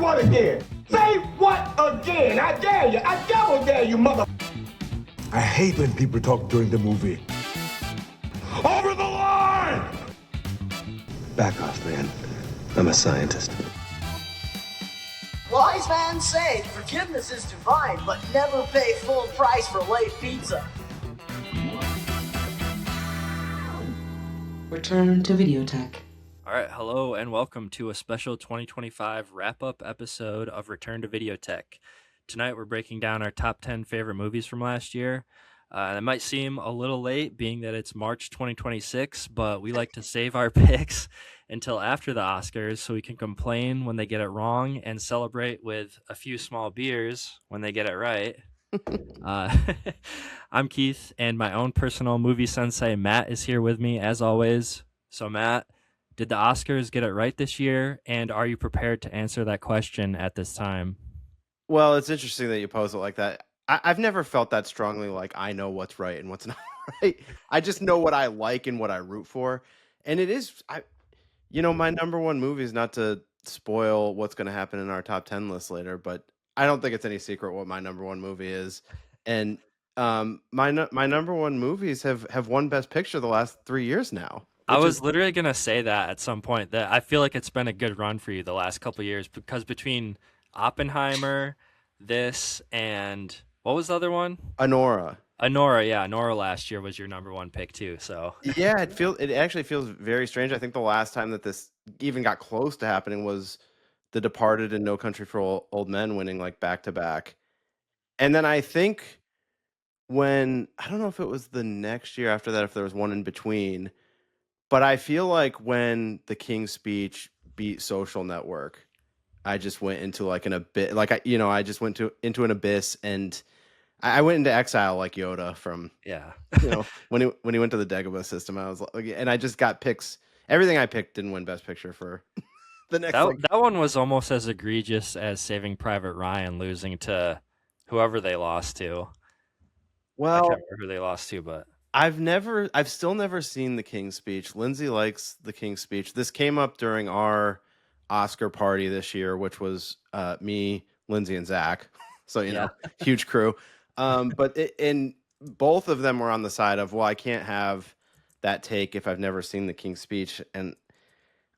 what again? Say what again? I dare you. I double dare you, mother. I hate when people talk during the movie. Over the line! Back off, man. I'm a scientist. Wise man say forgiveness is divine, but never pay full price for late pizza. Return to VIDEOTECH. All right, hello and welcome to a special 2025 wrap-up episode of Return to VIDEOTECH. Tonight we're breaking down our top 10 favorite movies from last year. It might seem a little late being that it's March 2026, but we like to save our picks until after the Oscars so we can complain when they get it wrong and celebrate with a few small beers when they get it right. I'm Keith, and my own personal movie sensei Matt is here with me as always. So Matt, did the Oscars get it right this year, and are you prepared to answer that question at this time? Well, it's interesting that you pose it like that. I've never felt that strongly like I know what's right and what's not right. I just know what I like and what I root for. And it is, my number one movie is, not to spoil what's going to happen in our top 10 list later, but I don't think it's any secret what my number one movie is. And my number one movies have won Best Picture the last 3 years now. I was literally going to say that at some point, that I feel like it's been a good run for you the last couple of years, because between Oppenheimer, this, and what was the other one? Anora, yeah. Anora last year was your number one pick too. So yeah, it actually feels very strange. I think the last time that this even got close to happening was The Departed and No Country for Old Men winning like back to back. And then I think I don't know if it was the next year after that, if there was one in between, but I feel like when The King's Speech beat Social Network, I just went into like an abyss. Like I just went into an abyss, and I went into exile like Yoda from when he went to the Dagobah system. I was like, and I just got picks. Everything I picked didn't win Best Picture for the next. That one was almost as egregious as Saving Private Ryan losing to whoever they lost to. Well, I can't remember who they lost to, but I've still never seen The King's Speech. Lindsay likes The King's Speech. This came up during our Oscar party this year, which was me, Lindsay, and Zach. So huge crew. But both of them were on the side of, well, I can't have that take if I've never seen The King's Speech, and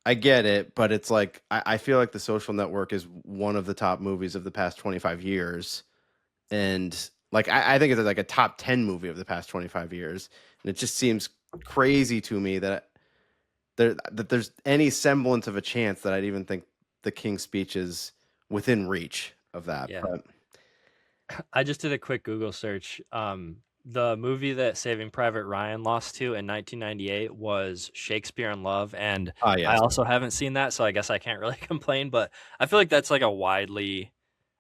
I get it, but it's like I feel like The Social Network is one of the top movies of the past 25 years, and like I think it's like a top 10 movie of the past 25 years, and it just seems crazy to me that there's any semblance of a chance that I'd even think The King's Speech is within reach of that. Yeah. But I just did a quick Google search. The movie that Saving Private Ryan lost to in 1998 was Shakespeare in Love, and yes. I also haven't seen that, so I guess I can't really complain, but I feel like that's like a widely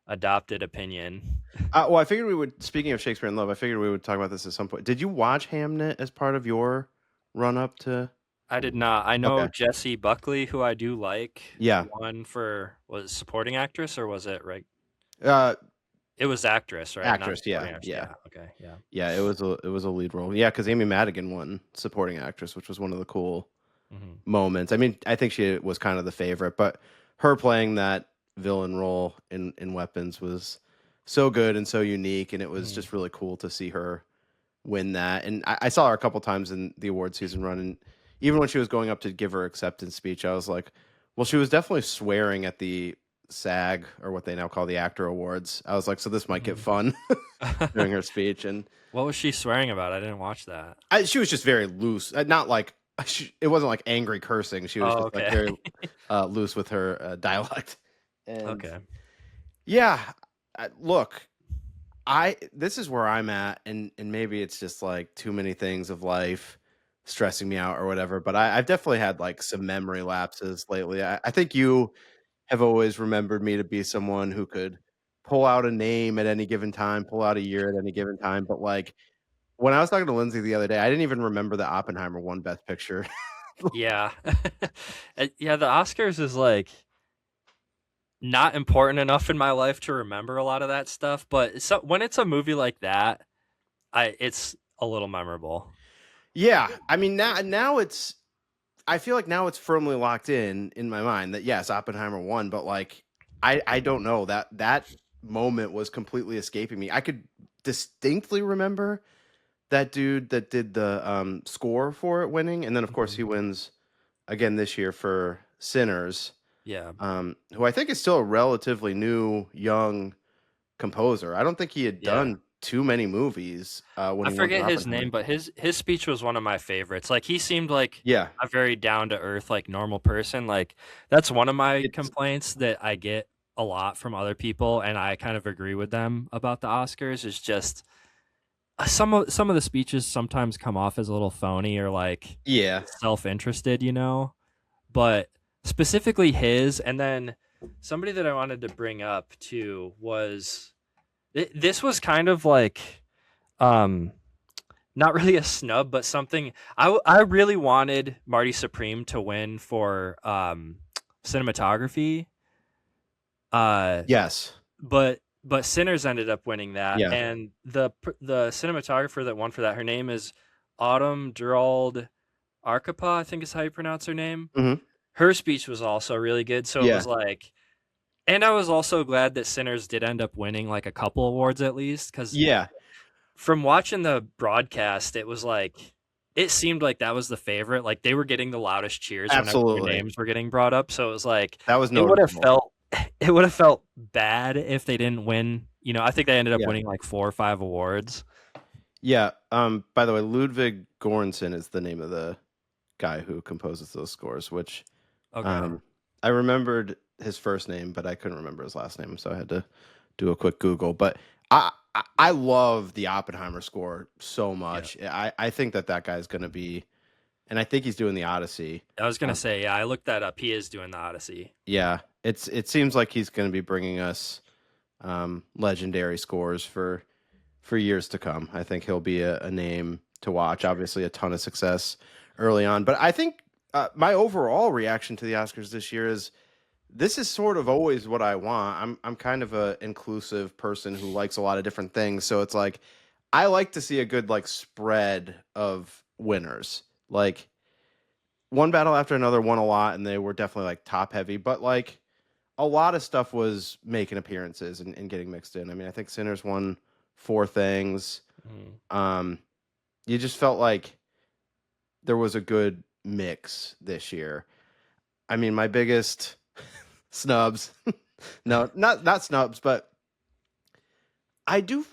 adopted opinion. Well, I figured we would, speaking of Shakespeare in Love, I figured we would talk about this at some point. Did you watch Hamnet as part of your run-up to... I did not. I know Okay. Jessie Buckley, who I do like. Yeah. Won for, was it supporting actress or was it right? Uh, It was actress, right? Actress, Not yeah, supporting actress. yeah. Okay, yeah. Yeah, it was a lead role. Yeah, because Amy Madigan won supporting actress, which was one of the cool moments. I mean, I think she was kind of the favorite, but her playing that villain role in Weapons was so good and so unique, and it was just really cool to see her win that. And I saw her a couple times in the award season run, and even when she was going up to give her acceptance speech, I was like, well, she was definitely swearing at the SAG, or what they now call the Actor Awards. I was like, so this might get fun during her speech. And what was she swearing about? I didn't watch that. she was just very loose. Not like it wasn't like angry cursing. She was just like very loose with her dialect. And Okay. Yeah, look, this is where I'm at, and maybe it's just like too many things of life stressing me out or whatever. But I've definitely had like some memory lapses lately. I think you have always remembered me to be someone who could pull out a name at any given time, pull out a year at any given time. But like when I was talking to Lindsay the other day, I didn't even remember that Oppenheimer won Best Picture. Yeah. Yeah, the Oscars is like not important enough in my life to remember a lot of that stuff, but when it's a movie like that, it's a little memorable. Yeah, I mean now it's, I feel like now it's firmly locked in my mind that yes, Oppenheimer won, but like I don't know, that moment was completely escaping me. I could distinctly remember that dude that did the score for it winning, and then of course he wins again this year for Sinners, Yeah. who I think is still a relatively new young composer. I don't think he had Yeah. done too many movies when I he won for forget his Oppenheimer. name, but his speech was one of my favorites. Like he seemed like Yeah, a very down to earth, like normal person. Like that's one of my it's complaints that I get a lot from other people, and I kind of agree with them about the Oscars. Is just some of the speeches sometimes come off as a little phony or like yeah, self interested, you know. But specifically his, and then somebody that I wanted to bring up too was this was kind of like um not really a snub, but something I really wanted Marty Supreme to win for cinematography. yes, But Sinners ended up winning that, yeah, and the cinematographer that won for that, her name is Autumn Gerald Arcapa, I think is how you pronounce her name. hmm Her speech was also really good, so it yeah, was like, and I was also glad that Sinners did end up winning like a couple awards at least, because yeah, from watching the broadcast, it was like it seemed like that was the favorite. Like they were getting the loudest cheers whenever their absolutely. names were getting brought up. So it was like That was it would have noticeable. felt it would have felt bad if they didn't win. You know, I think they ended up Yeah. winning like 4 or 5 awards. Yeah. By the way, Ludwig Göransson is the name of the guy who composes those scores, which Okay. I remembered his first name, but I couldn't remember his last name, so I had to do a quick Google. But I love the Oppenheimer score so Yeah. much. I think that guy's going to be, and I think he's doing the Odyssey. I was gonna say, yeah, I looked that up. He is doing the Odyssey. Yeah, it seems like he's going to be bringing us legendary scores for years to come. I think he'll be a name to watch. Obviously, a ton of success early on, but I think my overall reaction to the Oscars this year is this is sort of always what I want. I'm kind of a inclusive person who likes a lot of different things, so it's like I like to see a good like spread of winners. Like one battle after another won a lot, and they were definitely like top heavy, but like a lot of stuff was making appearances and getting mixed in. I mean, I think Sinners won 4 things. Mhm. You just felt like there was a good mix this year. I mean, my biggest snubs, no, not snubs, but I do,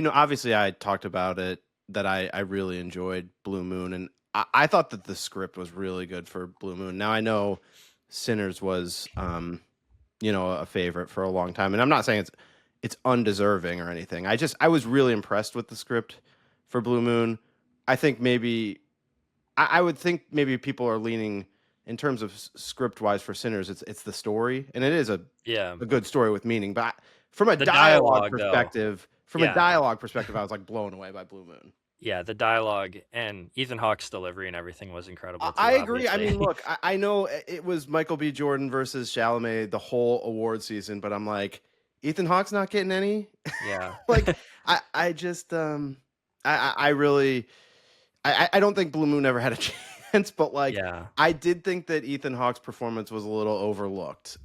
obviously I talked about it that I really enjoyed Blue Moon, and I thought that the script was really good for Blue Moon. Now I know Sinners was, a favorite for a long time, and I'm not saying it's undeserving or anything. I was really impressed with the script for Blue Moon. I think maybe I would think maybe people are leaning in terms of script wise for Sinners. It's the story, and it is a Yeah. good story with meaning. But from a The dialogue dialogue though. perspective, Yeah. I was like blown away by Blue Moon. Yeah, the dialogue and Ethan Hawke's delivery and everything was incredible I too, agree. I mean, obviously. look, I know it was Michael B. Jordan versus Chalamet the whole award season, but I'm like, Ethan Hawke's not getting any. Yeah. Like, I just, I really, I don't think Blue Moon ever had a chance, but like, Yeah. I did think that Ethan Hawke's performance was a little overlooked.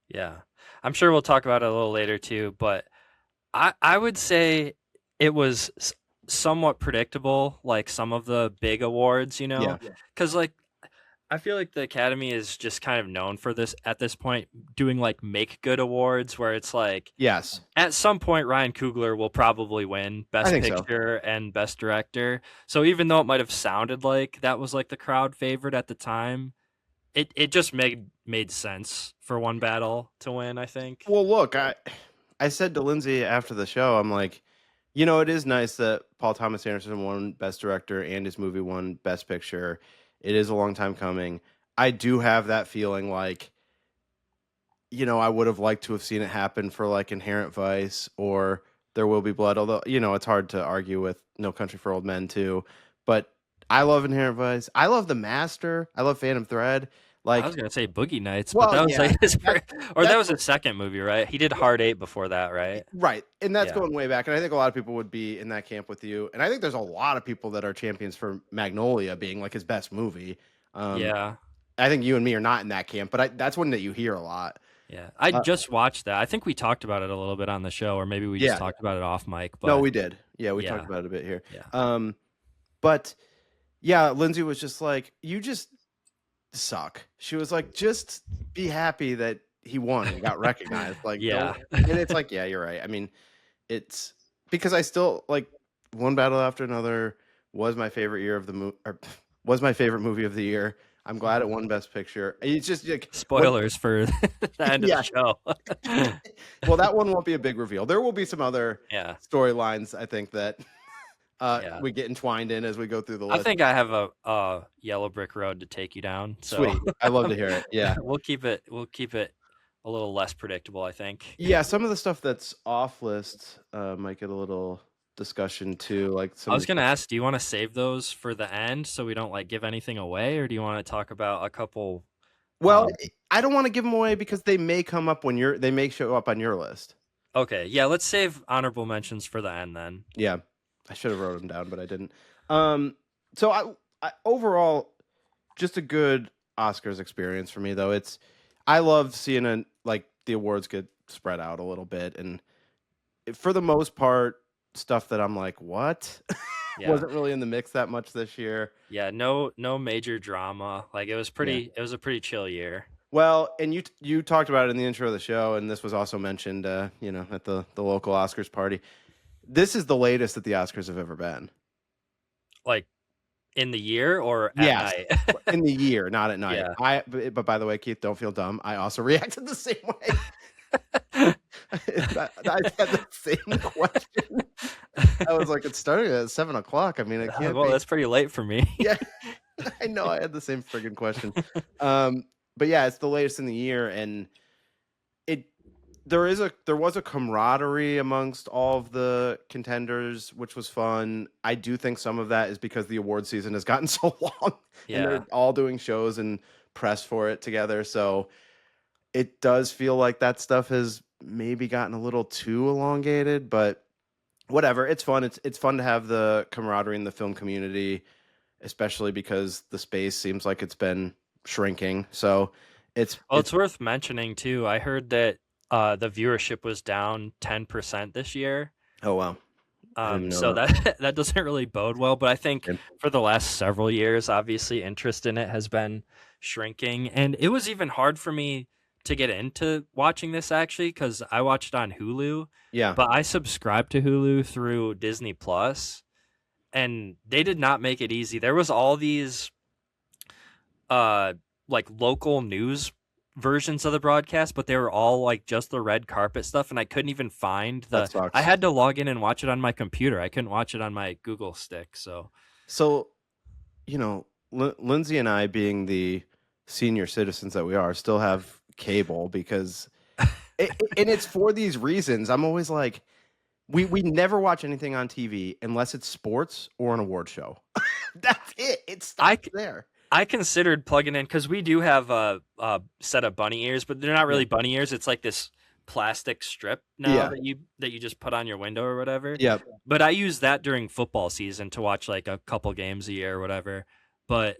Yeah. I'm sure we'll talk about it a little later too, but I would say it was somewhat predictable, like some of the big awards, you know, Yeah. because like I feel like the Academy is just kind of known for this at this point, doing like make good awards where it's like Yes. at some point Ryan Coogler will probably win I Best think so. Picture and Best Director. So even though it might have sounded like that was like the crowd favorite at the time, it just made sense for one battle to win, I think. Well, look, I said to Lindsay after the show, I'm like, it is nice that Paul Thomas Anderson won Best Director and his movie won Best Picture. It is a long time coming. I do have that feeling like, I would have liked to have seen it happen for like Inherent Vice or There Will Be Blood, although, it's hard to argue with No Country for Old Men too. But I love Inherent Vice. I love The Master. I love Phantom Thread. I Like, was gonna say Boogie Nights, but well, that was yeah, like his that- or that that's was his second movie, right? He did Hard Eight before that, right? right. And that's Yeah. going way back. And I think a lot of people would be in that camp with you. And I think there's a lot of people that are champions for Magnolia being like his best movie. Yeah. I think you and me are not in that camp, but that's one that you hear a lot. Yeah, I just watched that. I think we talked about it a little bit on the show, or maybe we just talked about it off mic. But No, we did. Yeah, we talked about it a bit here. But yeah, Lindsay was just like, you just suck. She was like, just be happy that he won and got recognized. Like, yeah. and it's like, yeah, you're right. I mean, it's because I still like One Battle After Another was my favorite year of the movie, was my favorite movie of the year. I'm glad it won Best Picture. It's just like spoilers for the end of the show. Well, that one won't be a big reveal. There will be some other storylines, I think, that we get entwined in as we go through the list. I think I have a yellow brick road to take you down. So. Sweet. I love to hear it. Yeah. We'll keep it a little less predictable, I think. Yeah, some of the stuff that's off list might get a little discussion too. Like I was gonna ask, do you want to save those for the end so we don't like give anything away, or do you want to talk about a couple? Well, I don't want to give them away because they may come up when they may show up on your list. Okay, yeah, let's save honorable mentions for the end then. Yeah, I should have wrote them down, but I didn't. So I overall, just a good Oscars experience for me though. I love seeing the awards get spread out a little bit, and for the most part, stuff that I'm like, what? Wasn't really in the mix that much this year. Yeah, no major drama. Like it was it was a pretty chill year. Well, and you talked about it in the intro of the show, and this was also mentioned, at the local Oscars party. This is the latest that the Oscars have ever been. Like in the year or at night? In the year, not at night. Yeah. But by the way, Keith, don't feel dumb. I also reacted the same way. I had the same question. I was like, it's starting at 7:00. I mean, it can't well, that's pretty late for me. Yeah, I know. I had the same friggin' question. But yeah, it's the latest in the year, and there was a camaraderie amongst all of the contenders, which was fun. I do think some of that is because the award season has gotten so long, and they're all doing shows and press for it together. So it does feel like that stuff has maybe gotten a little too elongated, but whatever. It's fun. It's fun to have the camaraderie in the film community, especially because the space seems like it's been shrinking. So it's worth mentioning too. I heard that the viewership was down 10% this year. Oh wow. So that doesn't really bode well, but I think for the last several years, obviously interest in it has been shrinking, and it was even hard for me to get into watching this actually because I watched it on Hulu. Yeah, but I subscribed to Hulu through Disney Plus, and they did not make it easy. There was all these like local news versions of the broadcast, but they were all like just the red carpet stuff, and I couldn't even find I had to log in and watch it on my computer. I couldn't watch it on my Google stick. So Lindsay and I, being the senior citizens that we are, still have cable because and it's for these reasons. I'm always like, we never watch anything on TV unless it's sports or an award show. That's it. It stops there. I considered plugging in because we do have a set of bunny ears, but they're not really bunny ears. It's like this plastic strip now that you just put on your window or whatever. Yeah. But I use that during football season to watch like a couple games a year or whatever. But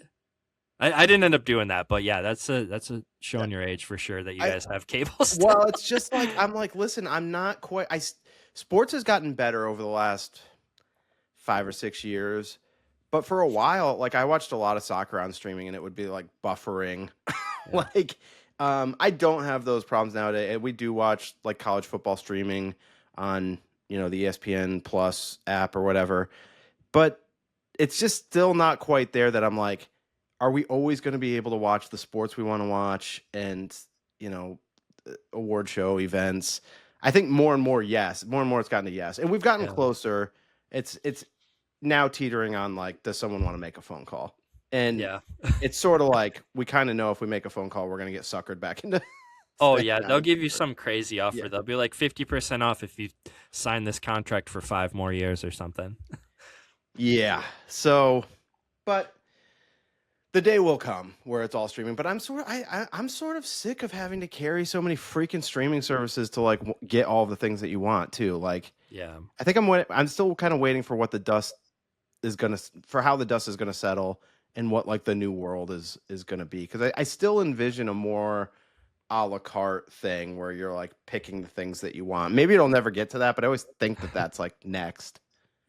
I didn't end up doing that. But yeah, that's a showing your age for sure that you guys have cable still. Well, it's just like, I'm like, listen, I'm not quite. Sports has gotten better over the last 5 or 6 years. But for a while, like I watched a lot of soccer on streaming, and it would be like buffering. I don't have those problems nowadays. We do watch like college football streaming on, the ESPN Plus app or whatever. But it's just still not quite there that I'm like, are we always going to be able to watch the sports we want to watch and, award show events? I think more and more, yes. More and more it's gotten to yes. And we've gotten closer. It's now teetering on like, does someone want to make a phone call? And it's sort of like, we kind of know if we make a phone call, we're going to get suckered back into. Oh yeah, they'll give you some crazy offer. Yeah. They'll be like 50% off if you sign this contract for 5 more years or something. Yeah. So, but the day will come where it's all streaming. But I'm sort of sick of having to carry so many freaking streaming services to like get all the things that you want too. Like, I think I'm still kind of waiting for what the dust is how the dust is gonna settle and what like the new world is gonna be, because I still envision a more a la carte thing where you're like picking the things that you want. Maybe it'll never get to that, but I always think that that's like next.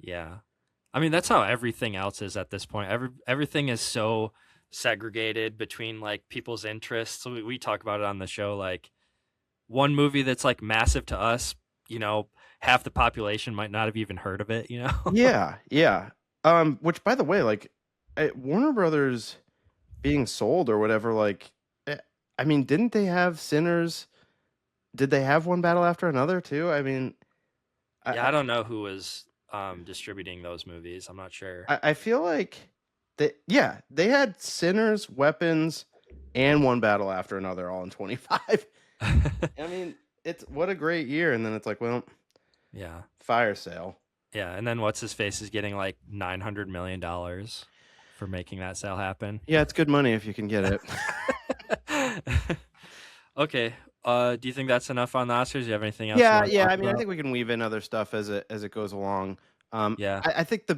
Yeah. I mean, that's how everything else is at this point. Everything is so segregated between like people's interests. So we talk about it on the show. Like one movie that's like massive to us, half the population might not have even heard of it, Yeah, yeah. Which by the way, like Warner Brothers being sold or whatever, like, I mean, didn't they have Sinners? Did they have One Battle After Another too? I mean, Yeah, I don't know who was distributing those movies. I'm not sure. I feel like they had Sinners, Weapons, and One Battle After Another all in 25. I mean, it's what a great year, and then it's like, well, Yeah. fire sale. Yeah, and then what's his face is getting like $900 million for making that sale happen. Yeah, it's good money if you can get it. Okay. Do you think that's enough on the Oscars? Do you have anything else? Yeah, you yeah. wanna I talk mean, I about? think we can weave in other stuff as it goes along. Yeah. I think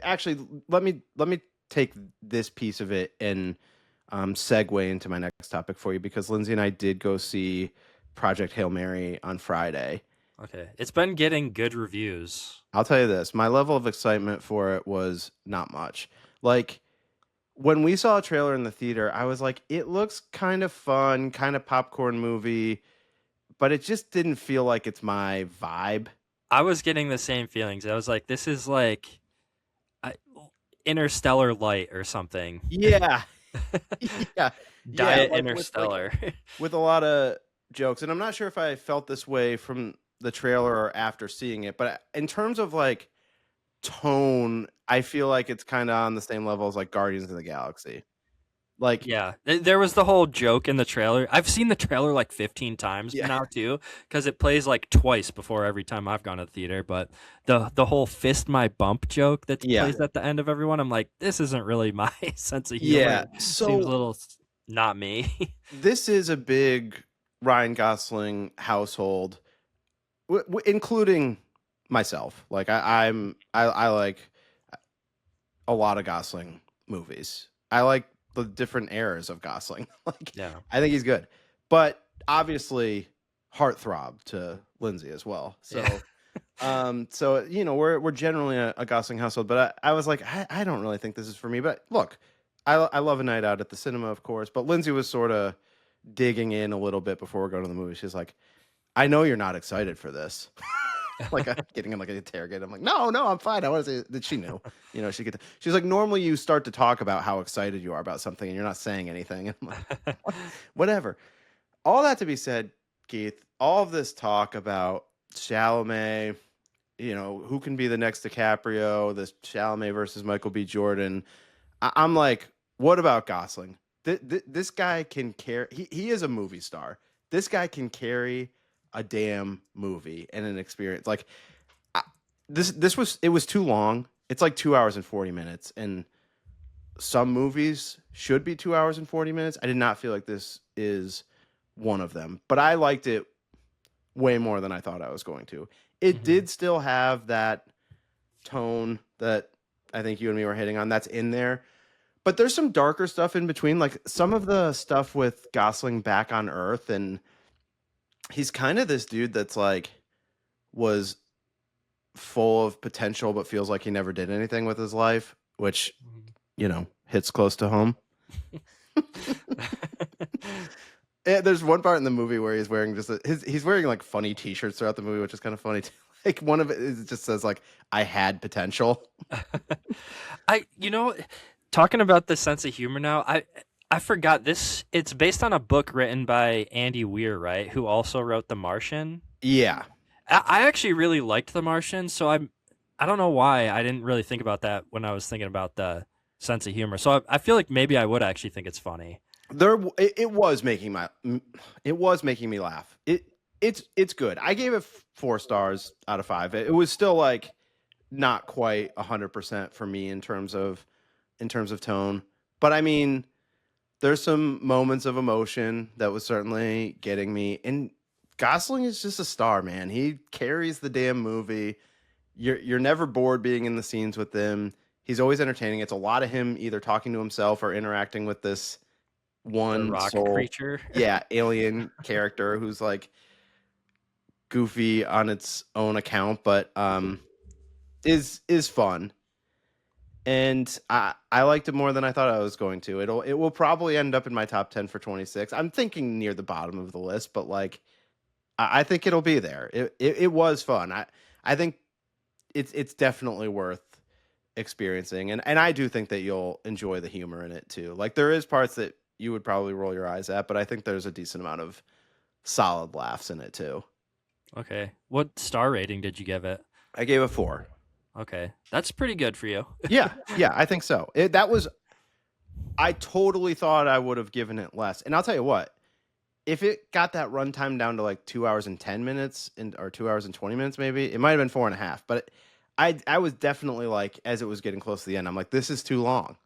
actually let me take this piece of it and segue into my next topic for you, because Lindsay and I did go see Project Hail Mary on Friday. Okay. It's been getting good reviews. I'll tell you this, my level of excitement for it was not much. Like, when we saw a trailer in the theater, I was like, it looks kind of fun, kind of popcorn movie, but it just didn't feel like it's my vibe. I was getting the same feelings. I was like, this is like Interstellar Light or something. Yeah. Yeah. Diet like Interstellar. with a lot of jokes. And I'm not sure if I felt this way from the trailer or after seeing it, but in terms of like tone, I feel like it's kind of on the same level as like Guardians of the Galaxy. Like, Yeah, there was the whole joke in the trailer. I've seen the trailer like 15 times Yeah. now too, because it plays like twice before every time I've gone to the theater. But the whole fist my bump joke that Yeah. plays at the end of everyone, I'm like, this isn't really my sense of humor. yeah. It So seems a little not me. this is a big Ryan Gosling household, including myself. Like I like a lot of Gosling movies. I like the different eras of Gosling. Like, Yeah. I think he's good, but obviously heartthrob to Lindsay as well. So, so we're generally a Gosling household, but I was like, I don't really think this is for me. But look, I love a night out at the cinema, of course. But Lindsay was sort of digging in a little bit before we go to the movie. She's like, I know you're not excited for this. Like, I'm getting like an interrogate. I'm like, no, I'm fine. I want to say that she knew. She's like, normally you start to talk about how excited you are about something and you're not saying anything. And I'm like, whatever. All that to be said, Keith, all of this talk about Chalamet, who can be the next DiCaprio, this Chalamet versus Michael B. Jordan. I'm like, what about Gosling? This guy can carry. He is a movie star. This guy can carry a damn movie and an experience. Like, it was too long. It's like 2 hours and 40 minutes, and some movies should be 2 hours and 40 minutes. I did not feel like this is one of them, but I liked it way more than I thought I was going to. It did still have that tone that I think you and me were hitting on. That's in there, but there's some darker stuff in between, like some of the stuff with Gosling back on Earth, and he's kind of this dude that's like was full of potential but feels like he never did anything with his life, which hits close to home. There's one part in the movie where he's wearing he's wearing like funny t-shirts throughout the movie, which is kind of funny too. Like, one of it just says like, I had potential. Talking about the sense of humor now, I forgot this. It's based on a book written by Andy Weir, right? Who also wrote The Martian. Yeah. I actually really liked The Martian, so I don't know why I didn't really think about that when I was thinking about the sense of humor. So I feel like maybe I would actually think it's funny. It was making me laugh. It's good. I gave it 4 stars out of 5. It was still like not quite 100% for me in terms of tone, but I mean, there's some moments of emotion that was certainly getting me. And Gosling is just a star, man. He carries the damn movie. You're never bored being in the scenes with him. He's always entertaining. It's a lot of him either talking to himself or interacting with this one rock soul, creature. yeah, alien character who's like goofy on its own account, but is fun. And I liked it more than I thought I was going to. It will probably end up in my top 10 for 26. I'm thinking near the bottom of the list, but like I think it'll be there. It was fun. I think it's definitely worth experiencing, and I do think that you'll enjoy the humor in it too. Like there is parts that you would probably roll your eyes at, but I think there's a decent amount of solid laughs in it too. Okay. What star rating did you give it? I gave a 4. Okay. That's pretty good for you. Yeah, I think so. I totally thought I would have given it less. And I'll tell you what, if it got that runtime down to like 2 hours and 10 minutes or 2 hours and 20 minutes, maybe it might have been 4.5. But I was definitely like, as it was getting close to the end, I'm like, this is too long.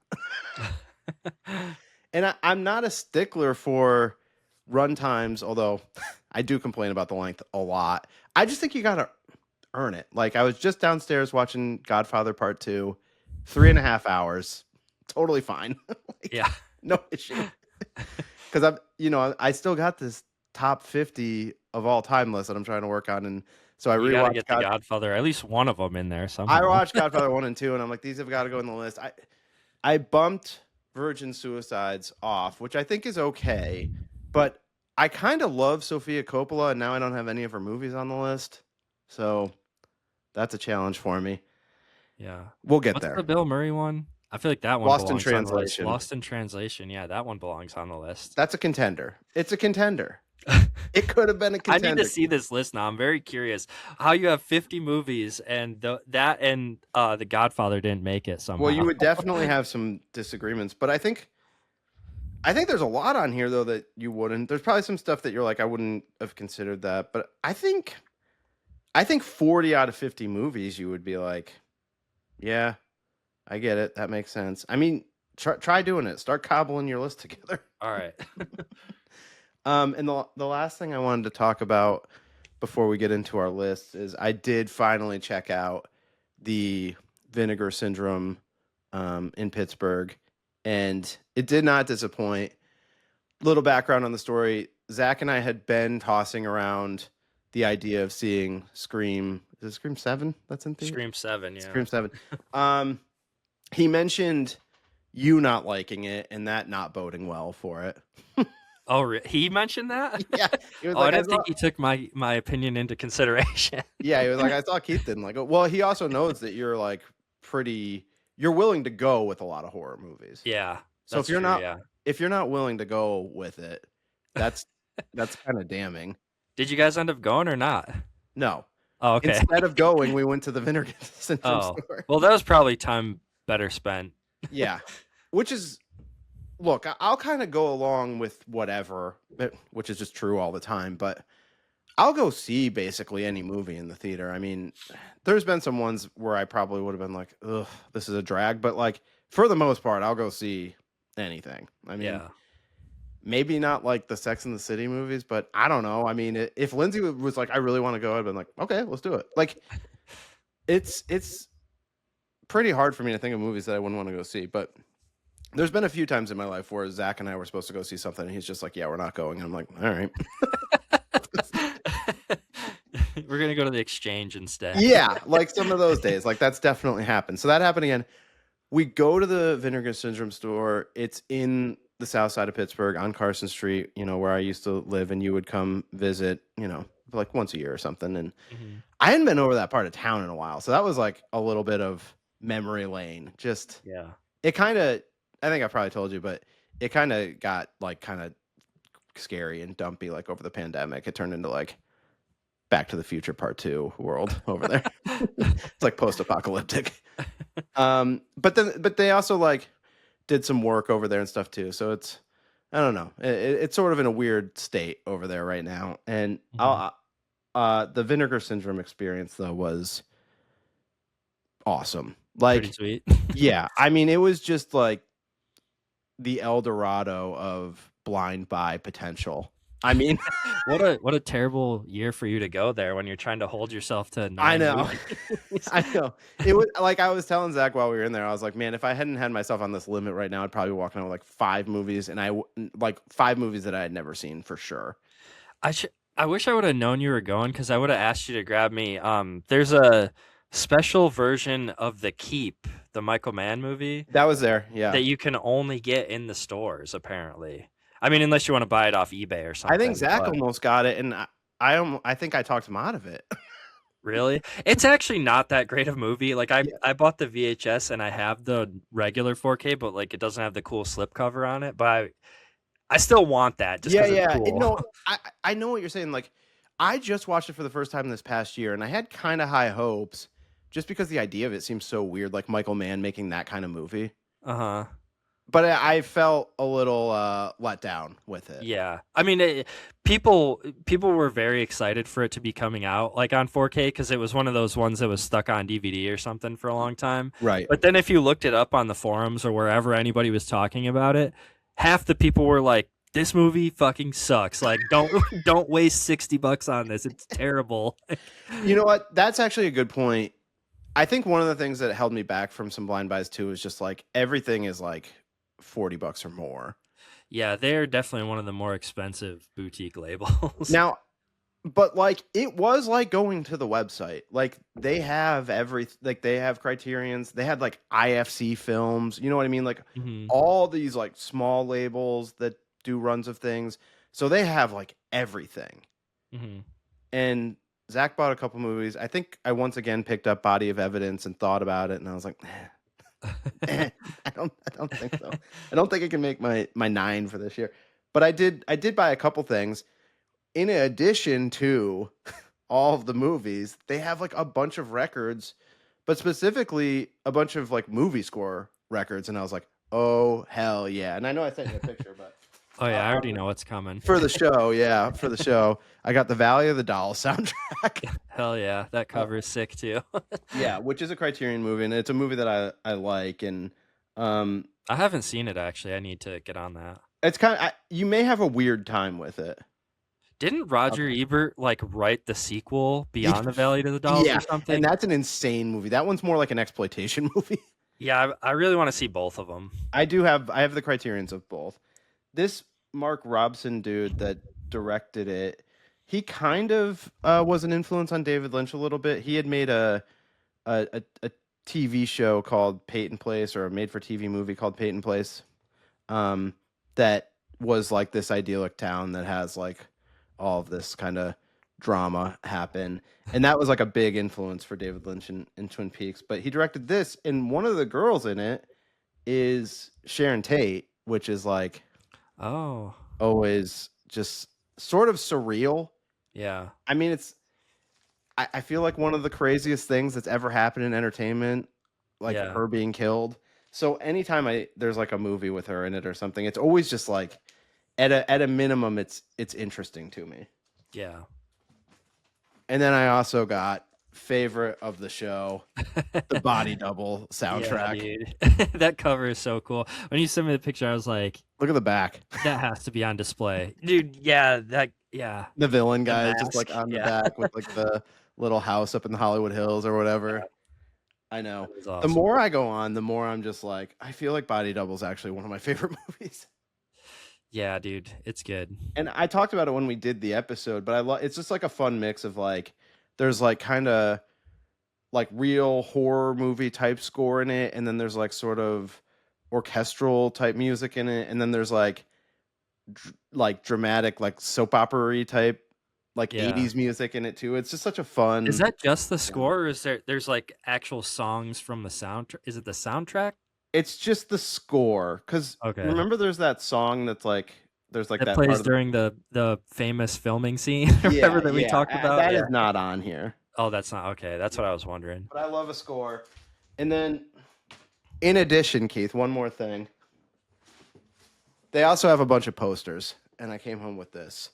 And I'm not a stickler for runtimes, although I do complain about the length a lot. I just think you got to earn it. Like I was just downstairs watching Godfather Part 2, 3.5 hours, totally fine. Like, Yeah. no issue. Because I still got this top 50 of all time list that I'm trying to work on, and so I You gotta rewatched get the Godfather, at least one of them in there somehow. I watched Godfather 1 and 2, and I'm like, these have got to go in the list. I bumped Virgin Suicides off, which I think is okay, but I kind of love Sofia Coppola, and now I don't have any of her movies on the list, so that's a challenge for me. Yeah. We'll get What's there. the Bill Murray one? I feel like that one Lost in belongs on the list. Translation. Lost in Translation. Yeah, that one belongs on the list. That's a contender. It's a contender. It could have been a I contender. need to see this list now. I'm very curious how you have 50 movies and The Godfather didn't make it somehow. Well, you would definitely have some disagreements, but I think there's a lot on here though that you wouldn't. There's probably some stuff that you're like, I wouldn't have considered that, but I think 40 out of 50 movies you would be like, yeah, I get it. That makes sense. I mean, try doing it. Start cobbling your list together. All right. And the last thing I wanted to talk about before we get into our list is I did finally check out the Vinegar Syndrome in Pittsburgh, and it did not disappoint. Little background on the story. Zach and I had been tossing around the idea of seeing Scream. Is it Scream 7 that's in theater? Scream 7, yeah. Scream 7. He mentioned you not liking it and that not boding well for it. Oh, he mentioned that? Yeah. He was I like, didn't think he took my opinion into consideration. Yeah, he was like, I saw Keith didn't like it. Well, he also knows that you're like you're willing to go with a lot of horror movies. Yeah. So if you're not willing to go with it, that's kind of damning. Did you guys end up going or not? No. Oh, okay. Instead of going, we went to the Vinegar Syndrome store. Well, that was probably time better spent. Yeah. Look, I'll kind of go along with whatever, which is just true all the time, but I'll go see basically any movie in the theater. I mean, there's been some ones where I probably would have been like, ugh, this is a drag, but like for the most part, I'll go see anything. I mean, maybe not like the Sex and the City movies, but I don't know. I mean, if Lindsay was like, I really want to go, I'd been like, okay, let's do it. Like, it's pretty hard for me to think of movies that I wouldn't want to go see, but there's been a few times in my life where Zach and I were supposed to go see something, and he's just like, yeah, we're not going. And I'm like, all right. We're going to go to the Exchange instead. Yeah, like some of those days. Like, that's definitely happened. So that happened again. We go to the Vinegar Syndrome store. It's in the south side of Pittsburgh on Carson Street, where I used to live, and you would come visit, like once a year or something. And I hadn't been over that part of town in a while. So that was like a little bit of memory lane. Just, it kind of, I think I probably told you, but it kind of got like kind of scary and dumpy like over the pandemic. It turned into like Back to the Future Part 2 world over there. It's like post-apocalyptic. But they also like did some work over there and stuff too. So it's, I don't know. It's sort of in a weird state over there right now. And the Vinegar Syndrome experience though was awesome. Like, pretty sweet. Yeah. I mean, it was just like the El Dorado of blind buy potential. I mean, What a terrible year for you to go there when you're trying to hold yourself to I 9 know. movies. I know. It was like I was telling Zach while we were in there, I was like, man, if I hadn't had myself on this limit right now, I'd probably be walking out with like 5 movies, and like 5 movies that I had never seen for sure. I wish I would have known you were going because I would have asked you to grab me. There's a special version of The Keep, the Michael Mann movie, That was there, yeah. that you can only get in the stores, apparently. I mean, unless you want to buy it off eBay or something. I think Zach but- almost got it, and I think I talked him out of it. Really? It's actually not that great of a movie. Like I bought the VHS and I have the regular 4K, but like it doesn't have the cool slipcover on it. But I still want that just because it's cool. No, I know what you're saying. Like, I just watched it for the first time this past year, and I had kind of high hopes just because the idea of it seems so weird, like Michael Mann making that kind of movie. Uh-huh. But I felt a little let down with it. Yeah. I mean, people were very excited for it to be coming out like on 4K because it was one of those ones that was stuck on DVD or something for a long time. Right. But then if you looked it up on the forums or wherever anybody was talking about it, half the people were like, this movie fucking sucks. Like, don't waste $60 on this. It's terrible. You know what? That's actually a good point. I think one of the things that held me back from some blind buys too is just like everything is like $40 or more. Yeah, they're definitely one of the more expensive boutique labels. Now, but like it was like going to the website. Like they have they have Criterions. They had like IFC films. You know what I mean? Like all these like small labels that do runs of things. So they have like everything. And Zach bought a couple movies. I think I once again picked up Body of Evidence and thought about it, and I was like, I don't think so. I don't think I can make my 9 for this year. But I did buy a couple things. In addition to all of the movies, they have like a bunch of records, but specifically a bunch of like movie score records. And I was like, oh hell yeah. And I know I sent you a picture, but oh yeah, I already know what's coming. For the show, yeah, for the show. I got the Valley of the Dolls soundtrack. Hell yeah, that cover is sick too. Yeah, which is a Criterion movie, and it's a movie that I like, and I haven't seen it actually. I need to get on that. It's kind of you may have a weird time with it. Didn't Roger Ebert like write the sequel Beyond the Valley to the Dolls or something? And that's an insane movie. That one's more like an exploitation movie. Yeah, I really want to see both of them. I have the Criterions of both. This Mark Robson dude that directed it, he kind of was an influence on David Lynch a little bit. He had made a TV show called Peyton Place, or a made-for-TV movie called Peyton Place, that was like this idyllic town that has like all of this kind of drama happen. And that was like a big influence for David Lynch in Twin Peaks. But he directed this, and one of the girls in it is Sharon Tate, which is like always just sort of surreal. Yeah. I mean, I feel like one of the craziest things that's ever happened in entertainment, like her being killed. So anytime there's like a movie with her in it or something, it's always just like at a minimum, it's interesting to me. Yeah. And then I also got favorite of the show, the Body Double soundtrack. Yeah, dude. That cover is so cool. When you sent me the picture, I was like, look at the back. That has to be on display. Dude, yeah, the villain guy is mask, just like on the back with like the little house up in the Hollywood Hills or whatever. Yeah. I know. Awesome. The more I go on, the more I'm just like, I feel like Body Double is actually one of my favorite movies. Yeah, dude, it's good. And I talked about it when we did the episode, but it's just like a fun mix of like, there's like kind of like real horror movie type score in it, and then there's like sort of orchestral type music in it, and then there's like dramatic like soap opera type like 80s music in it too. It's just such a fun. Is that just the score, or is there's like actual songs from the soundtrack? Is it the soundtrack? It's just the score, because remember there's that song that's like there's like that plays part during the famous filming scene or whatever that we talked about. That is not on here. Oh, that's not okay. That's what I was wondering. But I love a score. And then in addition, Keith, one more thing. They also have a bunch of posters, and I came home with this.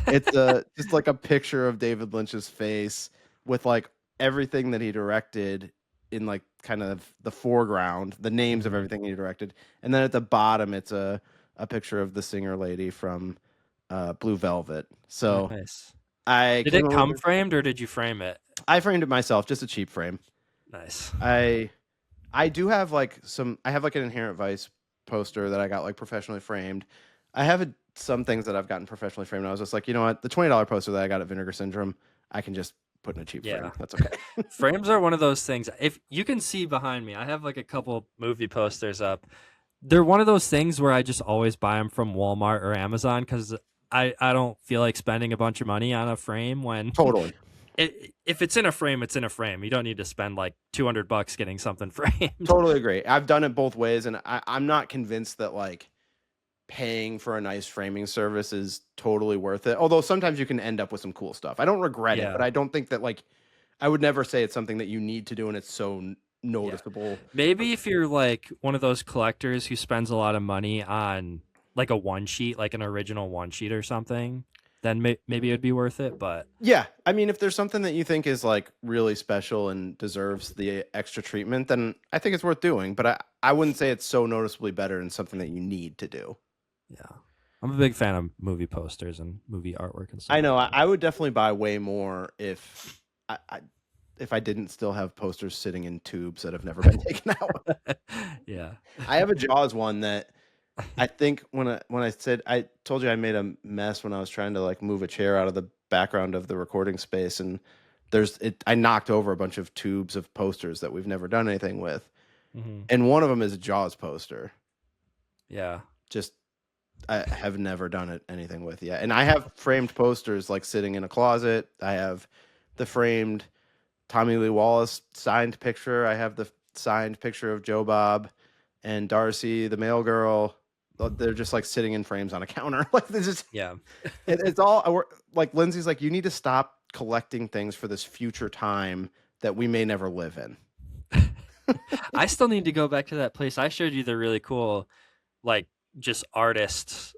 It's just like a picture of David Lynch's face with like everything that he directed in like kind of the foreground, the names of everything he directed, and then at the bottom it's a picture of the singer lady from Blue Velvet. So Nice. I Did came it away come with- framed or did you frame it? I framed it myself, just a cheap frame. Nice. I do have like I have like an Inherent Vice poster that I got like professionally framed. I have some things that I've gotten professionally framed. I was just like, you know what, the $20 poster that I got at Vinegar Syndrome, I can just put in a cheap frame. That's okay. Frames are one of those things. If you can see behind me, I have like a couple movie posters up. They're one of those things where I just always buy them from Walmart or Amazon because I don't feel like spending a bunch of money on a frame when Totally. If it's in a frame, it's in a frame. You don't need to spend like $200 getting something framed. Totally agree. I've done it both ways, and I'm not convinced that like paying for a nice framing service is totally worth it. Although sometimes you can end up with some cool stuff. I don't regret it, but I don't think that like I would never say it's something that you need to do and it's so noticeable. Yeah. Maybe if you're like one of those collectors who spends a lot of money on like a one sheet, like an original one sheet or something, then maybe it'd be worth it. But yeah, I mean, if there's something that you think is like really special and deserves the extra treatment, then I think it's worth doing. But I wouldn't say it's so noticeably better than something that you need to do. Yeah, I'm a big fan of movie posters and movie artwork and stuff. I know. I would definitely buy way more if I didn't still have posters sitting in tubes that have never been taken out. Yeah, I have a Jaws one that I think when I said, I told you I made a mess when I was trying to like move a chair out of the background of the recording space, and I knocked over a bunch of tubes of posters that we've never done anything with, and one of them is a Jaws poster. Yeah, just I have never done anything with yet, and I have framed posters like sitting in a closet. I have the framed Tommy Lee Wallace signed picture. I have the signed picture of Joe Bob and Darcy, the mail girl. They're just like sitting in frames on a counter. Like this is it's all like Lindsay's like, you need to stop collecting things for this future time that we may never live in. I still need to go back to that place. I showed you the really cool, like just artist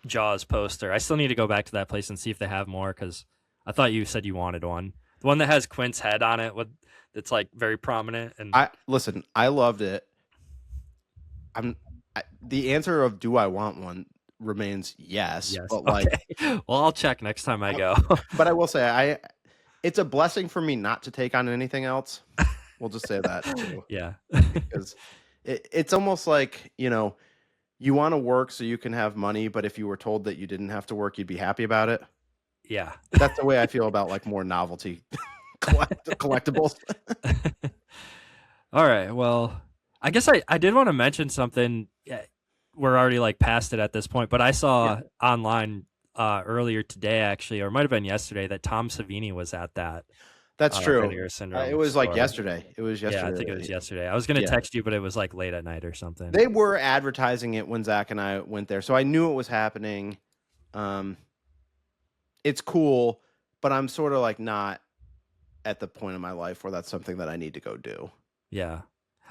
Jaws poster. I still need to go back to that place and see if they have more because I thought you said you wanted one. The one that has Quint's head on it that's like very prominent. And I loved it. The answer of do I want one remains yes. But like, well, I'll check next time I go. But I will say it's a blessing for me not to take on anything else. We'll just say that too. Yeah. Because it's almost like, you know, you want to work so you can have money, but if you were told that you didn't have to work, you'd be happy about it. Yeah. That's the way I feel about like more novelty collectibles. All right. Well, I guess I did want to mention something. We're already like past it at this point, but I saw online earlier today, actually, or it might have been yesterday, that Tom Savini was at that. That's true. Vinegar Syndrome it was store. like yesterday. It was yesterday. Yeah, I think it was yesterday. I was going to text you, but it was like late at night or something. They were advertising it when Zach and I went there, so I knew it was happening. It's cool, but I'm sort of like not at the point in my life where that's something that I need to go do. Yeah.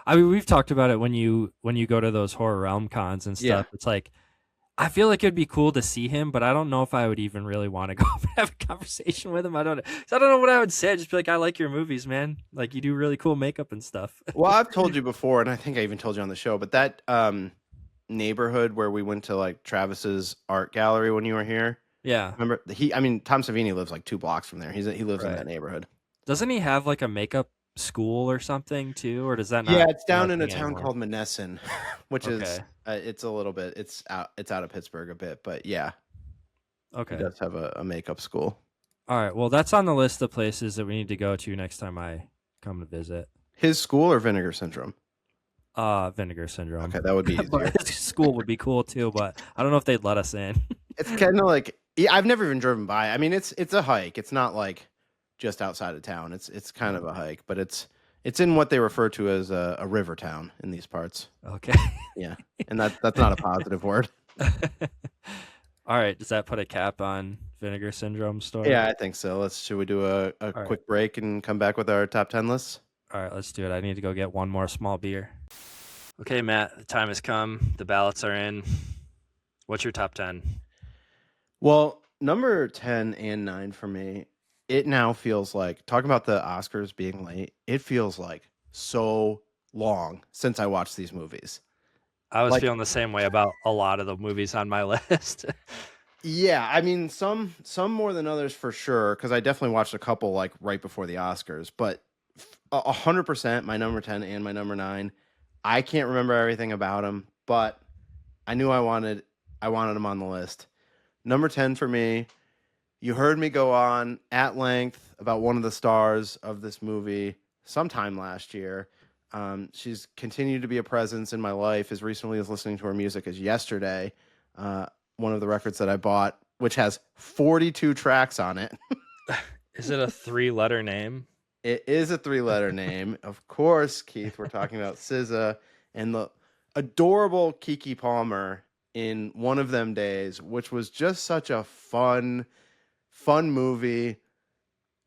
I mean, we've talked about it when you go to those Horror Realm cons and stuff. It's like, I feel like it'd be cool to see him, but I don't know if I would even really want to go up and have a conversation with him. I don't know what I would say. I'd just be like, I like your movies, man. Like, you do really cool makeup and stuff. Well, I've told you before, and I think I even told you on the show, but that neighborhood where we went to like Travis's art gallery when you were here. Yeah. Remember Tom Savini lives like 2 blocks from there. He lives in that neighborhood. Doesn't he have like a makeup school or something too, or does that not? Yeah, it's down in a town called Monessen, which is it's a little bit it's out of Pittsburgh a bit, but yeah. Okay. He does have a makeup school. All right, well, that's on the list of places that we need to go to next time I come to visit. His school or Vinegar Syndrome? Vinegar Syndrome. Okay, that would be easier. His school would be cool too, but I don't know if they'd let us in. It's kind of like I've never even driven by. I mean, it's a hike. It's not like just outside of town. It's kind of a hike, but it's in what they refer to as a river town in these parts. Okay. Yeah, and that's not a positive word. All right, does that put a cap on Vinegar Syndrome story? Yeah, I think so. Should we do a quick break and come back with our top 10 lists? All right, let's do it. I need to go get one more small beer. Okay, Matt, the time has come. The ballots are in. What's your top 10? Well, number 10 and 9 for me, it now feels like, talking about the Oscars being late, it feels like so long since I watched these movies. I was feeling the same way about a lot of the movies on my list. Yeah, I mean some more than others for sure, because I definitely watched a couple like right before the Oscars, but 100% my number 10 and my number 9. I can't remember everything about them, but I knew I wanted them on the list. Number 10 for me, you heard me go on at length about one of the stars of this movie sometime last year. She's continued to be a presence in my life as recently as listening to her music as yesterday. One of the records that I bought, which has 42 tracks on it. Is it a 3-letter name? It is a 3-letter name. Of course, Keith, we're talking about SZA and the adorable Keke Palmer in One of Them Days, which was just such a fun movie.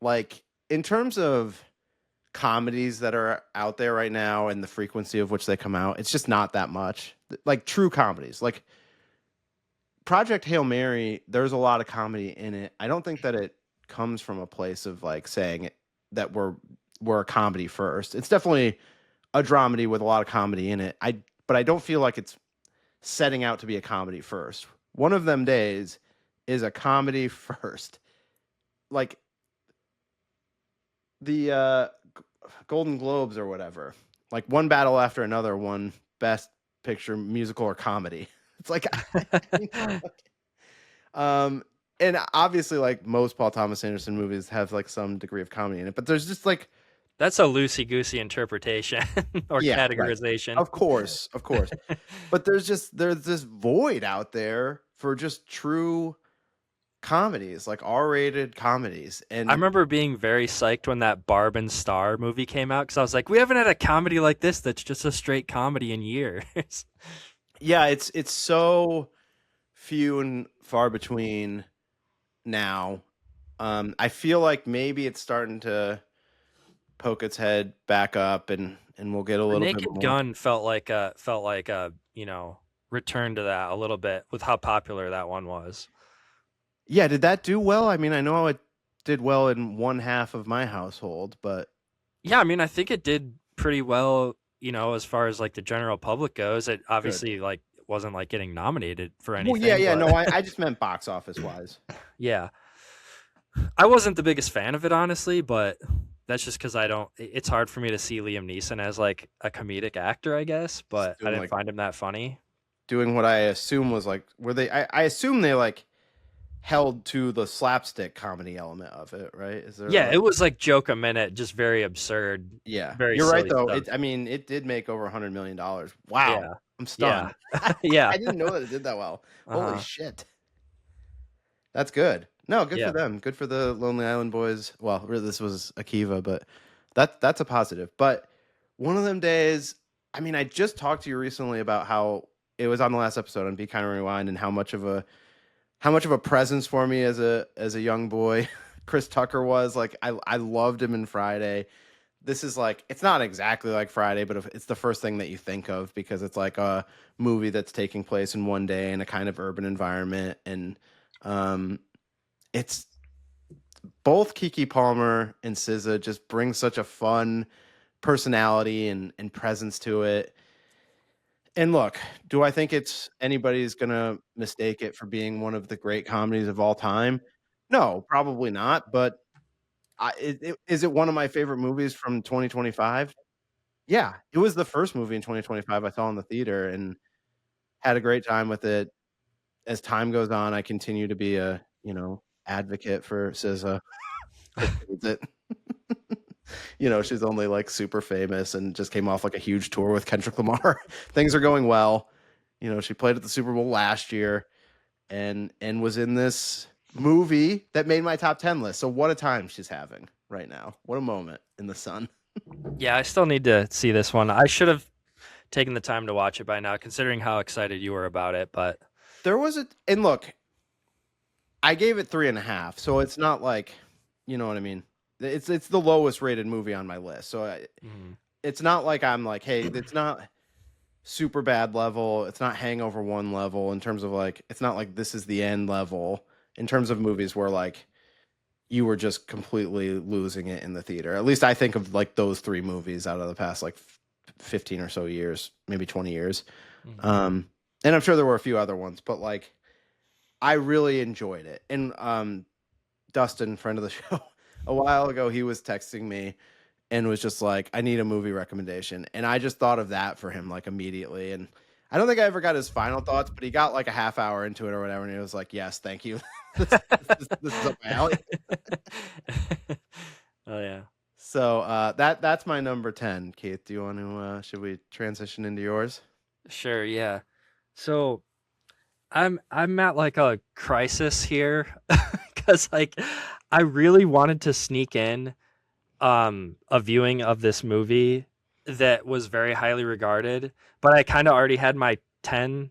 Like, in terms of comedies that are out there right now and the frequency of which they come out, it's just not that much. Like, true comedies. Like, Project Hail Mary, there's a lot of comedy in it. I don't think that it comes from a place of like saying that we're a comedy first. It's definitely a dramedy with a lot of comedy in it. But I don't feel like it's setting out to be a comedy first. One of Them Days is a comedy first. Like the Golden Globes or whatever. Like one battle after another won Best Picture, Musical, or Comedy. It's like, and obviously, like most Paul Thomas Anderson movies have like some degree of comedy in it, but there's just like that's a loosey-goosey interpretation or categorization. Right. Of course. But there's this void out there for just true comedies, like R-rated comedies. And I remember being very psyched when that Barb and Star movie came out, because I was like, we haven't had a comedy like this that's just a straight comedy in years. Yeah, it's so few and far between now. I feel like maybe it's starting to poke its head back up, and we'll get a little bit more. Naked Gun felt like a return to that a little bit with how popular that one was. Yeah, did that do well? I mean, I know it did well in one half of my household, but yeah, I mean, I think it did pretty well. As far as like the general public goes, it obviously like wasn't like getting nominated for anything. Well, yeah, no, I just meant box office wise. Yeah, I wasn't the biggest fan of it, honestly, but that's just because it's hard for me to see Liam Neeson as like a comedic actor, I guess, but I didn't find him that funny. Doing what I assume was like, I assume they like held to the slapstick comedy element of it, right? It was like joke a minute, just very absurd. Yeah, very you're right though. Stuff. It did make over $100 million. Wow, yeah. I'm stunned. Yeah, I didn't know that it did that well. Holy shit, that's good. No, good for them. Good for the Lonely Island Boys. Well, really, this was Akiva, but that's a positive. But One of Them Days. I mean, I just talked to you recently about how it was on the last episode on Be Kind and Rewind, and how much of a presence for me as a young boy Chris Tucker was. Like, I loved him in Friday. This is like, it's not exactly like Friday, but it's the first thing that you think of, because it's like a movie that's taking place in one day in a kind of urban environment. And it's both Keke Palmer and SZA just bring such a fun personality and presence to it. And look, do I think anybody's going to mistake it for being one of the great comedies of all time? No, probably not. But is it one of my favorite movies from 2025? Yeah, it was the first movie in 2025 I saw in the theater and had a great time with it. As time goes on, I continue to be a, advocate for SZA. She's only like super famous and just came off like a huge tour with Kendrick Lamar. Things are going well. She played at the Super Bowl last year and was in this movie that made my top 10 list. So what a time she's having right now. What a moment in the sun. Yeah, I still need to see this one. I should have taken the time to watch it by now, considering how excited you were about it. But there was and look, I gave it 3.5. So it's not like, you know what I mean? It's the lowest rated movie on my list. So it's not like I'm like, hey, it's not super bad level. It's not Hangover 1 level in terms of like, it's not like This Is the End level in terms of movies where like you were just completely losing it in the theater. At least I think of like those 3 movies out of the past like 15 or so years, maybe 20 years. And I'm sure there were a few other ones, but like I really enjoyed it. And Dustin, friend of the show, a while ago, he was texting me and was just like, I need a movie recommendation. And I just thought of that for him like immediately. And I don't think I ever got his final thoughts, but he got like a half hour into it or whatever. And he was like, yes, thank you. This is up my alley. Oh yeah. So that's my number 10. Keith, do you want to, should we transition into yours? Sure, yeah. So I'm at like a crisis here because like I really wanted to sneak in a viewing of this movie that was very highly regarded, but I kind of already had my 10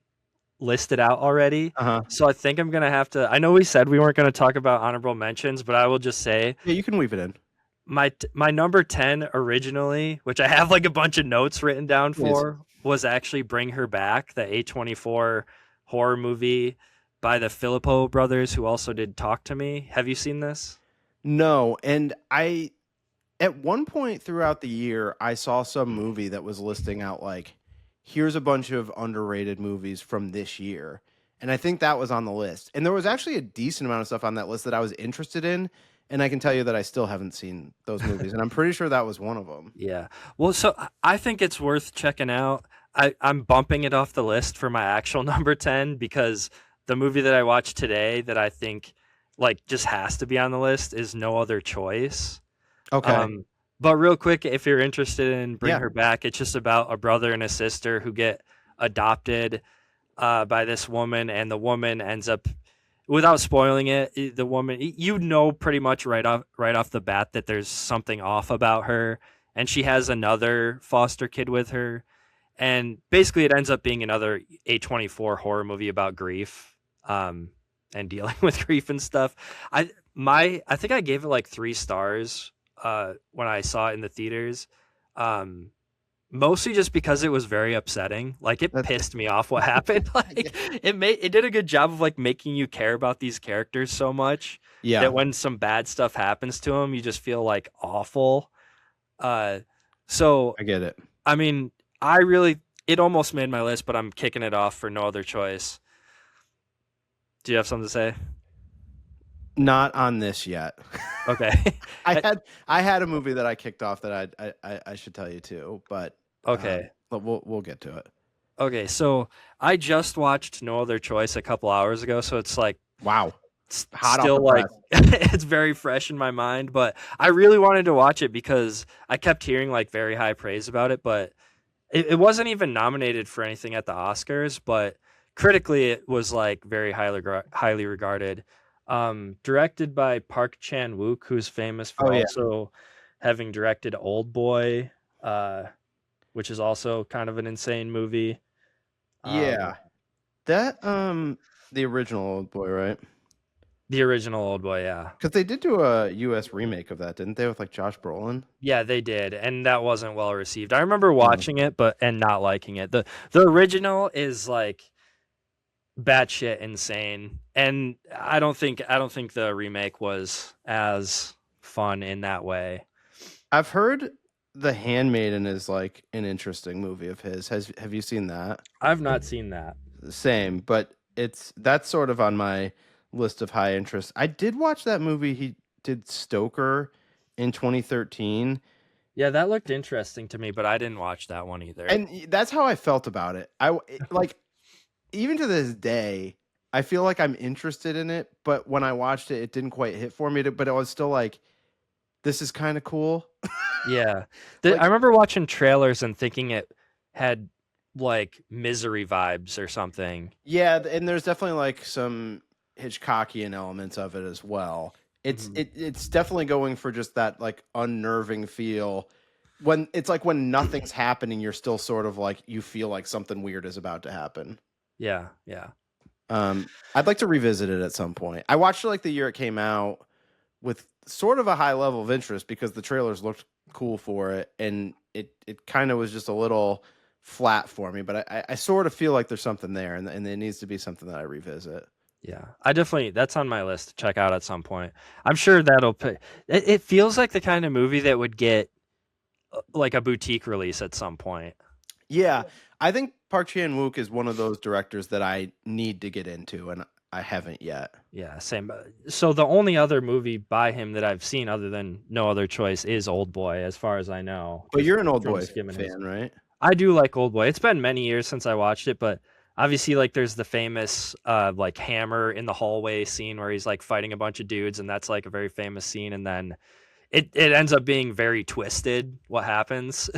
listed out already. So I think I'm gonna have to. I know we said we weren't gonna talk about honorable mentions, but I will just say Yeah, you can weave it in. my number 10 originally, which I have like a bunch of notes written down for, was actually Bring Her Back, the A24 horror movie by the Filippo brothers, who also did Talk to Me. Have you seen this? No, and at one point throughout the year, I saw some movie that was listing out like, here's a bunch of underrated movies from this year. And I think that was on the list. And there was actually a decent amount of stuff on that list that I was interested in. And I can tell you that I still haven't seen those movies. And I'm pretty sure that was one of them. Yeah. Well, so I think it's worth checking out. I'm bumping it off the list for my actual number 10 because the movie that I watched today that I think like just has to be on the list is No Other Choice. Okay. But real quick, if you're interested in Bring Her Back, it's just about a brother and a sister who get adopted by this woman, and the woman ends up, without spoiling it, the woman, you know, pretty much right off the bat that there's something off about her, and she has another foster kid with her, and basically it ends up being another A24 horror movie about grief, and dealing with grief and stuff. I think I gave it like 3 stars when I saw it in the theaters, mostly just because it was very upsetting. Like it pissed me off what happened. Like it did a good job of like making you care about these characters so much that when some bad stuff happens to them, you just feel like awful. So I get it. I mean, it almost made my list, but I'm kicking it off for No Other Choice. Do you have something to say? Not on this yet. Okay. I had a movie that I kicked off that I should tell you too, but okay. But we'll get to it. Okay, so I just watched No Other Choice a couple hours ago, so it's like wow, hot still like it's very fresh in my mind. But I really wanted to watch it because I kept hearing like very high praise about it, but it wasn't even nominated for anything at the Oscars. But critically, it was like very highly regarded. Directed by Park Chan-wook, who's famous for also having directed Old Boy, which is also kind of an insane movie. That the original Old Boy, right? The original Old Boy, yeah. Because they did do a U.S. remake of that, didn't they, with like Josh Brolin? Yeah, they did, and that wasn't well received. I remember watching it, and not liking it. The original is like batshit insane, and I don't think the remake was as fun in that way. I've heard The Handmaiden is like an interesting movie of his. Have you seen that? I've not seen that. Same, but that's sort of on my list of high interest. I did watch that movie he did, Stoker, in 2013. Yeah, that looked interesting to me, but I didn't watch that one either. And that's how I felt about it. I like even to this day, I feel like I'm interested in it, but when I watched it, it didn't quite hit for me. But I was still like, this is kind of cool. Yeah. I remember watching trailers and thinking it had like Misery vibes or something. Yeah, and there's definitely like some Hitchcockian elements of it as well. It's definitely going for just that like unnerving feel. When it's like when nothing's happening, you're still sort of like you feel like something weird is about to happen. Yeah. I'd like to revisit it at some point. I watched it like the year it came out with sort of a high level of interest because the trailers looked cool for it, and it kind of was just a little flat for me. But I sort of feel like there's something there, and there needs to be something that I revisit. Yeah, that's on my list to check out at some point. I'm sure that'll put. It feels like the kind of movie that would get like a boutique release at some point. Yeah, I think Park Chan-wook is one of those directors that I need to get into, and I haven't yet. Yeah, same. So the only other movie by him that I've seen other than No Other Choice is Old Boy, as far as I know. But you're an Old from Boy skimming his- fan, right? I do like Old Boy. It's been many years since I watched it, but obviously, like, there's the famous like hammer in the hallway scene where he's like fighting a bunch of dudes, and that's like a very famous scene. And then it ends up being very twisted what happens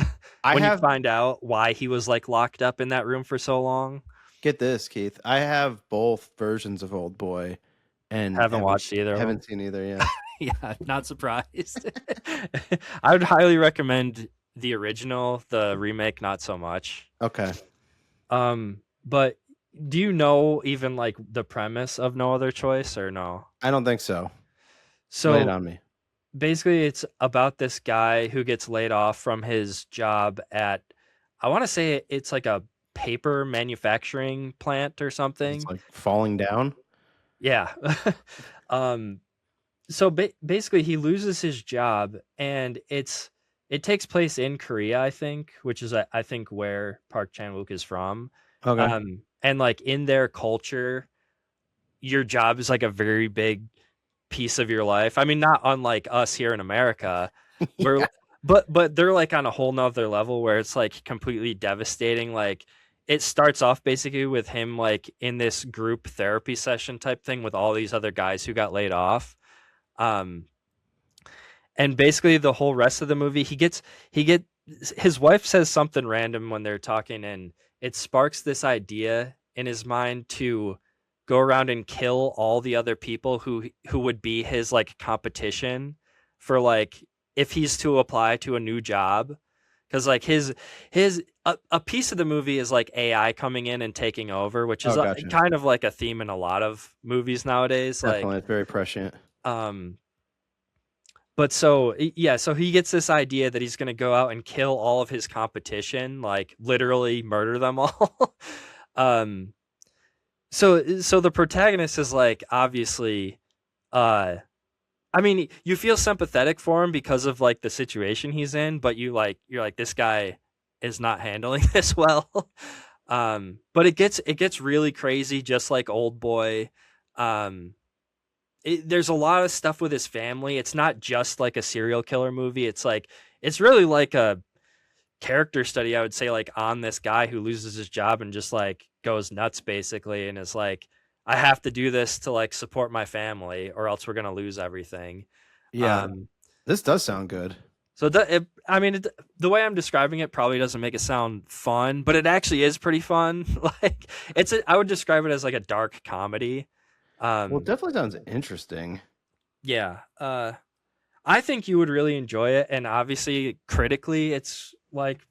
when you find out why he was like locked up in that room for so long. Get this, Keith. I have both versions of Old Boy, and Haven't watched either of them. Haven't seen either. Yeah. Yeah, not surprised. I would highly recommend the original. The remake, not so much. Okay. But do you know even like the premise of No Other Choice or no? I don't think so. So Lay it on me. basically, it's about this guy who gets laid off from his job at, I want to say it's like a paper manufacturing plant or something. It's like falling down. Yeah. So basically, he loses his job, and it takes place in Korea, I think, which is I think where Park Chan-wook is from. Okay. And like in their culture, your job is like a very big piece of your life. I mean, not unlike us here in America, where but they're like on a whole nother level where it's like completely devastating. Like it starts off basically with him like in this group therapy session type thing with all these other guys who got laid off. And basically the whole rest of the movie, his wife says something random when they're talking, and it sparks this idea in his mind to go around and kill all the other people who would be his like competition for like if he's to apply to a new job. Because like a piece of the movie is like AI coming in and taking over, which is Gotcha. kind of like a theme in a lot of movies nowadays. Definitely, Like it's very prescient. but so he gets this idea that he's going to go out and kill all of his competition, like literally murder them all. So the protagonist is like obviously I mean, you feel sympathetic for him because of like the situation he's in, but you're like this guy is not handling this well. But it gets really crazy, just like Old Boy. There's a lot of stuff with his family. It's not just like a serial killer movie. It's really like a character study, I would say, like on this guy who loses his job and just like goes nuts basically, and is like, I have to do this to like support my family or else we're going to lose everything. Yeah. This does sound good. So the way I'm describing it probably doesn't make it sound fun, but it actually is pretty fun. Like I would describe it as like a dark comedy. Well, it definitely sounds interesting. Yeah. I think you would really enjoy it. And obviously critically, it's like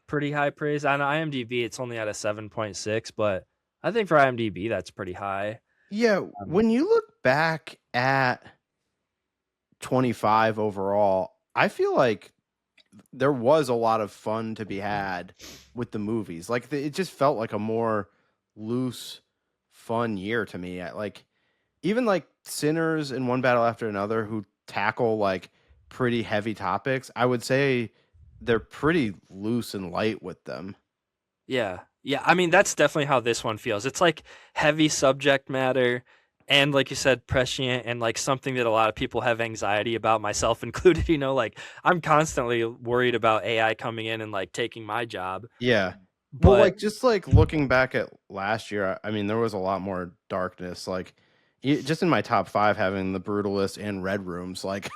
pretty high praise. On IMDb, it's only at a 7.6, but I think for IMDb, that's pretty high. Yeah. When you look back at 25 overall, I feel like there was a lot of fun to be had with the movies. Like it just felt like a more loose, fun year to me. Like even like Sinners and One Battle After Another, who tackle like pretty heavy topics, I would say they're pretty loose and light with them. Yeah. Yeah. I mean, that's definitely how this one feels. It's like heavy subject matter. And like you said, prescient, and like something that a lot of people have anxiety about, myself included. Like I'm constantly worried about AI coming in and like taking my job. Yeah. But Well, like just like looking back at last year, I mean, there was a lot more darkness. Like just in my top 5, having The Brutalist and Red Rooms, like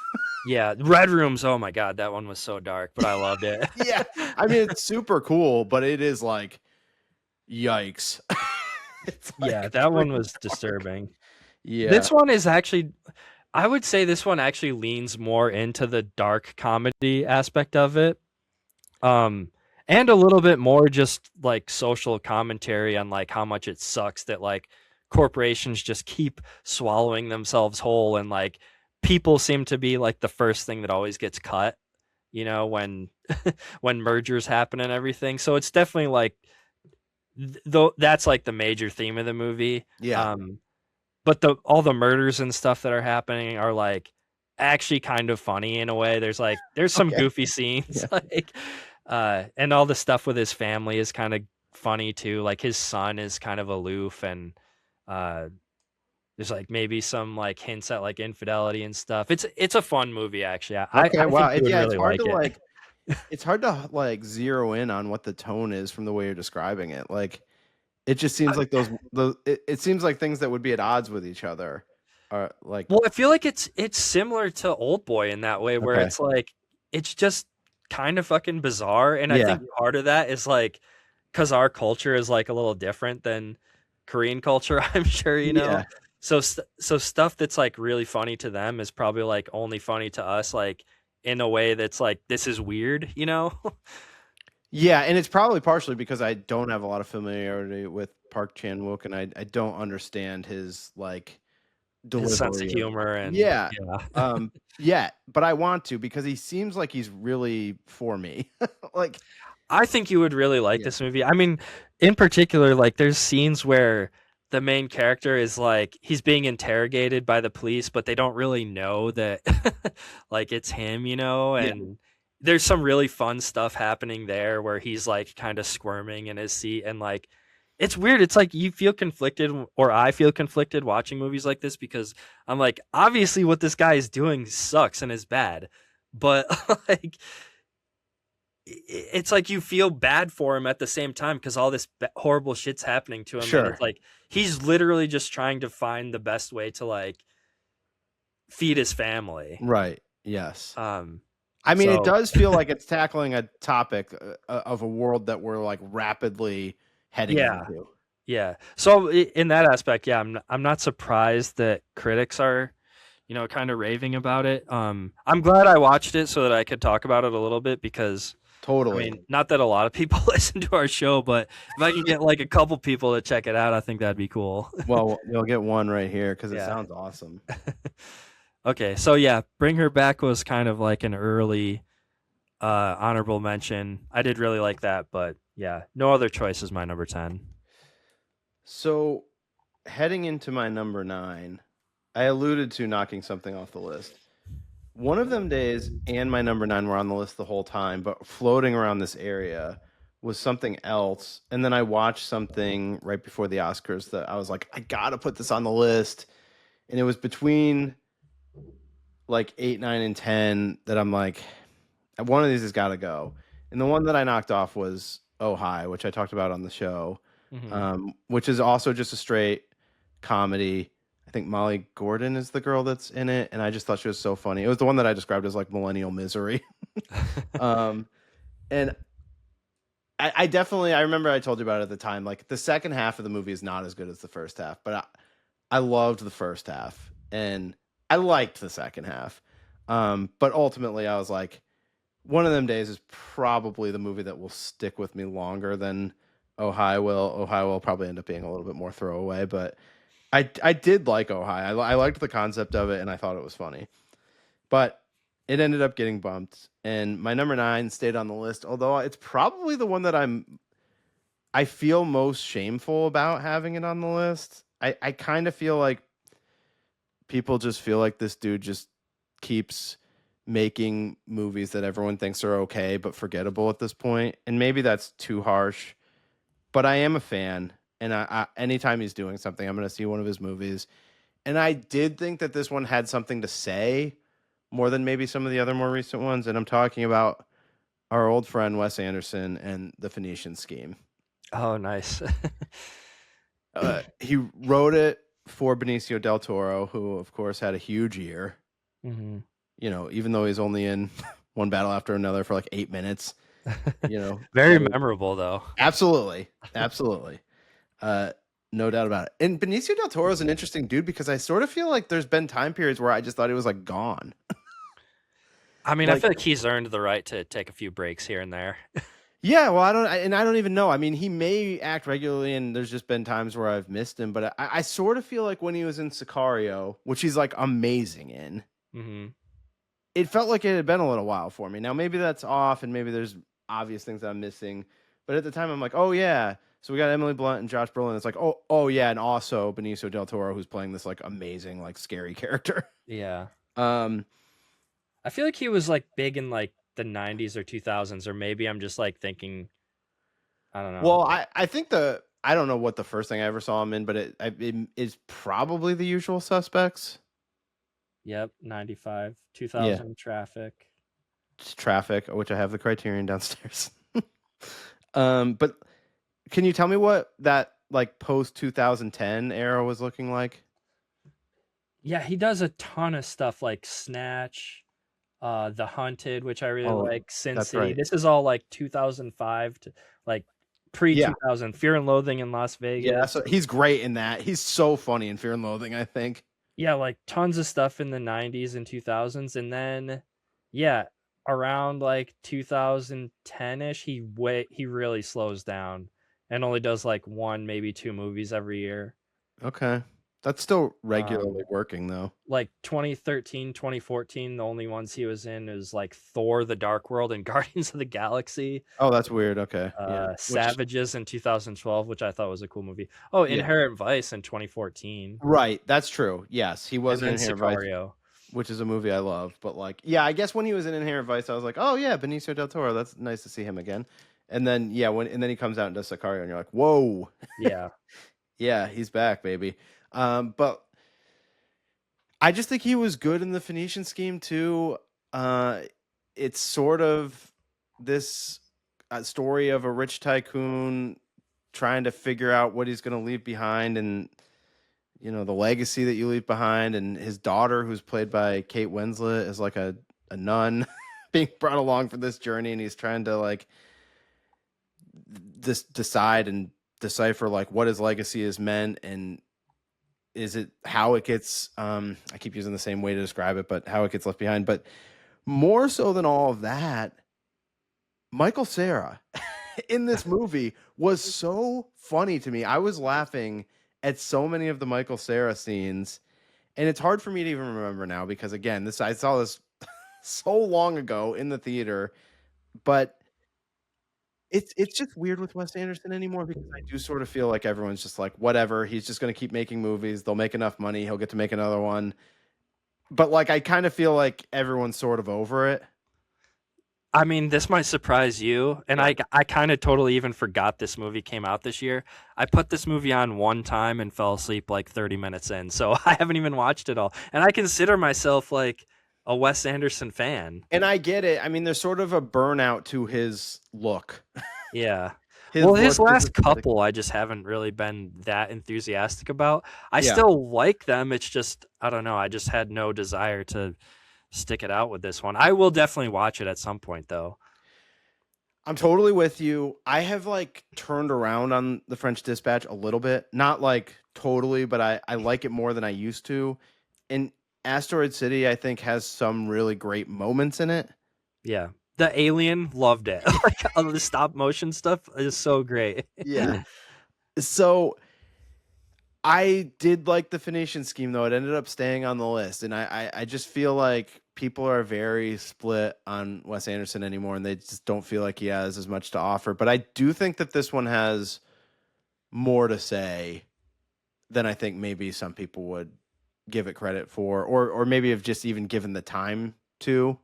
yeah, Red Rooms. Oh my God, that one was so dark, but I loved it. yeah, I mean, it's super cool, but it is like, yikes. It's like, yeah, that one was disturbing. Yeah. This one is actually, I would say this one actually leans more into the dark comedy aspect of it. And a little bit more just like social commentary on like how much it sucks that like corporations just keep swallowing themselves whole, and like people seem to be like the first thing that always gets cut, when when mergers happen and everything. So it's definitely like that's like the major theme of the movie. Yeah. But all the murders and stuff that are happening are like actually kind of funny in a way. There's some goofy scenes, like, and all the stuff with his family is kind of funny too. Like his son is kind of aloof, and There's like maybe some like hints at like infidelity and stuff. It's a fun movie actually. Okay, I wow. think you would Yeah, it's really hard like to it. like it's hard to like zero in on what the tone is from the way you're describing it. Like it just seems like it seems like things that would be at odds with each other are like Well, I feel like it's similar to Old Boy in that way, where okay. it's like it's just kind of fucking bizarre, and I Yeah. think part of that is like because our culture is like a little different than Korean culture, I'm sure you know. Yeah. So stuff that's like really funny to them is probably like only funny to us, like in a way that's like this is weird, you know? Yeah, and it's probably partially because I don't have a lot of familiarity with Park Chan-wook, and I don't understand his like His sense of delivery of humor and yeah. yeah. Yeah, but I want to because he seems like he's really for me. Like I think you would really like yeah. this movie. I mean, in particular, like there's scenes where the main character is like he's being interrogated by the police, but they don't really know that like it's him, you know, Yeah. and there's some really fun stuff happening there where he's like kind of squirming in his seat and like it's weird. It's like you feel conflicted or I feel conflicted watching movies like this because I'm like obviously what this guy is doing sucks and is bad. But like it's like you feel bad for him at the same time because all this horrible shit's happening to him and Sure. it's like he's literally just trying to find the best way to like feed his family. Right. Yes. um I mean, it so does feel like it's tackling a topic of a world that we're like rapidly heading yeah into. yeah so in that aspect, yeah, I'm not surprised that critics are, you know, kind of raving about it. I'm glad I watched it so that I could talk about it a little bit because I Totally. mean, not that a lot of people listen to our show, but if I can get like a couple people to check it out, I think that'd be cool. Well, you'll get one right here because it Yeah. sounds awesome. Okay, so yeah, Bring Her Back was kind of like an early honorable mention. I did really like that, but yeah, No Other Choice is my number 10. So, heading into my number 9, I alluded to knocking something off the list. One of them days and my number 9 were on the list the whole time, but floating around this area was something else. And then I watched something right before the Oscars that I was like, I gotta put this on the list. And it was between like 8, 9, and 10 that I'm like, one of these has got to go. And the one that I knocked off was Oh Hi, which I talked about on the show, which is also just a straight comedy. I think Molly Gordon is the girl that's in it, and I just thought she was so funny. It was the one that I described as like millennial misery. And I definitely, I remember I told you about it at the time. Like the second half of the movie is not as good as the first half, but I loved the first half and I liked the second half. But ultimately, I was like, one of them days is probably the movie that will stick with me longer than Oh Hi will. Oh Hi will probably end up being a little bit more throwaway, but I did like Oh Hi. I liked the concept of it and I thought it was funny. But it ended up getting bumped, and my number 9 stayed on the list, although it's probably the one that I feel most shameful about having it on the list. I kind of feel like people just feel like this dude just keeps making movies that everyone thinks are okay but forgettable at this point, and maybe that's too harsh. But I am a fan, and I anytime he's doing something, I'm going to see one of his movies. And I did think that this one had something to say more than maybe some of the other more recent ones. And I'm talking about our old friend Wes Anderson and the Phoenician Scheme. Oh, nice. He wrote it for Benicio del Toro, who of course had a huge year. Mm-hmm. You know, even though he's only in One Battle After Another for like 8 minutes. You know, very memorable though. Absolutely. No doubt about it. And Benicio del Toro is an interesting dude because I sort of feel like there's been time periods where I just thought he was like gone. I mean, I feel like he's earned the right to take a few breaks here and there. Yeah, well, I don't even know. I mean, he may act regularly, and there's just been times where I've missed him. But I sort of feel like when he was in Sicario, which he's like amazing in, it felt like it had been a little while for me. Now, maybe that's off, and maybe there's obvious things that I'm missing. But at the time, I'm like, oh yeah. So we got Emily Blunt and Josh Brolin. It's like, oh yeah, and also Benicio del Toro, who's playing this like amazing, like scary character. Yeah. I feel like he was like big in like the 90s or 2000s, or maybe I'm just like thinking, I don't know. Well, I think I don't know what the first thing I ever saw him in, but it is probably The Usual Suspects. Yep, 95, Yeah. 2000 Traffic. Traffic, which I have the Criterion downstairs. But can you tell me what that like post 2010 era was looking like? Yeah, he does a ton of stuff like Snatch, The Hunted, which I really Oh, like, Sin that's City. right. This is all like 2005 to like pre Yeah. 2000. Fear and Loathing in Las Vegas. Yeah, so he's great in that. He's so funny in Fear and Loathing, I think. Yeah, like tons of stuff in the 90s and 2000s, and then yeah, around like 2010ish, he really slows down and only does like one, maybe two movies every year. Okay. That's still regularly working though. Like 2013, 2014, the only ones he was in is like Thor: The Dark World and Guardians of the Galaxy. Oh, that's weird. Okay. Yeah. Savages in 2012, which I thought was a cool movie. Oh, Yeah. Inherent Vice in 2014. Right, that's true. Yes, he was in And then Inherent Vice, Sicario. which is a movie I love. But like, yeah, I guess when he was in Inherent Vice, I was like, oh yeah, Benicio del Toro. That's nice to see him again. And then yeah, and then he comes out and does Sicario, and you're like, whoa, Yeah. yeah, he's back, baby. But I just think he was good in the Phoenician Scheme too. It's sort of this story of a rich tycoon trying to figure out what he's going to leave behind, and you know the legacy that you leave behind, and his daughter, who's played by Kate Winslet, is like a nun being brought along for this journey, and he's trying to like decide and decipher like what his legacy is meant, and is it how it gets I keep using the same way to describe it, but how it gets left behind. But more so than all of that, Michael Cera in this movie was so funny to me. I was laughing at so many of the Michael Cera scenes, and it's hard for me to even remember now because again, I saw this so long ago in the theater, but it's just weird with Wes Anderson anymore because I do sort of feel like everyone's just like, whatever, he's just going to keep making movies. They'll make enough money. He'll get to make another one. But like, I kind of feel like everyone's sort of over it. I mean, this might surprise you, and Yeah. I kind of totally even forgot this movie came out this year. I put this movie on one time and fell asleep like 30 minutes in, so I haven't even watched it all. And I consider myself like a Wes Anderson fan. And I get it. I mean, there's sort of a burnout to his look. Yeah. His His look is last aesthetic. couple, I just haven't really been that enthusiastic about. I Yeah. still like them. It's just, I don't know. I just had no desire to stick it out with this one. I will definitely watch it at some point, though. I'm totally with you. I have like turned around on the French Dispatch a little bit. Not like totally, but I like it more than I used to. And Asteroid City, I think, has some really great moments in it. Yeah. The Alien, loved it. Like all the stop motion stuff is so great. Yeah. So I did like the Phoenician Scheme, though. It ended up staying on the list. And I just feel like people are very split on Wes Anderson anymore, and they just don't feel like he has as much to offer. But I do think that this one has more to say than I think maybe some people would give it credit for, or maybe have just even given the time to,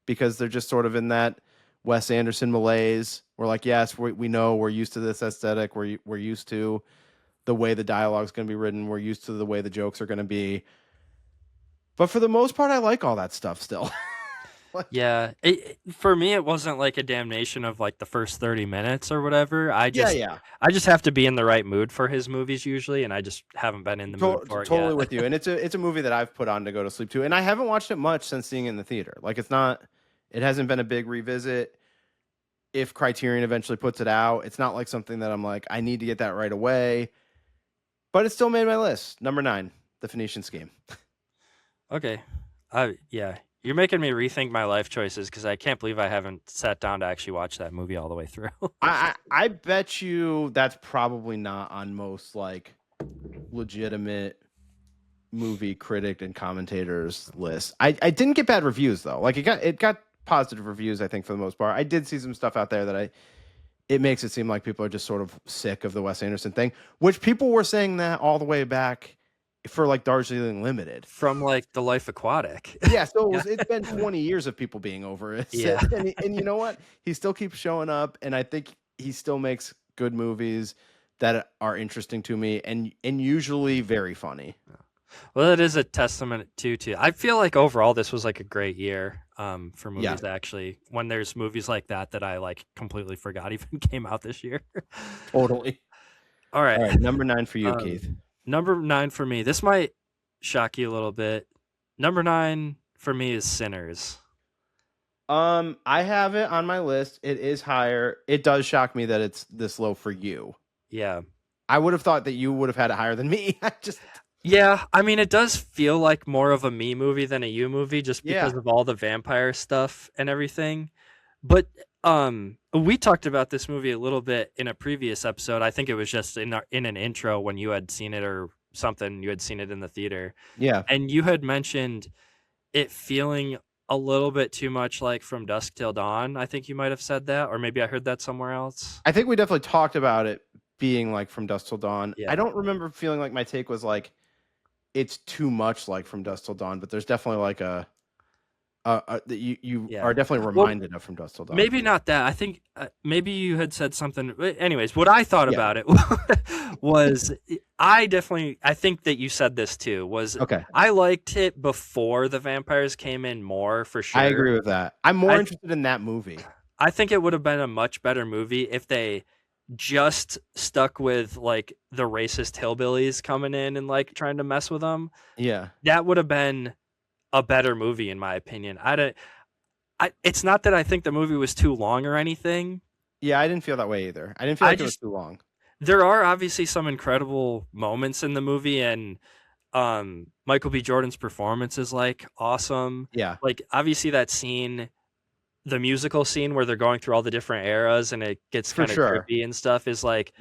because they're just sort of in that Wes Anderson malaise. We're like, yes, we know, we're used to this aesthetic. We're used to the way the dialogue is going to be written. We're used to the way the jokes are going to be. But for the most part, I like all that stuff still. Yeah. For me, it wasn't like a damnation of like the first 30 minutes or whatever. I just have to be in the right mood for his movies usually, and I just haven't been in the mood for it Totally yet. with you. And it's a movie that I've put on to go to sleep to, and I haven't watched it much since seeing it in the theater. Like it hasn't been a big revisit. If Criterion eventually puts it out, it's not like something that I'm like, I need to get that right away. But it still made my list. Number 9, The Phoenician Scheme. Okay. Yeah. You're making me rethink my life choices because I can't believe I haven't sat down to actually watch that movie all the way through. I bet you that's probably not on most like legitimate movie critic and commentators lists. I didn't get bad reviews though. Like it got positive reviews, I think, for the most part. I did see some stuff out there that it makes it seem like people are just sort of sick of the Wes Anderson thing, which people were saying that all the way back for like Darjeeling Limited. From like The Life Aquatic. Yeah, so it's been 20 years of people being over it. Yeah. And you know what? He still keeps showing up, and I think he still makes good movies. that are interesting to me and usually very funny. Well, it is a testament to I feel like overall this was like a great year for movies. Actually, when there's movies like that I like completely forgot even came out this year. Totally. All right. All right, number 9 for you, Keith. Number 9 for me. This might shock you a little bit. Number 9 for me is Sinners. I have it on my list. It is higher. It does shock me that it's this low for you. Yeah. I would have thought that you would have had it higher than me. Yeah, I mean, it does feel like more of a me movie than a you movie just because of all the vampire stuff and everything. But we talked about this movie a little bit in a previous episode. I think it was just in an intro when you had seen it or something. You had seen it in the theater. Yeah. And you had mentioned it feeling a little bit too much like From Dusk Till Dawn. I think you might have said that, or maybe I heard that somewhere else. I think we definitely talked about it being like From Dusk Till Dawn. Yeah. I don't remember feeling like my take was like it's too much like From Dusk Till Dawn, but there's definitely like that you are definitely reminded of From Dusk Till Dawn. Maybe not that. I think maybe you had said something. Anyways, what I thought about it was I think that you said this too, was I liked it before the vampires came in more, for sure. I agree with that. I'm more interested in that movie. I think it would have been a much better movie if they just stuck with like the racist hillbillies coming in and like trying to mess with them. Yeah. That would have been a better movie in my opinion. It's not that I think the movie was too long or anything. Yeah, I didn't feel that way either. I didn't feel like it was too long. There are obviously some incredible moments in the movie, and Michael B. Jordan's performance is like awesome. Yeah. Like obviously that scene, the musical scene where they're going through all the different eras and it gets kind of trippy and stuff, is like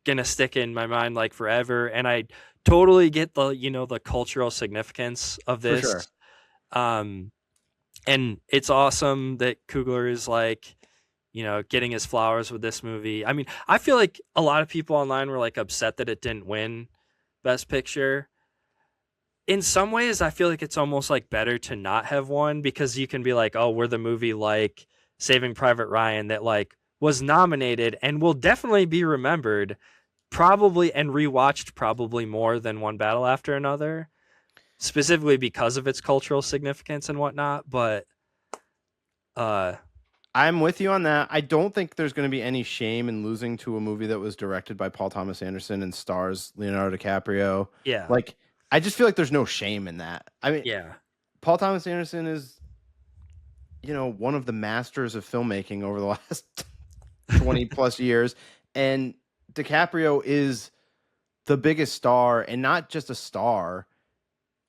gonna stick in my mind like forever. And I totally get the cultural significance of this. For sure. And it's awesome that Coogler is like, getting his flowers with this movie. I mean, I feel like a lot of people online were like upset that it didn't win Best Picture. In some ways, I feel like it's almost like better to not have won, because you can be like, oh, we're the movie like Saving Private Ryan that like was nominated and will definitely be remembered probably and rewatched probably more than One Battle After Another, specifically because of its cultural significance and whatnot. But I'm with you on that. I don't think there's going to be any shame in losing to a movie that was directed by Paul Thomas Anderson and stars Leonardo DiCaprio. Yeah. Like, I just feel like there's no shame in that. I mean, Paul Thomas Anderson is, one of the masters of filmmaking over the last 20 plus years. And DiCaprio is the biggest star, and not just a star.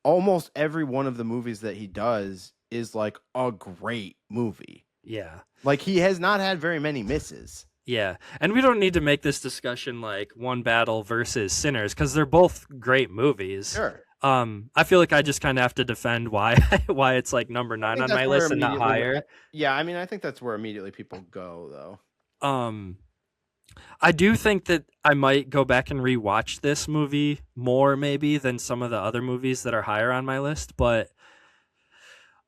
Almost every one of the movies that he does is like a great movie. Yeah. Like, he has not had very many misses. Yeah. And we don't need to make this discussion like One Battle versus Sinners, because they're both great movies. Sure. I feel like I just kind of have to defend why it's like number 9 on my list and not higher. Yeah, I mean, I think that's where immediately people go, though. I do think that I might go back and rewatch this movie more maybe than some of the other movies that are higher on my list, but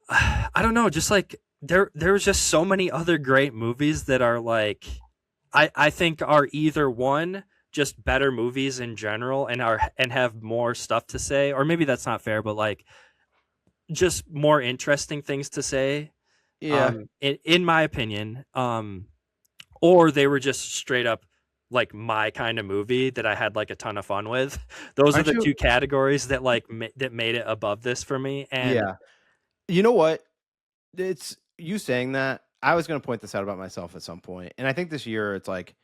I don't know, just like there's just so many other great movies that are like I think are either one, just better movies in general and have more stuff to say, or maybe that's not fair, but like just more interesting things to say. Yeah. In my opinion, or they were just straight up like my kind of movie that I had like a ton of fun with. Those are the two categories that like that made it above this for me. And yeah, you know what? It's you saying that. I was going to point this out about myself at some point, and I think this year it's like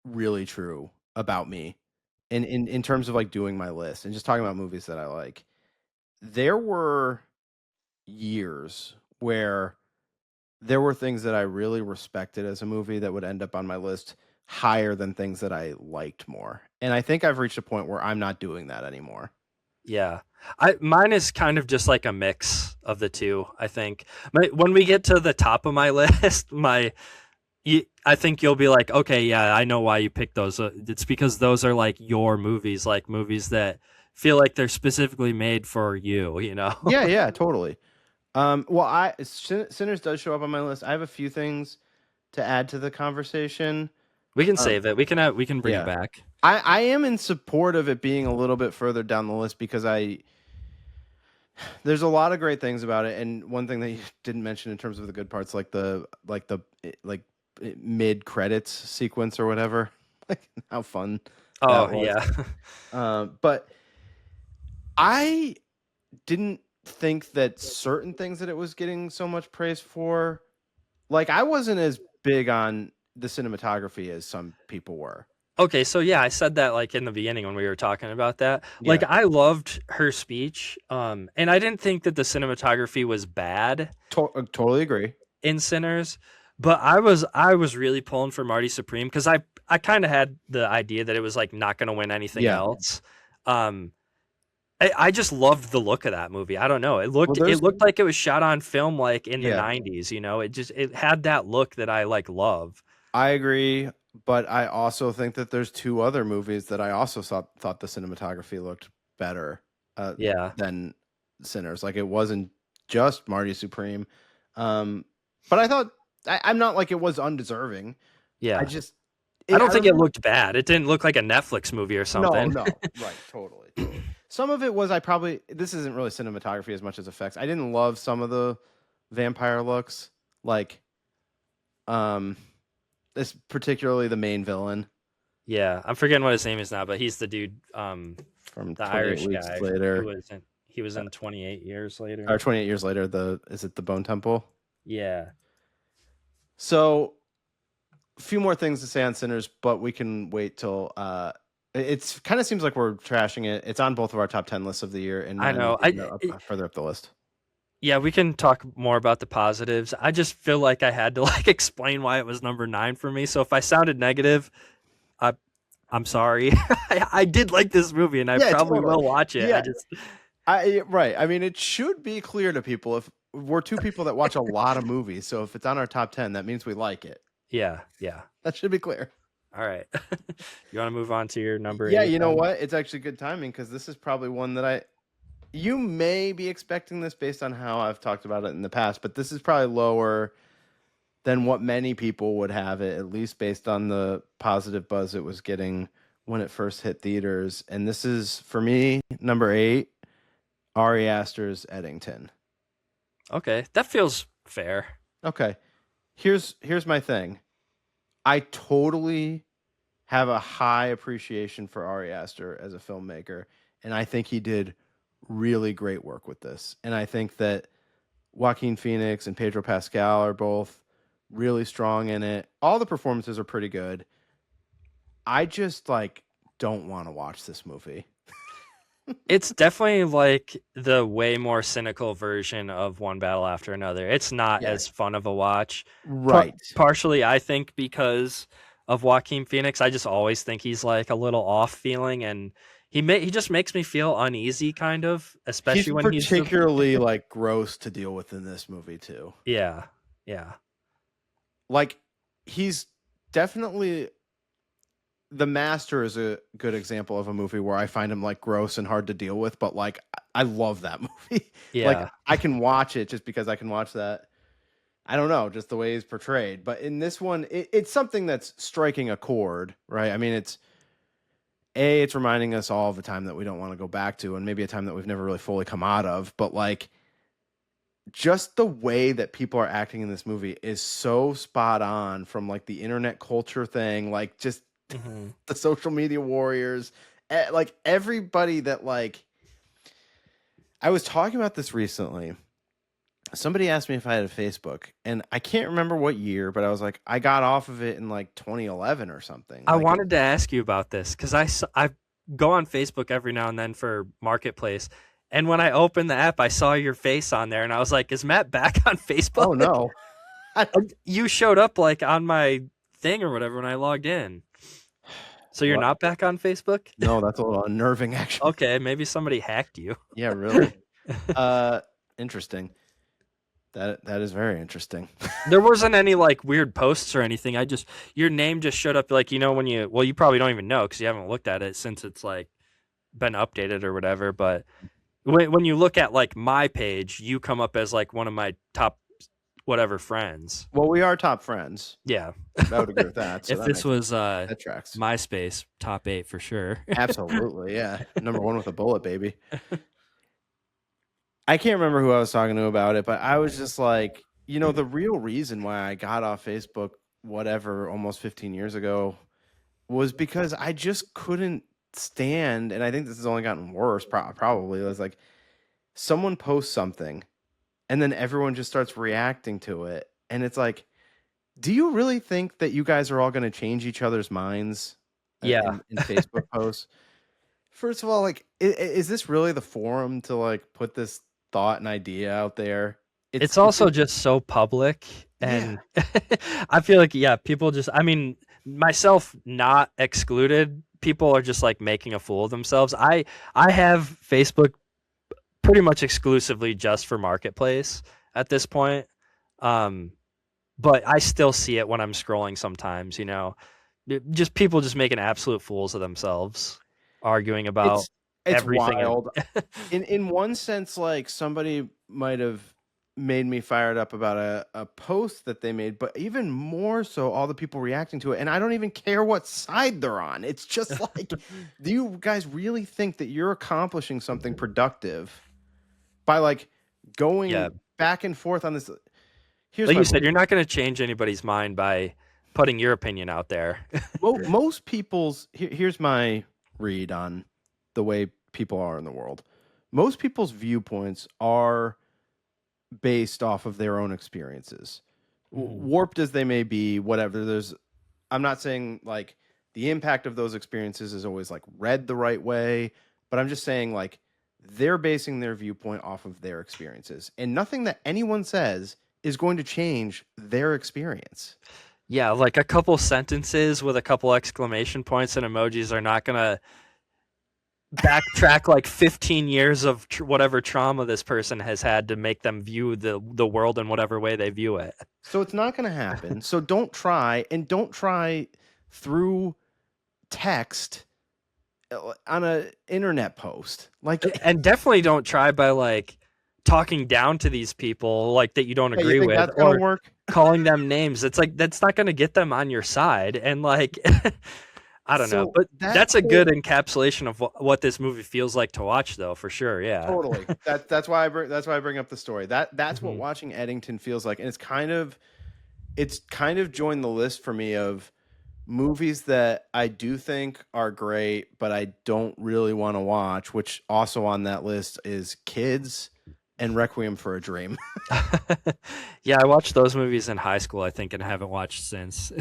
really true about me, in terms of like doing my list and just talking about movies that I like. There were years where there were things that I really respected as a movie that would end up on my list higher than things that I liked more. And I think I've reached a point where I'm not doing that anymore. Yeah. Mine is kind of just like a mix of the two, I think. When we get to the top of my list, I think you'll be like, okay, yeah, I know why you picked those. It's because those are like your movies, like movies that feel like they're specifically made for you, Yeah, totally. Sinners does show up on my list. I have a few things to add to the conversation. We can save it. We can bring it back. I am in support of it being a little bit further down the list because there's a lot of great things about it, and one thing that you didn't mention in terms of the good parts, like the mid credits sequence or whatever, like how fun. Oh that was. yeah. But I didn't think that certain things that it was getting so much praise for, like I wasn't as big on the cinematography as some people were. Okay, so yeah, I said that like in the beginning when we were talking about that. Like Yeah. I loved her speech, and I didn't think that the cinematography was bad Totally agree. in Sinners, but I was really pulling for Marty Supreme because I kind of had the idea that it was like not going to win anything Yeah. else. I just loved the look of that movie. I don't know. It looked Well, it looked like it was shot on film like in the Yeah. 90s, you know. It had that look that I like love. I agree, but I also think that there's two other movies that I also thought the cinematography looked better Yeah. than Sinners. Like it wasn't just Marty Supreme. But I thought I'm not like it was undeserving. Yeah. I just I don't think it looked bad. It didn't look like a Netflix movie or something. No, right, totally. Some of it was this isn't really cinematography as much as effects. I didn't love some of the vampire looks, like this particularly the main villain. Yeah, I'm forgetting what his name is now, but he's the dude From the 28 Irish Weeks guy Later. he was in 28 Years Later. Or 28 Years Later, is it the Bone Temple? Yeah. So a few more things to say on Sinners, but we can wait till it's kind of seems like we're trashing it. It's on both of our top 10 lists of the year, and I know. further up the list. Yeah, we can talk more about the positives. I just feel like I had to like explain why it was number 9 for me. So if I sounded negative, I'm sorry. I did like this movie, and I probably will watch it. Yeah. Right. I mean, it should be clear to people if we're two people that watch a lot of movies. So if it's on our top 10, that means we like it. Yeah. That should be clear. All right. You want to move on to your number 8? Yeah, you know what? It's actually good timing because this is probably one that you may be expecting this based on how I've talked about it in the past, but this is probably lower than what many people would have it, at least based on the positive buzz it was getting when it first hit theaters. And this is, for me, number 8, Ari Aster's Eddington. Okay, that feels fair. Okay. Here's my thing. I totally have a high appreciation for Ari Aster as a filmmaker, and I think he did really great work with this. And I think that Joaquin Phoenix and Pedro Pascal are both really strong in it. All the performances are pretty good. I just don't want to watch this movie. It's definitely like the way more cynical version of One Battle After Another. It's not as fun of a watch. Right. Partially, I think, because of Joaquin Phoenix. I just always think he's like a little off feeling, and he just makes me feel uneasy, kind of, especially when he's particularly gross to deal with in this movie too. Yeah. Like, he's definitely... The Master is a good example of a movie where I find him gross and hard to deal with, but I love that movie. Yeah. I can watch it just because I can watch that. I don't know, just the way he's portrayed. But in this one, it's something that's striking a chord, right? I mean, it's reminding us all of a time that we don't want to go back to, and maybe a time that we've never really fully come out of. But just the way that people are acting in this movie is so spot on, from the internet culture thing, just the social media warriors, everybody that I was talking about this recently. Somebody asked me if I had a Facebook, and I can't remember what year, but I was I got off of it in 2011 or something. I wanted to ask you about this because I go on Facebook every now and then for Marketplace, and when I opened the app, I saw your face on there, and I was like, "Is Matt back on Facebook?" Oh no, you showed up on my thing or whatever when I logged in. So you're not back on Facebook? No, that's a little unnerving, actually. Okay, maybe somebody hacked you. Yeah, really. Interesting. That is very interesting. There wasn't any weird posts or anything. Your name just showed up when you probably don't even know because you haven't looked at it since it's been updated or whatever. But when you look at my page, you come up as one of my top whatever friends. Well, we are top friends. Yeah. I would agree with that. So If that this was that tracks. MySpace, top 8 for sure. Absolutely, yeah. Number 1 with a bullet, baby. I can't remember who I was talking to about it, but I was just like, the real reason why I got off Facebook, whatever, almost 15 years ago, was because I just couldn't stand, and I think this has only gotten worse, probably. It was like someone posts something, and then everyone just starts reacting to it. And it's like, do you really think that you guys are all going to change each other's minds Yeah. in Facebook posts? First of all, like, is this really the forum to like put this thought and idea out there? It's also just so public, and I feel like, people just, I mean, myself not excluded, people are just like making a fool of themselves. I have Facebook pretty much exclusively just for Marketplace at this point. But I still see it when I'm scrolling sometimes, just people just making absolute fools of themselves, arguing about it's everything. Wild. in one sense, like somebody might have made me fired up about a post that they made, but even more so all the people reacting to it. And I don't even care what side they're on. It's just like, do you guys really think that you're accomplishing something productive by like going back and forth on this? Here's like you said, you're not going to change anybody's mind by putting your opinion out there. Most people's here's my read on the way people are in the world. Most people's viewpoints are based off of their own experiences, warped as they may be, whatever. I'm not saying like the impact of those experiences is always like read the right way, but I'm just saying like they're basing their viewpoint off of their experiences, and nothing that anyone says is going to change their experience. Yeah, like a couple sentences with a couple exclamation points and emojis are not going to backtrack like 15 years of whatever trauma this person has had to make them view the world in whatever way they view it. So it's not going to happen. So don't try through text on an internet post. Like, and definitely don't try by like talking down to these people like that you don't agree with, that's gonna work? Calling them names. It's like that's not going to get them on your side. And like I don't know, but that's a good encapsulation of what this movie feels like to watch, though, for sure. Yeah, totally. That's why I bring up the story. That's what watching Eddington feels like, and it's kind of joined the list for me of movies that I do think are great, but I don't really want to watch. Which also on that list is Kids and Requiem for a Dream. Yeah, I watched those movies in high school, I think, and haven't watched since.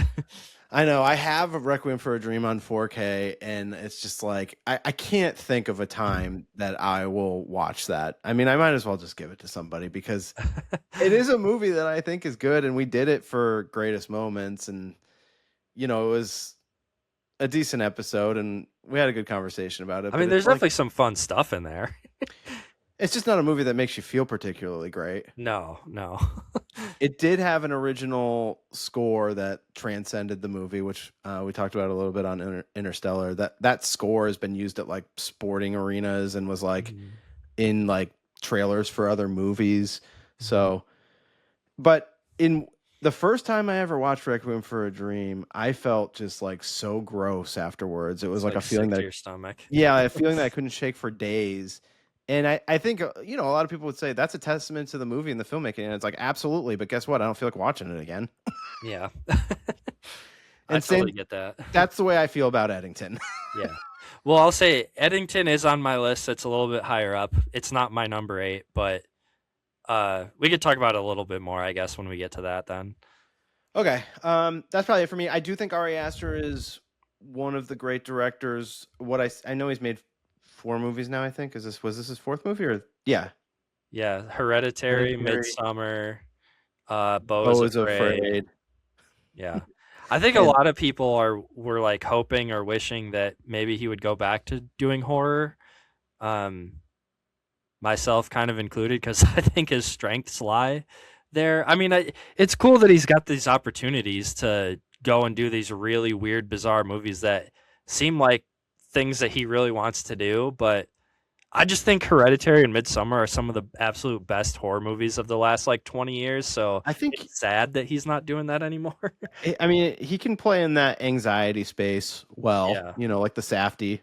I know. I have a Requiem for a Dream on 4K, and it's just like, I can't think of a time that I will watch that. I mean, I might as well just give it to somebody because it is a movie that I think is good, and we did it for Greatest Moments, and, it was a decent episode, and we had a good conversation about it. I mean, there's definitely some fun stuff in there. It's just not a movie that makes you feel particularly great. No. It did have an original score that transcended the movie, which we talked about a little bit on Interstellar. That score has been used at like sporting arenas and was like in like trailers for other movies. So, but in the first time I ever watched Requiem for a Dream, I felt just like so gross afterwards. It was like a feeling that your stomach. Yeah, a feeling that I couldn't shake for days. And I think, a lot of people would say that's a testament to the movie and the filmmaking. And it's like, absolutely. But guess what? I don't feel like watching it again. Yeah. I totally get that. That's the way I feel about Eddington. Yeah. Well, I'll say Eddington is on my list. It's a little bit higher up. It's not my number 8, but we could talk about it a little bit more, I guess, when we get to that then. Okay. That's probably it for me. I do think Ari Aster is one of the great directors. I know he's made 4 movies now, I think. Was this his 4th movie or yeah? Yeah, Hereditary, Midsummer, Beau is Afraid. Yeah. I think a lot of people were like hoping or wishing that maybe he would go back to doing horror. Myself kind of included, because I think his strengths lie there. I mean, it's cool that he's got these opportunities to go and do these really weird, bizarre movies that seem like things that he really wants to do, but I just think Hereditary and Midsummer are some of the absolute best horror movies of the last like 20 years. So I think it's sad that he's not doing that anymore. I mean, he can play in that anxiety space well, Yeah. you know, like the Safdie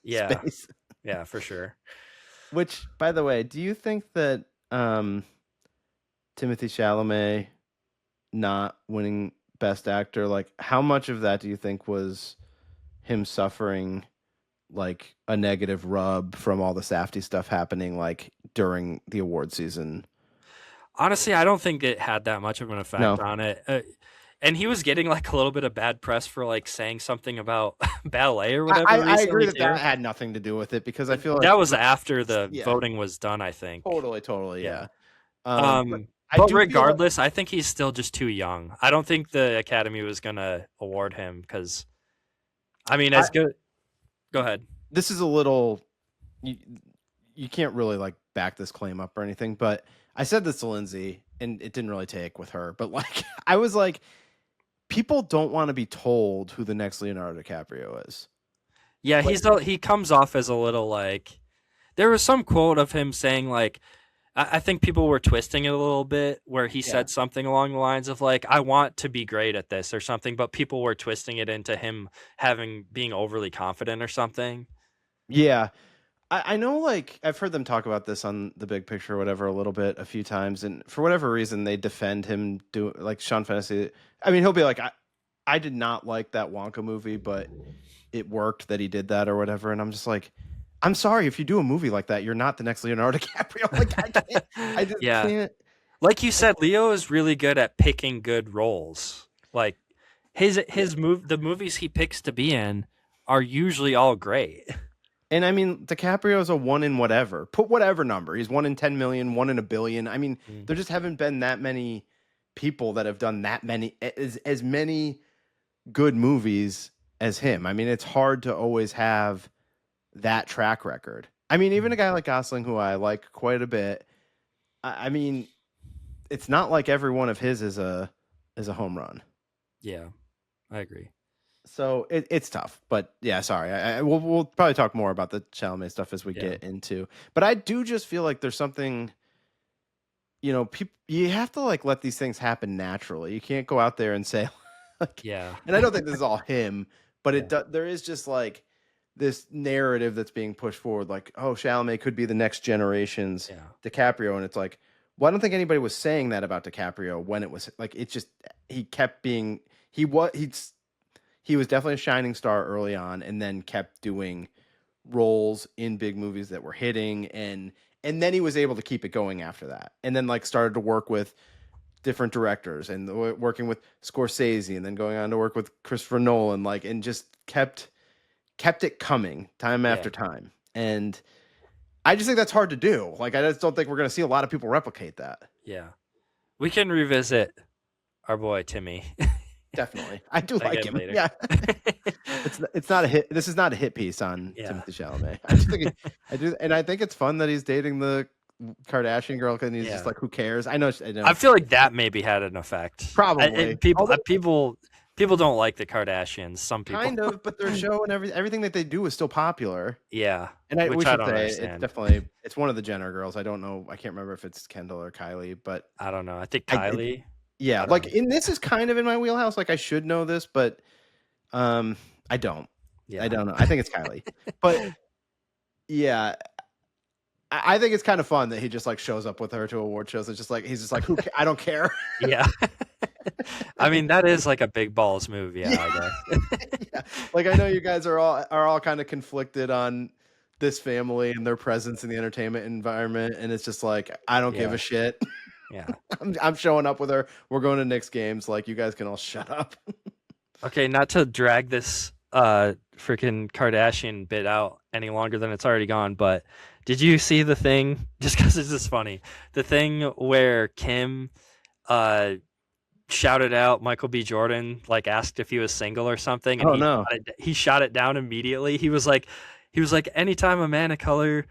Yeah. space. Yeah, for sure. Which, by the way, do you think that Timothée Chalamet not winning Best Actor, like how much of that do you think was him suffering like a negative rub from all the Safdie stuff happening like during the award season? Honestly, I don't think it had that much of an effect No. on it. And he was getting like a little bit of bad press for like saying something about ballet or whatever. I agree recently, that too. had nothing to do with it because I feel like That was after the Yeah. voting was done, I think. totally, Yeah. yeah. But do feel regardless, I think he's still just too young. I don't think the Academy was gonna award him because, I mean, as good. Go ahead. this is a little you can't really like back this claim up or anything, but I said this to Lindsay and it didn't really take with her, but like I was like, people don't want to be told who the next Leonardo DiCaprio is. Yeah, he comes off as a little like, there was some quote of him saying like, I think people were twisting it a little bit where he said something along the lines of like, I want to be great at this or something, but people were twisting it into him being overly confident or something. Yeah. I know, like, I've heard them talk about this on The Big Picture or whatever a little bit a few times, and for whatever reason, they defend him like Sean Fennessy. I mean, he'll be like, I did not like that Wonka movie, but it worked that he did that or whatever, and I'm just like, I'm sorry, if you do a movie like that, you're not the next Leonardo DiCaprio. Like, I can't. I just can't. Like you said, Leo is really good at picking good roles. Like the movies he picks to be in are usually all great. And I mean, DiCaprio is a 1 in whatever. Put whatever number. He's 1 in 10 million, 1 in a billion. I mean, there just haven't been that many people that have done that many as many good movies as him. I mean, it's hard to always have that track record. I mean, even a guy like Gosling, who I like quite a bit, I mean, it's not like every one of his is a home run. Yeah, I agree. So it's tough, but yeah, sorry. We'll probably talk more about the Chalamet stuff as we get into. But I do just feel like there's something, you know, you have to like let these things happen naturally. You can't go out there and say, like, And I don't think this is all him, but there is just like this narrative that's being pushed forward, like, oh, Chalamet could be the next generation's DiCaprio, and it's like, well, I don't think anybody was saying that about DiCaprio when it was like, it's just he kept being he was definitely a shining star early on and then kept doing roles in big movies that were hitting. And then he was able to keep it going after that. And then like started to work with different directors and working with Scorsese and then going on to work with Christopher Nolan, like, and just kept it coming time after time. And I just think that's hard to do. Like, I just don't think we're going to see a lot of people replicate that. Yeah. We can revisit our boy, Timmy. Definitely. I do like him. Later. Yeah. It's not a hit. This is not a hit piece on Timothée Chalamet. I just think I do. And I think it's fun that he's dating the Kardashian girl because he's just like, who cares? I know. I feel like that maybe had an effect. Probably. People don't like the Kardashians. Some people kind of, but their show and everything that they do is still popular. Yeah. And we should say it's definitely, it's one of the Jenner girls. I don't know. I can't remember if it's Kendall or Kylie, but I don't know. I think Kylie. Yeah, like this is kind of in my wheelhouse. Like I should know this, but I don't. Yeah. I don't know. I think it's Kylie. But yeah, I think it's kind of fun that he just like shows up with her to award shows. It's just like he's just like, I don't care. Yeah. I mean, that is like a big balls move. Yeah. I guess. Like I know you guys are all kind of conflicted on this family and their presence in the entertainment environment, and it's just like I don't give a shit. Yeah, I'm showing up with her. We're going to Knicks games. Like, you guys can all shut up. Okay, not to drag this freaking Kardashian bit out any longer than it's already gone, but did you see the thing? Just because it's just funny, the thing where Kim shouted out Michael B. Jordan, like asked if he was single or something, and he shot it down immediately. He was like, anytime a man of color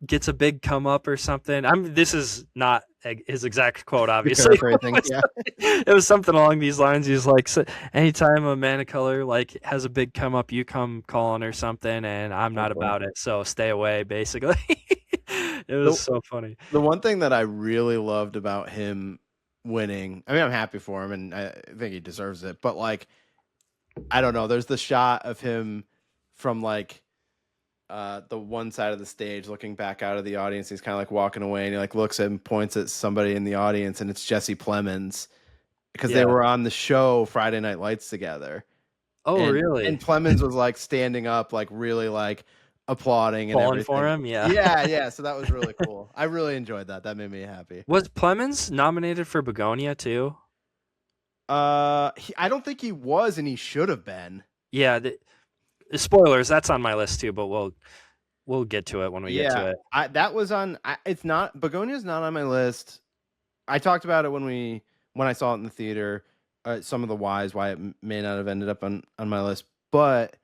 gets a big come up or something. This is not his exact quote, obviously. Paraphrasing, yeah. It was something along these lines. He's like, anytime a man of color like has a big come up, you come calling or something, and I'm not about it, so stay away, basically. It was so funny. The one thing that I really loved about him winning, I mean, I'm happy for him, and I think he deserves it, but like, I don't know, there's the shot of him from like the one side of the stage looking back out of the audience. He's kind of like walking away, and he like looks at and points at somebody in the audience, and it's Jesse Plemons, because they were on the show Friday Night Lights together. Oh, really? And Plemons was like standing up, like really like applauding and everything for him. Yeah. So that was really cool. I really enjoyed that. That made me happy. Was Plemons nominated for Begonia too? I don't think he was, and he should have been. Yeah. Spoilers. That's on my list too, but we'll get to it when we get to it. That was on. It's not. Begonia's not on my list. I talked about it when I saw it in the theater. Some of the why it may not have ended up on my list, but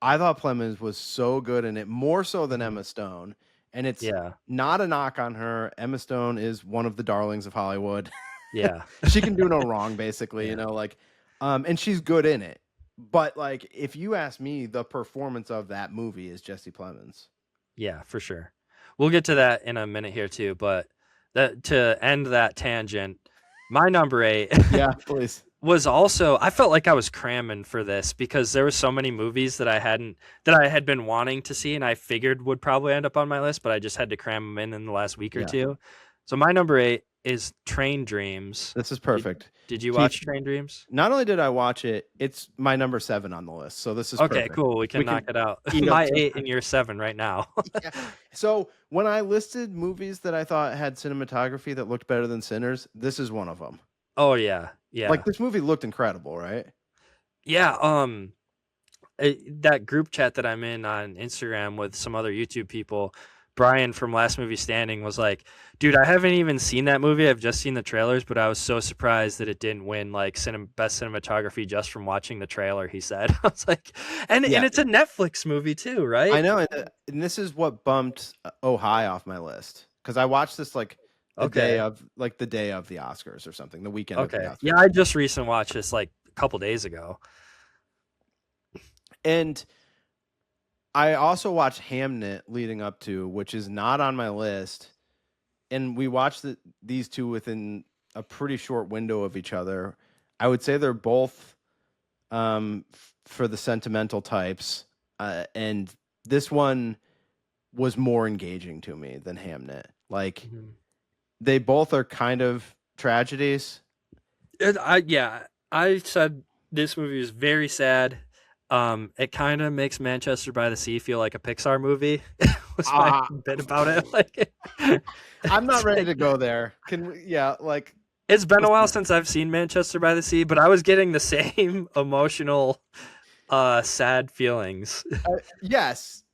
I thought Plemons was so good in it, more so than Emma Stone. And it's not a knock on her. Emma Stone is one of the darlings of Hollywood. Yeah. She can do no wrong, basically, you know, like, and she's good in it. But like, if you ask me, the performance of that movie is Jesse Plemons. Yeah, for sure. We'll get to that in a minute here too, but to end that tangent, my number 8 please. was also, I felt like I was cramming for this because there were so many movies that I had been wanting to see and I figured would probably end up on my list, but I just had to cram them in the last week or two. So my number 8 is Train Dreams. This is perfect. Did you watch Train Dreams? Not only did I watch it, it's my number 7 on the list. So this is okay. Perfect. Cool. We can knock it out. My 8 and your 7 right now. So when I listed movies that I thought had cinematography that looked better than Sinners, this is one of them. Oh yeah. Yeah. Like this movie looked incredible, right? Yeah. That group chat that I'm in on Instagram with some other YouTube people, Brian from Last Movie Standing was like, dude, I haven't even seen that movie. I've just seen the trailers, but I was so surprised that it didn't win like best cinematography just from watching the trailer, he said. I was like, and it's a Netflix movie too, right? I know. And this is what bumped Oh Hi off my list. Because I watched this like the day of the Oscars or something, the weekend of the Oscars. Yeah, I just recently watched this like a couple days ago. And I also watched Hamnet leading up to, which is not on my list. And we watched these two within a pretty short window of each other. I would say they're both for the sentimental types. And this one was more engaging to me than Hamnet. Like, they both are kind of tragedies. I said this movie is very sad. It kind of makes Manchester by the Sea feel like a Pixar movie. Was my bit about it. Like, I'm not ready to go there. It's been a while since I've seen Manchester by the Sea, but I was getting the same emotional, sad feelings. Yes,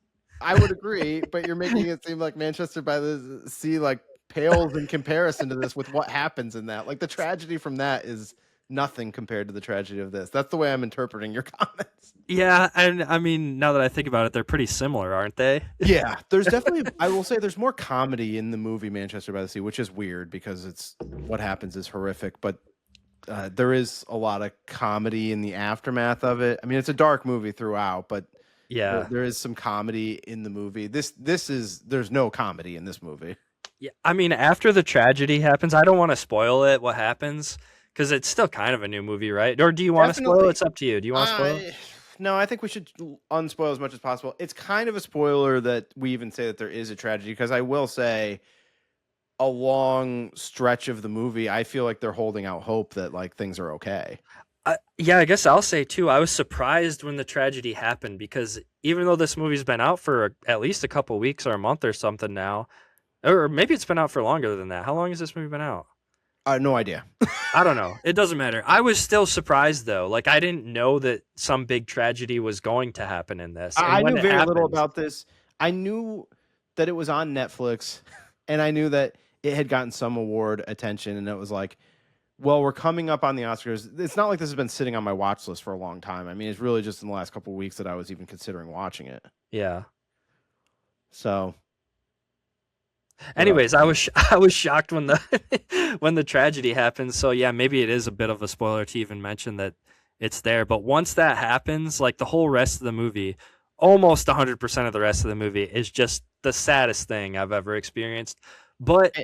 I would agree, but you're making it seem like Manchester by the Sea like pales in comparison to this with what happens in that. Like the tragedy from that is nothing compared to the tragedy of this. That's the way I'm interpreting your comments. Yeah, and I mean, now that I think about it, they're pretty similar, aren't they? Yeah, there's definitely, I will say there's more comedy in the movie Manchester by the Sea, which is weird because it's what happens is horrific, but there is a lot of comedy in the aftermath of it. I mean, it's a dark movie throughout, but yeah, there is some comedy in the movie. There's no comedy in this movie. Yeah, I mean, after the tragedy happens, I don't want to spoil it, what happens, because it's still kind of a new movie, right? Or do you want to spoil it? It's up to you. Do you want to spoil it? No, I think we should unspoil as much as possible. It's kind of a spoiler that we even say that there is a tragedy, because I will say a long stretch of the movie, I feel like they're holding out hope that like things are okay. Yeah, I guess I'll say too, I was surprised when the tragedy happened, because even though this movie's been out for at least a couple weeks or a month or something now, or maybe it's been out for longer than that. How long has this movie been out? No idea. I don't know. It doesn't matter. I was still surprised though. Like I didn't know that some big tragedy was going to happen in this. And I knew very little about this. I knew that it was on Netflix, and I knew that it had gotten some award attention, and it was like, well, we're coming up on the Oscars. It's not like this has been sitting on my watch list for a long time. I mean, it's really just in the last couple of weeks that I was even considering watching it. Yeah. So Anyways, I was shocked when the when the tragedy happened. So yeah, maybe it is a bit of a spoiler to even mention that it's there. But once that happens, like the whole rest of the movie, almost 100% of the rest of the movie is just the saddest thing I've ever experienced. But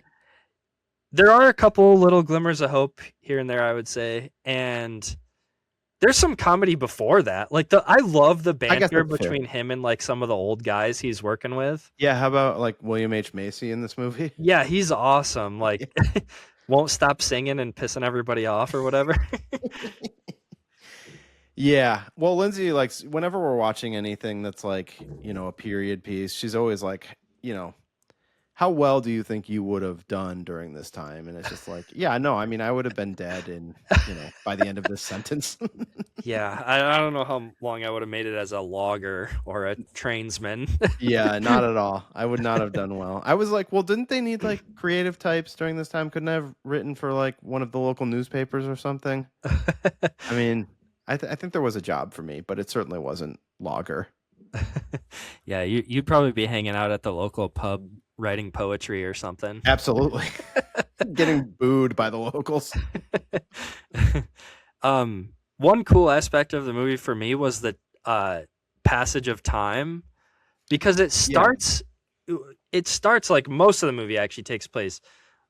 there are a couple little glimmers of hope here and there, I would say, and there's some comedy before that. Like I love the banter between him and like some of the old guys he's working with. Yeah, how about like William H. Macy in this movie? Yeah, he's awesome. Like won't stop singing and pissing everybody off or whatever. Yeah. Well, Lindsay, like whenever we're watching anything that's like, you know, a period piece, she's always like, you know, how well do you think you would have done during this time? And it's just like, yeah, no, I mean, I would have been dead in, you know, by the end of this sentence. Yeah, I don't know how long I would have made it as a logger or a tradesman. Yeah, not at all. I would not have done well. I was like, well, didn't they need like creative types during this time? Couldn't I have written for like one of the local newspapers or something? I mean, I think there was a job for me, but it certainly wasn't logger. Yeah, you'd probably be hanging out at the local pub writing poetry or something. Absolutely. Getting booed by the locals. One cool aspect of the movie for me was the passage of time, because it starts like most of the movie actually takes place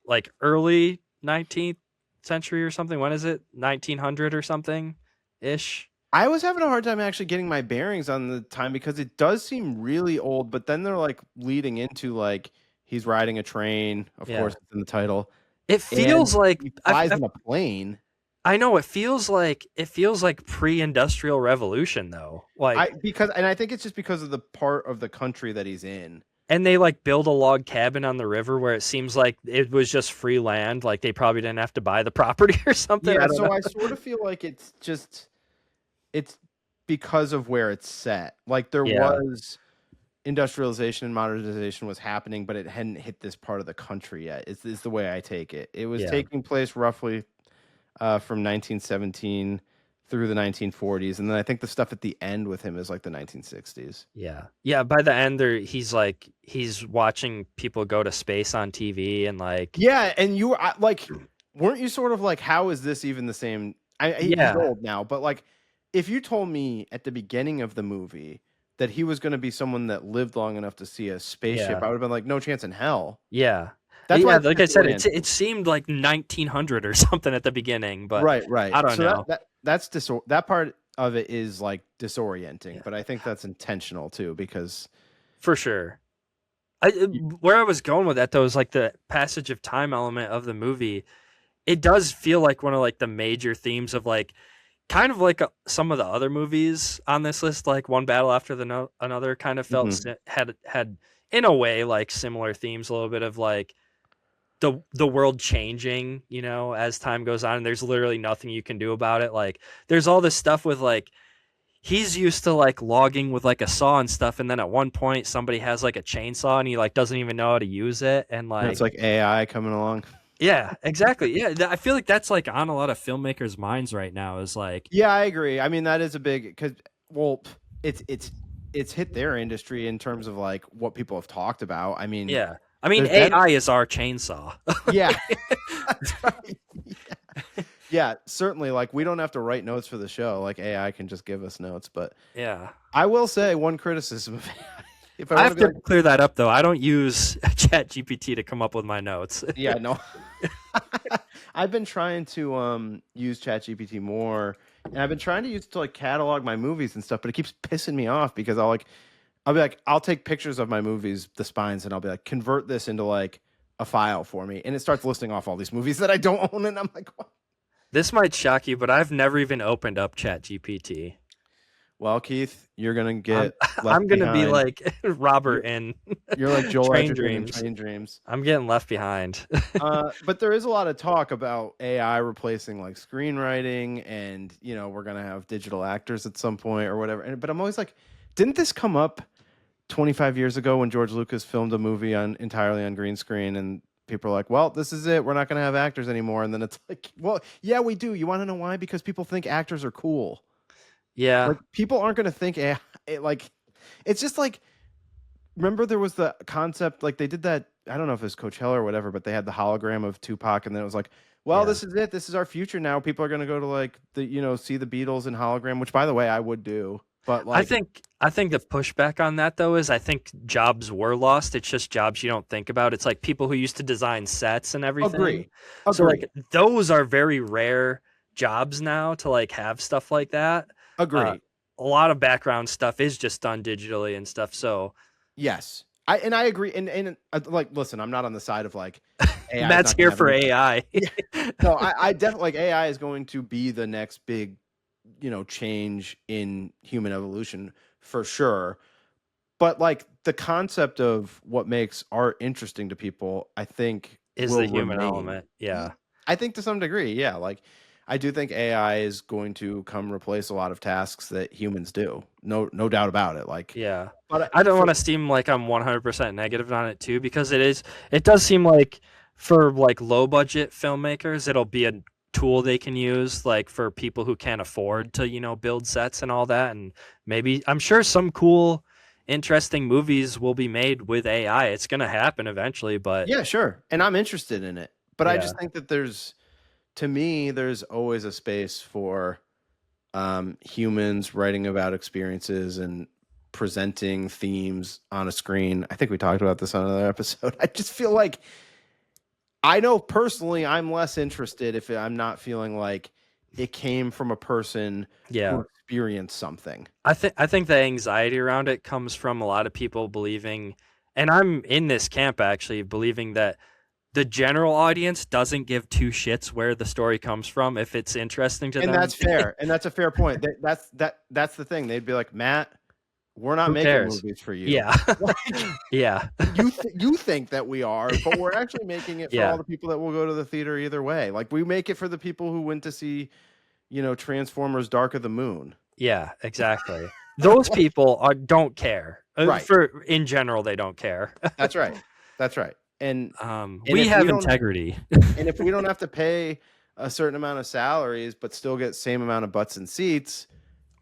like early 19th century or something. When is it? 1900 or something ish. I was having a hard time actually getting my bearings on the time because it does seem really old, but then they're like leading into like he's riding a train. Of course, it's in the title. It feels like he flies in a plane. I know it feels like pre-industrial revolution though. Like I think it's just because of the part of the country that he's in. And they like build a log cabin on the river where it seems like it was just free land. Like they probably didn't have to buy the property or something. Yeah, I sort of feel like it's because of where it's set. Like there was industrialization and modernization was happening, but it hadn't hit this part of the country yet. Is the way I take it. It was taking place roughly from 1917 through the 1940s, and then I think the stuff at the end with him is like the 1960s. Yeah. By the end, he's watching people go to space on TV and like and you like weren't you sort of like, how is this even the same? He's old now, but like if you told me at the beginning of the movie that he was going to be someone that lived long enough to see a spaceship, I would have been like, no chance in hell. Yeah. That's why, like I said, it seemed like 1900 or something at the beginning, but right. I don't know. That part of it is like disorienting, but I think that's intentional too, because for sure. Where I was going with that though is like the passage of time element of the movie. It does feel like one of like the major themes of like kind of like some of the other movies on this list, like One Battle After Another, kind of felt had in a way like similar themes, a little bit of like the world changing, you know, as time goes on, and there's literally nothing you can do about it. Like there's all this stuff with like he's used to like logging with like a saw and stuff, and then at one point somebody has like a chainsaw and he like doesn't even know how to use it, and like it's like AI coming along. Yeah, exactly. Yeah, I feel like that's like on a lot of filmmakers' minds right now. Is like, yeah, I agree. I mean, that is a big because it's hit their industry in terms of like what people have talked about. I mean, AI is our chainsaw. Yeah. That's right. Yeah, certainly. Like we don't have to write notes for the show. Like AI can just give us notes. But yeah, I will say one criticism of AI. If I have to clear that up, though, I don't use ChatGPT to come up with my notes. Yeah, no. I've been trying to use ChatGPT more, and I've been trying to use it to like catalog my movies and stuff, but it keeps pissing me off because I'll be like, I'll take pictures of my movies, the spines, and I'll be like, convert this into like a file for me, and it starts listing off all these movies that I don't own, and I'm like, what? This might shock you, but I've never even opened up ChatGPT. Well, Keith, you're gonna get. I'm gonna be like Robert in. You're like Joel Train Edgerton in Dreams. Train Dreams. I'm getting left behind. But there is a lot of talk about AI replacing like screenwriting, and you know we're gonna have digital actors at some point or whatever. But I'm always like, didn't this come up 25 years ago when George Lucas filmed a movie entirely on green screen, and people are like, well, this is it. We're not gonna have actors anymore. And then it's like, well, yeah, we do. You want to know why? Because people think actors are cool. Yeah, like people aren't going to think like it's just like, remember there was the concept, like they did that I don't know if it was Coachella or whatever, but they had the hologram of Tupac, and then it was like, well, this is it. This is our future now. People are going to go to like see the Beatles in hologram, which by the way, I would do. But like, I think the pushback on that though is I think jobs were lost. It's just jobs you don't think about. It's like people who used to design sets and everything. Agree. So like those are very rare jobs now to like have stuff like that. Agree. A lot of background stuff is just done digitally and stuff. So yes, I agree. And like, listen, I'm not on the side of like AI. Matt's here for AI. No, I definitely like AI is going to be the next big, change in human evolution for sure. But like the concept of what makes art interesting to people, I think is the human element. Yeah. I think to some degree, yeah. Like I do think AI is going to come replace a lot of tasks that humans do. No doubt about it. Like, yeah, but I don't want to seem like I'm 100% negative on it too, because it does seem like for like low budget filmmakers, it'll be a tool they can use like for people who can't afford to, build sets and all that. And maybe I'm sure some cool, interesting movies will be made with AI. It's going to happen eventually, but yeah, sure. And I'm interested in it, but I just think that to me, there's always a space for humans writing about experiences and presenting themes on a screen. I think we talked about this on another episode. I just feel like I know personally I'm less interested if I'm not feeling like it came from a person who experienced something. I think the anxiety around it comes from a lot of people believing, and I'm in this camp actually, believing that the general audience doesn't give two shits where the story comes from if it's interesting to them. And that's fair. And that's a fair point. That's the thing. They'd be like, Matt, we're not making movies for you. Yeah. Yeah. You think that we are, but we're actually making it for all the people that will go to the theater either way. Like we make it for the people who went to see, Transformers Dark of the Moon. Yeah, exactly. Those people don't care. Right. In general, they don't care. That's right. That's right. And we have integrity. And if we don't have to pay a certain amount of salaries, but still get same amount of butts and seats,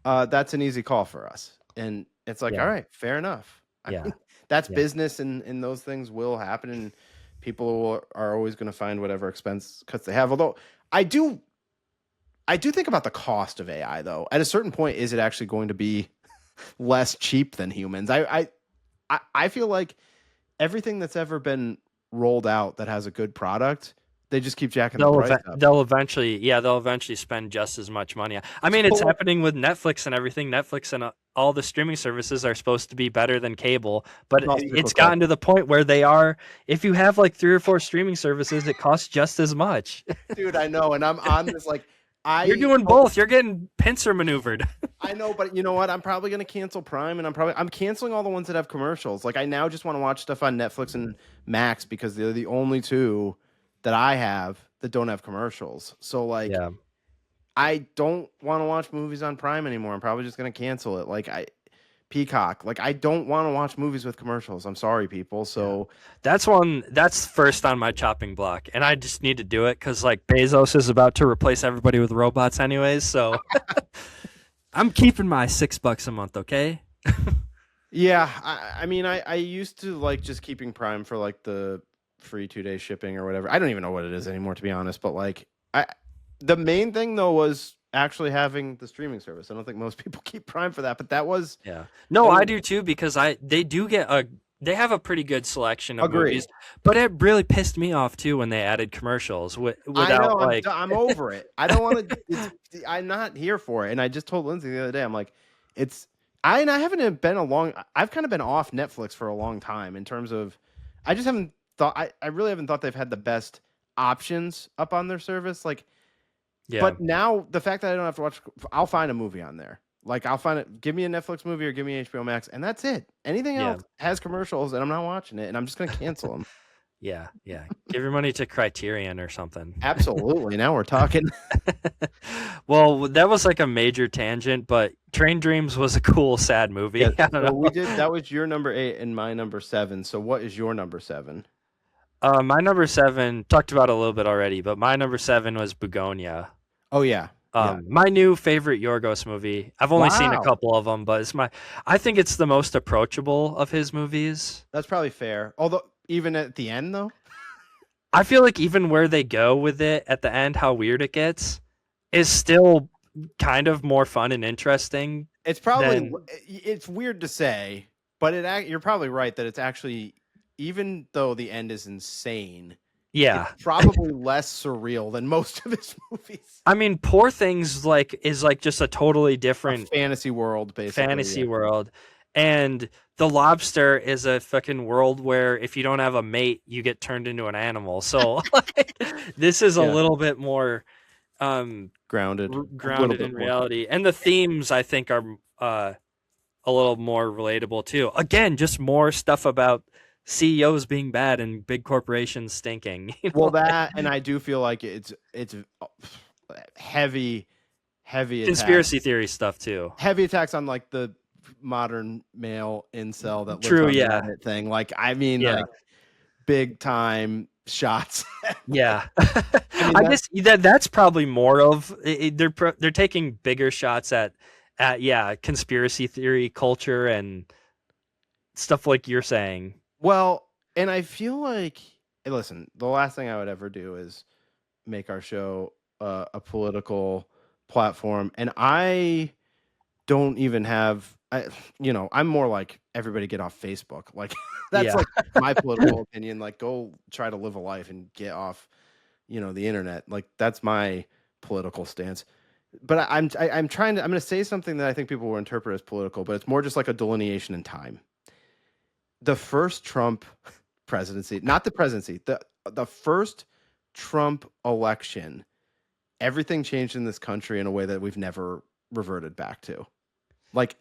that's an easy call for us. And it's like, all right, fair enough. I mean, that's business, and those things will happen, and people are always going to find whatever expense cuts they have. Although I do think about the cost of AI, though. At a certain point, is it actually going to be less cheap than humans? I feel like everything that's ever been rolled out that has a good product, they just keep jacking the price up. They'll eventually spend just as much money. I mean, it's happening with Netflix and everything. Netflix and all the streaming services are supposed to be better than cable, but it's gotten to the point where they are. If you have like 3 or 4 streaming services, it costs just as much. Dude, I know, and I'm on this like. You're doing both. You're getting pincer maneuvered. I know, but you know what? I'm probably going to cancel Prime, and I'm canceling all the ones that have commercials. Like I now just want to watch stuff on Netflix and Max because they're the only two that I have that don't have commercials. So like, I don't want to watch movies on Prime anymore. I'm probably just going to cancel it. Like Peacock. Like I don't want to watch movies with commercials. I'm sorry, people. So that's first on my chopping block, and I just need to do it because like Bezos is about to replace everybody with robots anyways. So I'm keeping my $6 a month. Okay. Yeah. I mean, I used to like just keeping Prime for like the free 2-day shipping or whatever. I don't even know what it is anymore, to be honest. But like the main thing though was actually having the streaming service. I don't think most people keep Prime for that, but that was I do too, because they have a pretty good selection of movies, but it really pissed me off too when they added commercials without I'm over it. I don't want to I'm not here for it. And I just told Lindsay the other day, I'm like, I haven't been I've kind of been off Netflix for a long time in terms of I just haven't thought I really haven't thought they've had the best options up on their service. Like but now the fact that I don't have to watch, I'll find a movie on there. Like I'll find it. Give me a Netflix movie or give me HBO Max, and that's it. Anything else has commercials, and I'm not watching it, and I'm just gonna cancel them. Yeah. Give your money to Criterion or something. Absolutely. Now we're talking. Well, that was like a major tangent, but Train Dreams was a cool, sad movie. Yeah, that was your number 8 and my number 7. So what is your number 7? My number 7 talked about a little bit already, but my number 7 was Begonia. Oh yeah. My new favorite Yorgos movie. I've only seen a couple of them, but I think it's the most approachable of his movies. That's probably fair. Although even at the end though. I feel like even where they go with it at the end, how weird it gets, is still kind of more fun and interesting. It's probably it's weird to say, but you're probably right that it's actually, even though the end is insane, yeah, it's probably less surreal than most of his movies. I mean, Poor Things is just a totally different fantasy world, basically. World, and The Lobster is a fucking world where if you don't have a mate, you get turned into an animal. So this is a little bit more grounded in reality, and the themes I think are a little more relatable too. Again, just more stuff about CEOs being bad and big corporations stinking. Well, that, and I do feel like it's heavy conspiracy theory stuff too. Heavy attacks on like the modern male incel that true, lives on yeah. Reddit thing. Like, I mean, like big time shots. I guess that's probably more of they're taking bigger shots at conspiracy theory culture and stuff like you're saying. Well, and I feel like, listen, the last thing I would ever do is make our show a political platform, and I don't even have, I'm more like, everybody get off Facebook. Like, that's like my political opinion. Like, go try to live a life and get off, the internet. Like, that's my political stance. But I'm going to say something that I think people will interpret as political, but it's more just like a delineation in time. The first Trump presidency, not the presidency, the first Trump election, everything changed in this country in a way that we've never reverted back to. Like,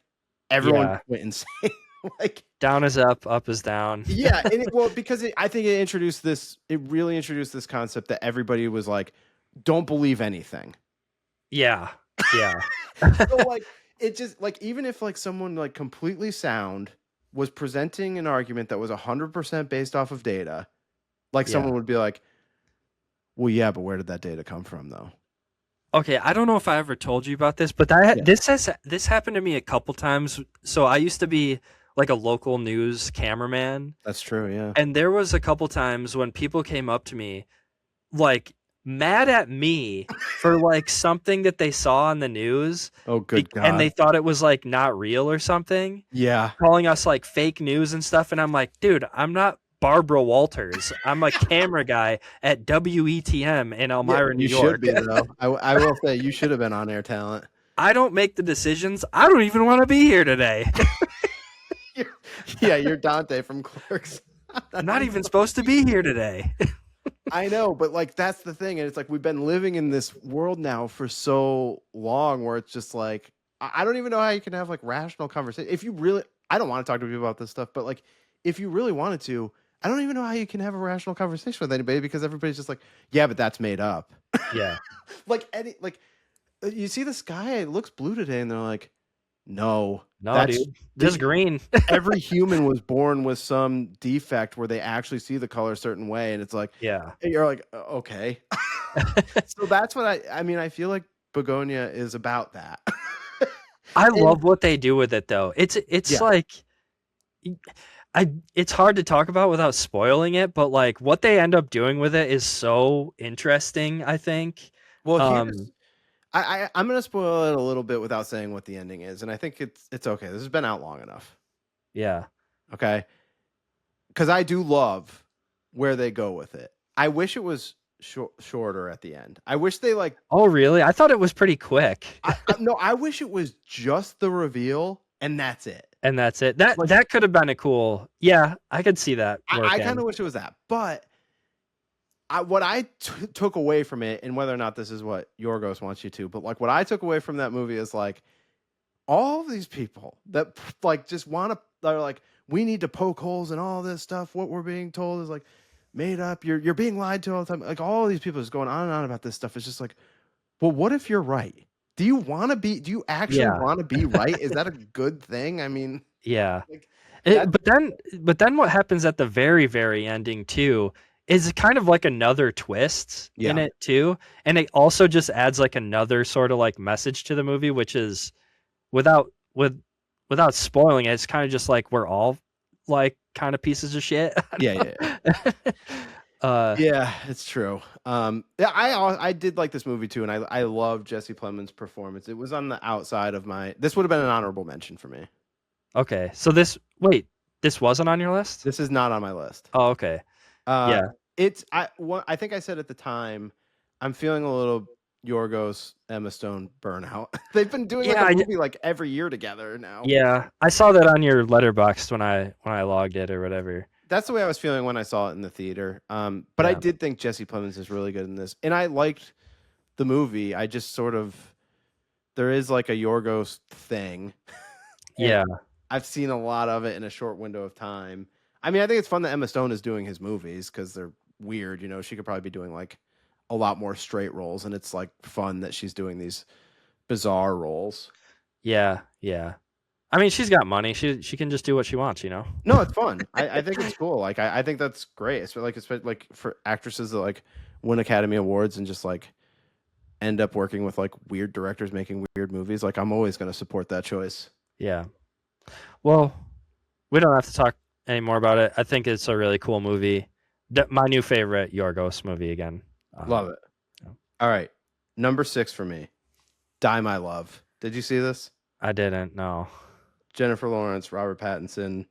everyone went insane. Like, down is up is down. Yeah, and because I think it really introduced this concept that everybody was like, don't believe anything. Yeah. So like, it just like, even if like someone like completely sound was presenting an argument that was 100% based off of data, like someone would be like, well, yeah, but where did that data come from though? Okay, I don't know if I ever told you about this, but this happened to me a couple times. So I used to be like a local news cameraman. That's true, yeah. And there was a couple times when people came up to me like mad at me for like something that they saw on the news. Oh, good God. And they thought it was like not real or something. Yeah. Calling us like fake news and stuff. And I'm like, dude, I'm not Barbara Walters. I'm a camera guy at WETM in Elmira, New York. You should be, though. I will say you should have been on air talent. I don't make the decisions. I don't even want to be here today. You're Dante from Clerks. I'm not even supposed to be here today. I know, but like, that's the thing. And it's like, we've been living in this world now for so long where it's just like, I don't even know how you can have like rational conversation. If you really, I don't want to talk to people about this stuff, but like, if you really wanted to, I don't even know how you can have a rational conversation with anybody, because everybody's just like, yeah, but that's made up. Yeah. Like, you see the sky, it looks blue today, and they're like, no, dude, just green. Every human was born with some defect where they actually see the color a certain way, and it's like, yeah, and you're like, okay. So that's what I mean, I feel like Begonia is about that. I love what they do with it, though. It's like, it's hard to talk about without spoiling it, but like what they end up doing with it is so interesting, I think. Well, I'm going to spoil it a little bit without saying what the ending is, and I think it's okay. This has been out long enough. Yeah. Okay. Because I do love where they go with it. I wish it was shorter at the end. I wish they like. Oh, really? I thought it was pretty quick. No, I wish it was just the reveal and that's it. And that's it. That could have been a cool. Yeah, I could see that. I kind of wish it was that, but. What I took away from it, and whether or not this is what Yorgos wants you to, but like what I took away from that movie is like all of these people that like just want to, they're like, we need to poke holes in all this stuff. What we're being told is like made up. You're being lied to all the time. Like all of these people is going on and on about this stuff. It's just like, well, what if you're right? Do you actually want to be right? Is that a good thing? I mean, yeah. Like, but then what happens at the very, very ending too is kind of like another twist in it too. And it also just adds like another sort of like message to the movie, which is without spoiling it, it's kind of just like we're all like kind of pieces of shit. Yeah. Yeah, it's true. Yeah, I did like this movie too, and I love Jesse Plemons' performance. It was on the outside of my. This would have been an honorable mention for me. Okay, so this wasn't on your list? This is not on my list. Oh, okay. Yeah. I think I said at the time, I'm feeling a little Yorgos Emma Stone burnout. They've been doing like a movie like every year together now. Yeah, I saw that on your Letterboxd when I logged it or whatever. That's the way I was feeling when I saw it in the theater. But I did think Jesse Plemons is really good in this, and I liked the movie. I just sort of there is like a Yorgos thing. Yeah. I've seen a lot of it in a short window of time. I mean, I think it's fun that Emma Stone is doing his movies because they're weird. You know, she could probably be doing like a lot more straight roles, and it's like fun that she's doing these bizarre roles. Yeah. I mean, she's got money. She can just do what she wants, you know? No, it's fun. I think it's cool. Like, I think that's great. It's like for actresses that like win Academy Awards and just like end up working with like weird directors making weird movies. Like, I'm always going to support that choice. Yeah. Well, we don't have to talk any more about it. I think it's a really cool movie. My new favorite Yorgos movie again. Love it. Yeah. All right. Number 6 for me. Die My Love. Did you see this? I didn't, no. Jennifer Lawrence, Robert Pattinson,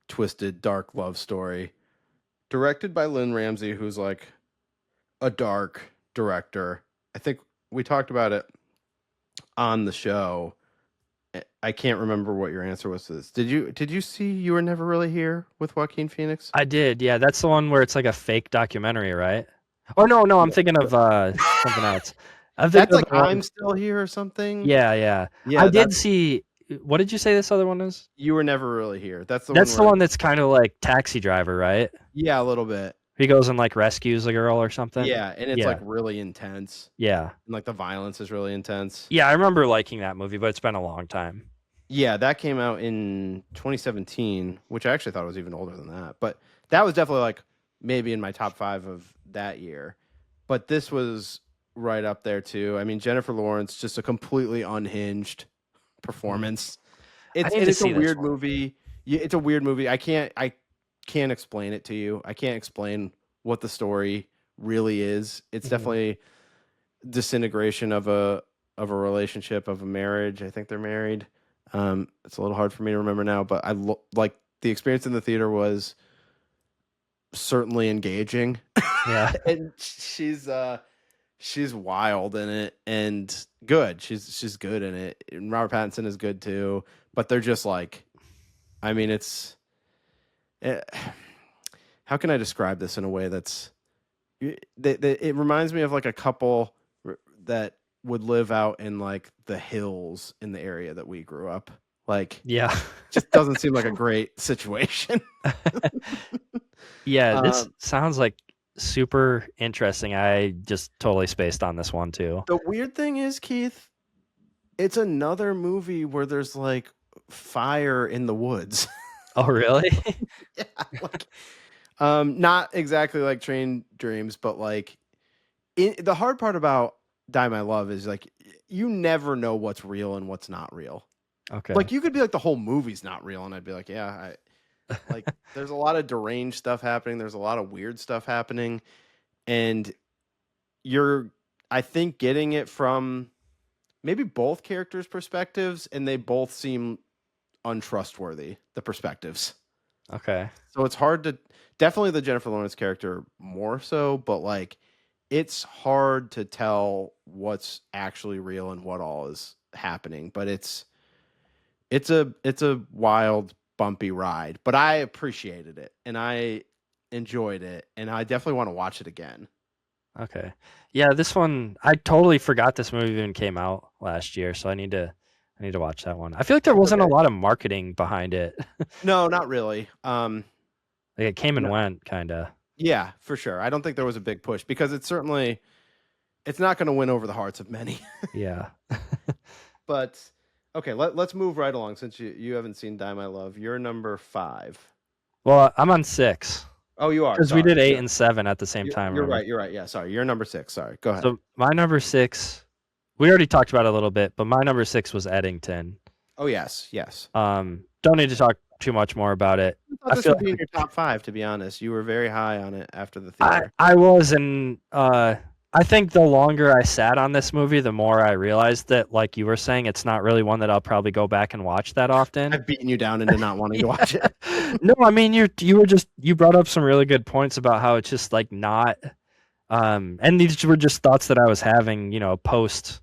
twisted, dark love story. Directed by Lynn Ramsey, who's like a dark director. I think we talked about it on the show. I can't remember what your answer was to this. Did you see You Were Never Really Here with Joaquin Phoenix? I did, yeah. That's the one where it's like a fake documentary, right? Oh, no, I'm thinking of something else. That's like I'm Still Here or something? Yeah. I did see... What did you say this other one is? You Were Never Really Here. That's the one that's kind of like Taxi Driver, right? Yeah, a little bit. He goes and like rescues a girl or something. Yeah, and it's like really intense. Yeah. And like the violence is really intense. Yeah, I remember liking that movie, but it's been a long time. Yeah, that came out in 2017, which I actually thought was even older than that. But that was definitely like maybe in my top 5 of that year. But this was right up there too. I mean, Jennifer Lawrence, just a completely unhinged performance. It's a weird movie. It's a weird movie. I can't explain it to you. I can't explain what the story really is. It's definitely disintegration of a relationship, of a marriage. I think they're married. It's a little hard for me to remember now, but I like the experience in the theater was certainly engaging. Yeah. And she's wild in it and good. She's good in it. And Robert Pattinson is good too. But they're just like, I mean, how can I describe this in a way that's? It reminds me of like a couple that would live out in like the hills in the area that we grew up. Like, yeah, just doesn't seem like a great situation. Yeah, this sounds like super interesting. I just totally spaced on this one too. The weird thing is, Keith, it's another movie where there's like fire in the woods. Oh, really? Yeah, like, not exactly like Train Dreams, but like the hard part about Die My Love is like you never know what's real and what's not real. Okay. Like you could be like the whole movie's not real, and I'd be like, yeah, like there's a lot of deranged stuff happening. There's a lot of weird stuff happening, and you're, I think, getting it from maybe both characters' perspectives, and they both seem untrustworthy. The perspectives. Okay. So it's hard to definitely the Jennifer Lawrence character more so, but like it's hard to tell what's actually real and what all is happening. But it's a wild, bumpy ride. But I appreciated it and I enjoyed it, and I definitely want to watch it again. Okay. Yeah, this one I totally forgot this movie even came out last year, so I need to watch that one. I feel like there wasn't a lot of marketing behind it. No, not really. Like it came and went, kind of. Yeah, for sure. I don't think there was a big push because it's not going to win over the hearts of many. Yeah. But okay, let's move right along since you haven't seen Die My Love. You're number 5. Well, I'm on 6. Oh, you are. Because we did 8 and 7 at the same time. You're right. You're right. Yeah, sorry. You're number 6. Sorry. Go ahead. So my number 6, we already talked about it a little bit, but my number 6 was Eddington. Oh, yes. Don't need to talk too much more about it. I thought this would be in your top 5, to be honest. You were very high on it after the theater. I was, and I think the longer I sat on this movie, the more I realized that, like you were saying, it's not really one that I'll probably go back and watch that often. I've beaten you down into not wanting to watch it. No, I mean you brought up some really good points about how it's just like not, and these were just thoughts that I was having, post.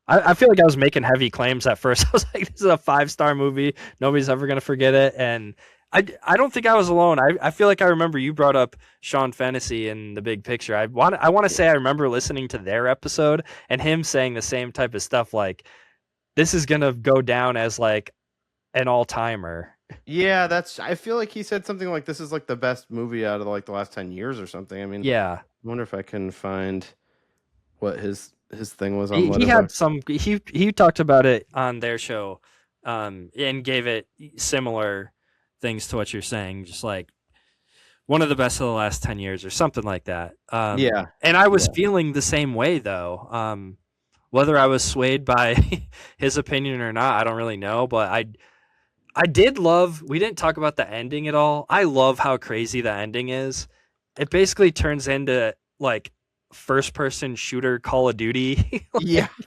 I feel like I was making heavy claims at first. I was like, this is a 5-star movie. Nobody's ever going to forget it. And I don't think I was alone. I feel like I remember you brought up Sean Fennessy in The Big Picture. I want to say I remember listening to their episode and him saying the same type of stuff. Like, this is going to go down as like an all-timer. Yeah, I feel like he said something like this is like the best movie out of like the last 10 years or something. I mean, yeah. I wonder if I can find what his thing was on. He had some. He talked about it on their show, and gave it similar things to what you're saying, just like one of the best of the last 10 years or something like that. Yeah. And I was feeling the same way though. Whether I was swayed by his opinion or not, I don't really know. But I did love. We didn't talk about the ending at all. I love how crazy the ending is. It basically turns into like first-person shooter Call of Duty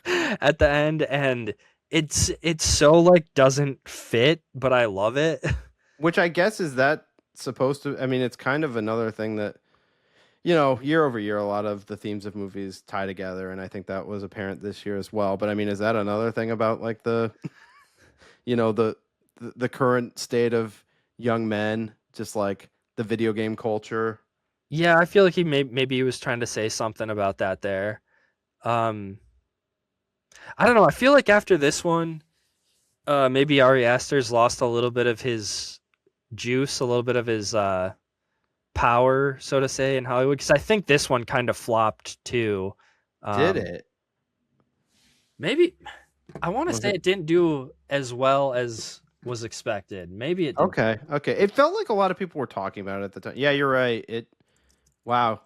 at the end, and it's so like doesn't fit, but I love it. Which I guess is that supposed to, I mean, it's kind of another thing that, year over year, a lot of the themes of movies tie together, and I think that was apparent this year as well. But I mean, is that another thing about like the the current state of young men, just like the video game culture? Yeah, I feel like maybe he was trying to say something about that there. I don't know. I feel like after this one, maybe Ari Aster's lost a little bit of his juice, a little bit of his power, so to say, in Hollywood. Because I think this one kind of flopped too. Did it? Maybe. I want to say it didn't do as well as was expected. Maybe it did. Okay. It felt like a lot of people were talking about it at the time. Yeah, you're right. Wow.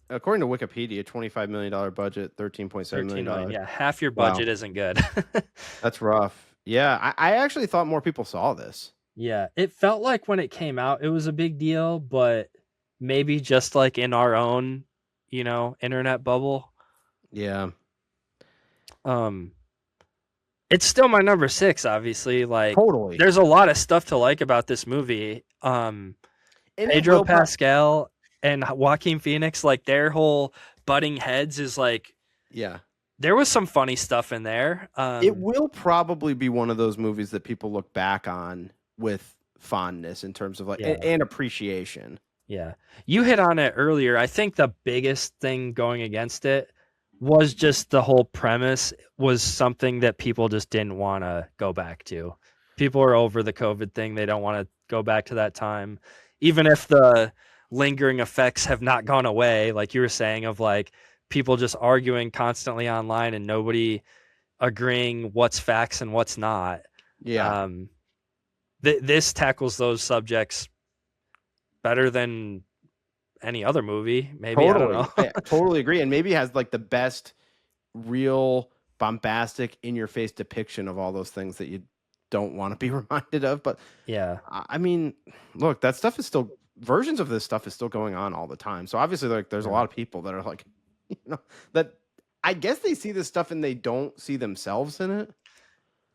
According to Wikipedia, $25 million budget, $13.7 million. Yeah, half your budget isn't good. That's rough. Yeah, I actually thought more people saw this. Yeah, it felt like when it came out, it was a big deal, but maybe just like in our own, internet bubble. Yeah. It's still my number 6, obviously. Like, totally. There's a lot of stuff to like about this movie. Pedro Pascal and Joaquin Phoenix, like their whole butting heads is like, there was some funny stuff in there. It will probably be one of those movies that people look back on with fondness in terms of like and appreciation. Yeah, you hit on it earlier. I think the biggest thing going against it was just the whole premise was something that people just didn't want to go back to. People are over the COVID thing. They don't want to go back to that time. Even if the lingering effects have not gone away, like you were saying, of like people just arguing constantly online and nobody agreeing what's facts and what's not. Yeah. This tackles those subjects better than any other movie. Maybe. Totally. I don't know. I totally agree. And maybe has like the best real bombastic in your face depiction of all those things that you don't want to be reminded of. But yeah, I mean, look, that stuff is still, versions of this stuff is still going on all the time. So obviously like there's a lot of people that are like, that I guess they see this stuff and they don't see themselves in it.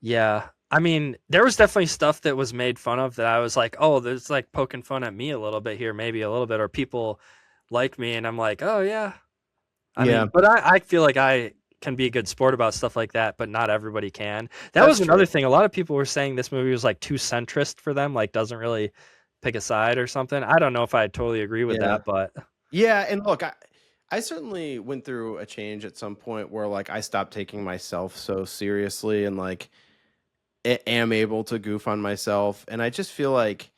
Yeah. I mean, there was definitely stuff that was made fun of that I was like, oh, there's like poking fun at me a little bit here, maybe a little bit, or people like me. And I'm like, oh yeah. I mean, but I feel like I can be a good sport about stuff like that, but not everybody can. That's was another thing. A lot of people were saying this movie was like too centrist for them, like doesn't really pick a side or something. I don't know if I totally agree with that, but yeah. And look, I certainly went through a change at some point where like I stopped taking myself so seriously and like am able to goof on myself. And I just feel like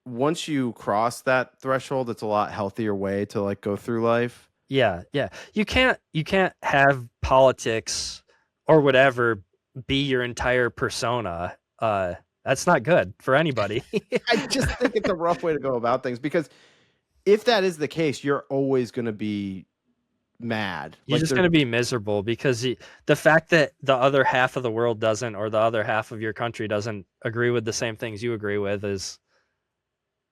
once you cross that threshold, it's a lot healthier way to like go through life. Yeah. You can't have politics or whatever be your entire persona. That's not good for anybody. I just think it's a rough way to go about things, because if that is the case, you're always going to be mad. You're just going to be miserable because the fact that the other half of the world doesn't, or the other half of your country doesn't agree with the same things you agree with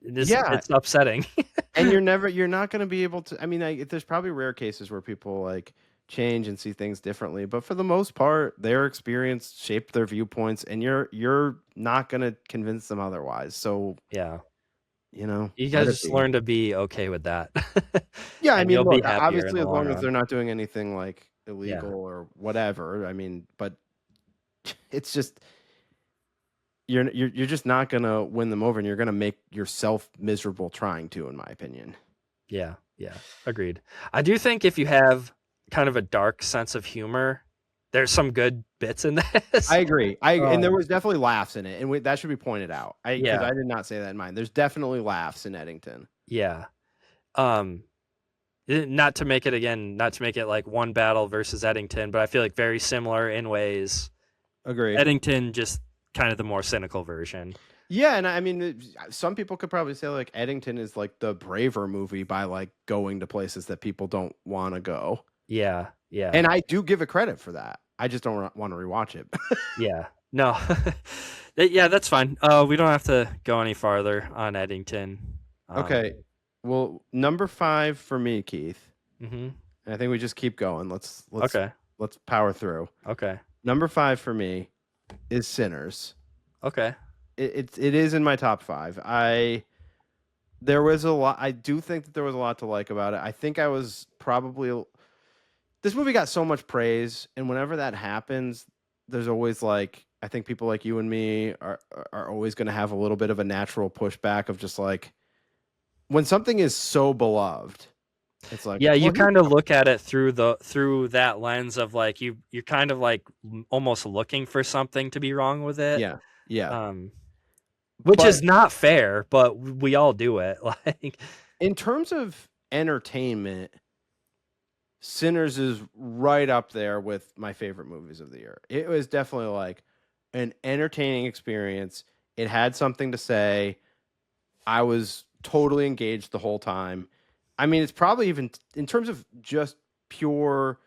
it's upsetting. And you're not going to be able to, I mean, there's probably rare cases where people like change and see things differently, but for the most part, their experience shaped their viewpoints, and you're not going to convince them otherwise. So yeah, you guys just learn to be okay with that. Yeah, I And mean, you'll be look, happier in obviously, the as long long as run. they're not doing anything like illegal or whatever. I mean, but it's just you're just not gonna win them over, and you're gonna make yourself miserable trying to, in my opinion. Yeah, agreed. I do think if you have kind of a dark sense of humor, there's some good bits in this. I agree. And there was definitely laughs in it, and that should be pointed out. Because I did not say that in mine. There's definitely laughs in Eddington. Yeah. Not to make it like one battle versus Eddington, but I feel like very similar in ways. Agree. Eddington just kind of the more cynical version. Yeah, and I mean, some people could probably say like Eddington is like the braver movie by like going to places that people don't want to go. Yeah. And I do give it credit for that. I just don't want to rewatch it. Yeah. No. Yeah, that's fine. We don't have to go any farther on Eddington. Okay. Well, number 5 for me, Keith. Mm-hmm. I think we just keep going. Let's power through. Okay. Number 5 for me is Sinners. Okay. It is in my top 5. There was a lot. I do think that there was a lot to like about it. I think I was probably. This movie got so much praise, and whenever that happens, there's always like, I think people like you and me are always going to have a little bit of a natural pushback of just like, when something is so beloved, it's like, yeah, you kind of look at it through that lens of like you're kind of like almost looking for something to be wrong with it. Yeah. Which is not fair, but we all do it. Like, in terms of entertainment, Sinners is right up there with my favorite movies of the year. It was definitely like an entertaining experience. It had something to say. I was totally engaged the whole time. I mean, it's probably even in terms of just pure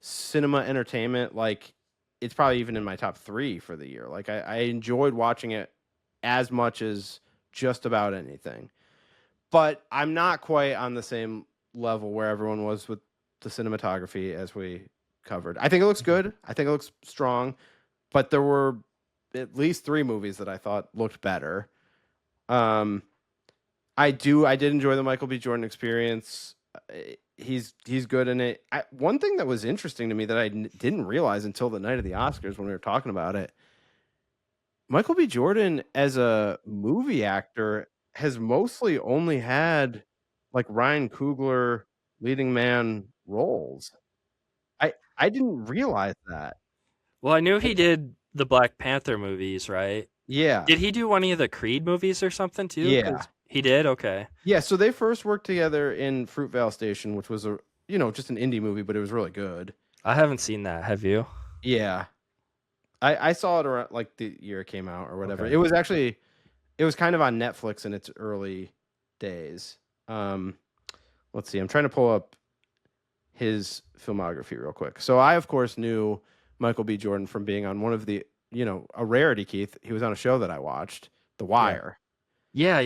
cinema entertainment, like it's probably even in my top 3 for the year. Like I enjoyed watching it as much as just about anything, but I'm not quite on the same level where everyone was with the cinematography as we covered. I think it looks good. I think it looks strong, but there were at least 3 movies that I thought looked better. I did enjoy the Michael B. Jordan experience. He's good in it. One thing that was interesting to me that I didn't realize until the night of the Oscars when we were talking about it, Michael B. Jordan as a movie actor has mostly only had like Ryan Coogler leading man roles. I didn't realize that. well, I knew he did the Black Panther movies, right? Yeah. Did he do any of the Creed movies or something too? Yeah. He did? Okay. Yeah, so they first worked together in Fruitvale Station, which was just an indie movie, but it was really good. I haven't seen that. Have you? Yeah. I saw it around like the year it came out or whatever. Okay. It was kind of on Netflix in its early days. Let's see. I'm trying to pull up his filmography real quick. So I, of course, knew Michael B. Jordan from being on one of the, a rarity, Keith. He was on a show that I watched, The Wire. Yeah.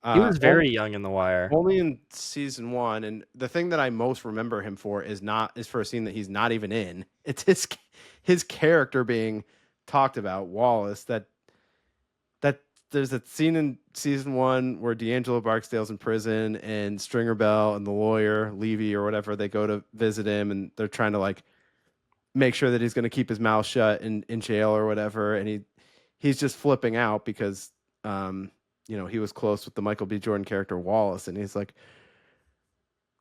He was very young in The Wire. Only in season 1, and the thing that I most remember him for is for a scene that he's not even in. It's his character being talked about, Wallace. That there's a scene in season 1 where D'Angelo Barksdale's in prison, and Stringer Bell and the lawyer Levy or whatever, they go to visit him, and they're trying to like make sure that he's going to keep his mouth shut in jail or whatever, and he's just flipping out because he was close with the Michael B. Jordan character Wallace, and he's like,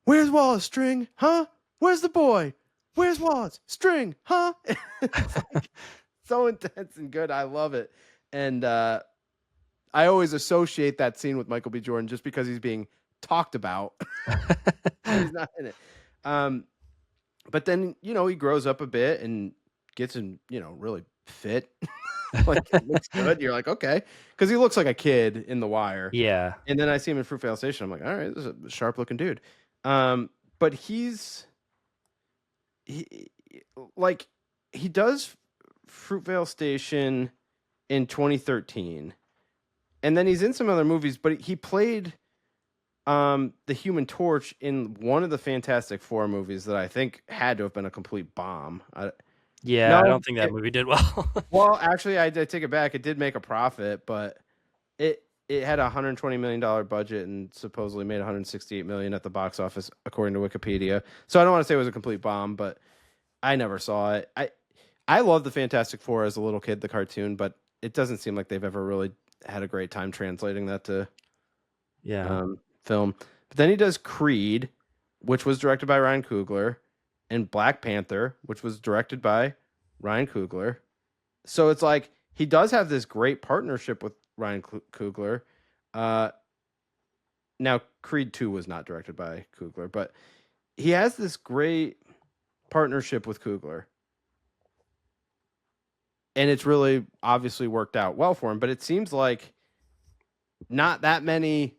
"Where's Wallace? String? Huh? Where's the boy? Where's Wallace? String? Huh?" It's like, so intense and good. I love it. And I always associate that scene with Michael B. Jordan just because he's being talked about. He's not in it. But then, he grows up a bit and gets in, really fit. Like, it looks good. You're like, okay. Because he looks like a kid in The Wire. Yeah. And then I see him in Fruitvale Station. I'm like, all right, this is a sharp looking dude. But he's he like he does Fruitvale Station in 2013, and then he's in some other movies, but he played the Human Torch in one of the Fantastic Four movies that I think had to have been a complete bomb. Yeah, I don't think that movie did well. Well, actually, I take it back. It did make a profit, but it had a $120 million budget and supposedly made $168 million at the box office, according to Wikipedia. So I don't want to say it was a complete bomb, but I never saw it. I loved the Fantastic Four as a little kid, the cartoon, but it doesn't seem like they've ever really had a great time translating that to film. But then he does Creed, which was directed by Ryan Coogler, and Black Panther, which was directed by Ryan Coogler. So it's like he does have this great partnership with Ryan Coogler. Now, Creed 2 was not directed by Coogler, but he has this great partnership with Coogler. And it's really obviously worked out well for him, but it seems like not that many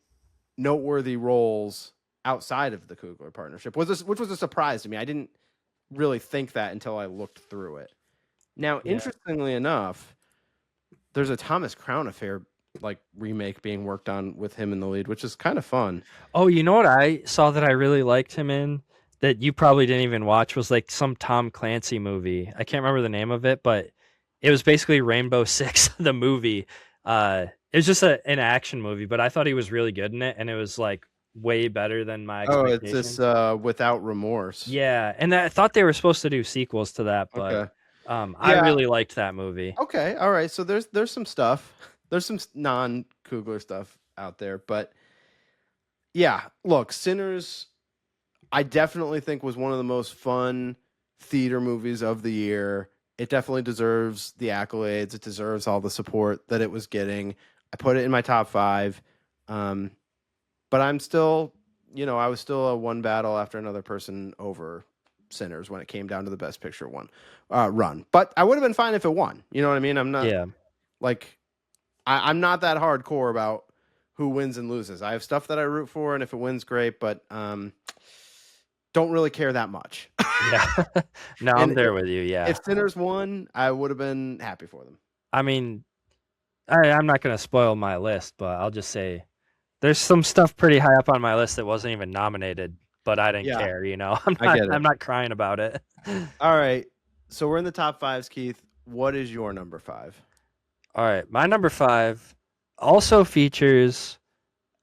noteworthy roles outside of the Coogler partnership, which was a surprise to me. I didn't really think that until I looked through it. Now, interestingly enough, there's a Thomas Crown Affair remake being worked on with him in the lead, which is kind of fun. Oh, you know what I saw that I really liked him in that you probably didn't even watch was like some Tom Clancy movie. I can't remember the name of it, but it was basically Rainbow Six, the movie. It was just an action movie, but I thought he was really good in it, and it was like way better than my expectations. Oh, it's this Without Remorse. Yeah, and I thought they were supposed to do sequels to that, but Okay. I really liked that movie. Okay, all right. So there's some stuff. There's some non-Coogler stuff out there, but yeah, look, Sinners, I definitely think was one of the most fun theater movies of the year. It definitely deserves the accolades. It deserves all the support that it was getting. I put it in my top 5. But I'm still, I was still a one battle after another person over Sinners when it came down to the Best Picture run. But I would have been fine if it won. You know what I mean? I'm not I'm not that hardcore about who wins and loses. I have stuff that I root for, and if it wins, great, but don't really care that much. Yeah. No, I'm there with you. Yeah. If Sinners won, I would have been happy for them. I mean, I'm not going to spoil my list, but I'll just say there's some stuff pretty high up on my list that wasn't even nominated, but I didn't care, I'm not crying about it. All right. So we're in the top 5s, Keith. What is your number 5? All right. My number 5 also features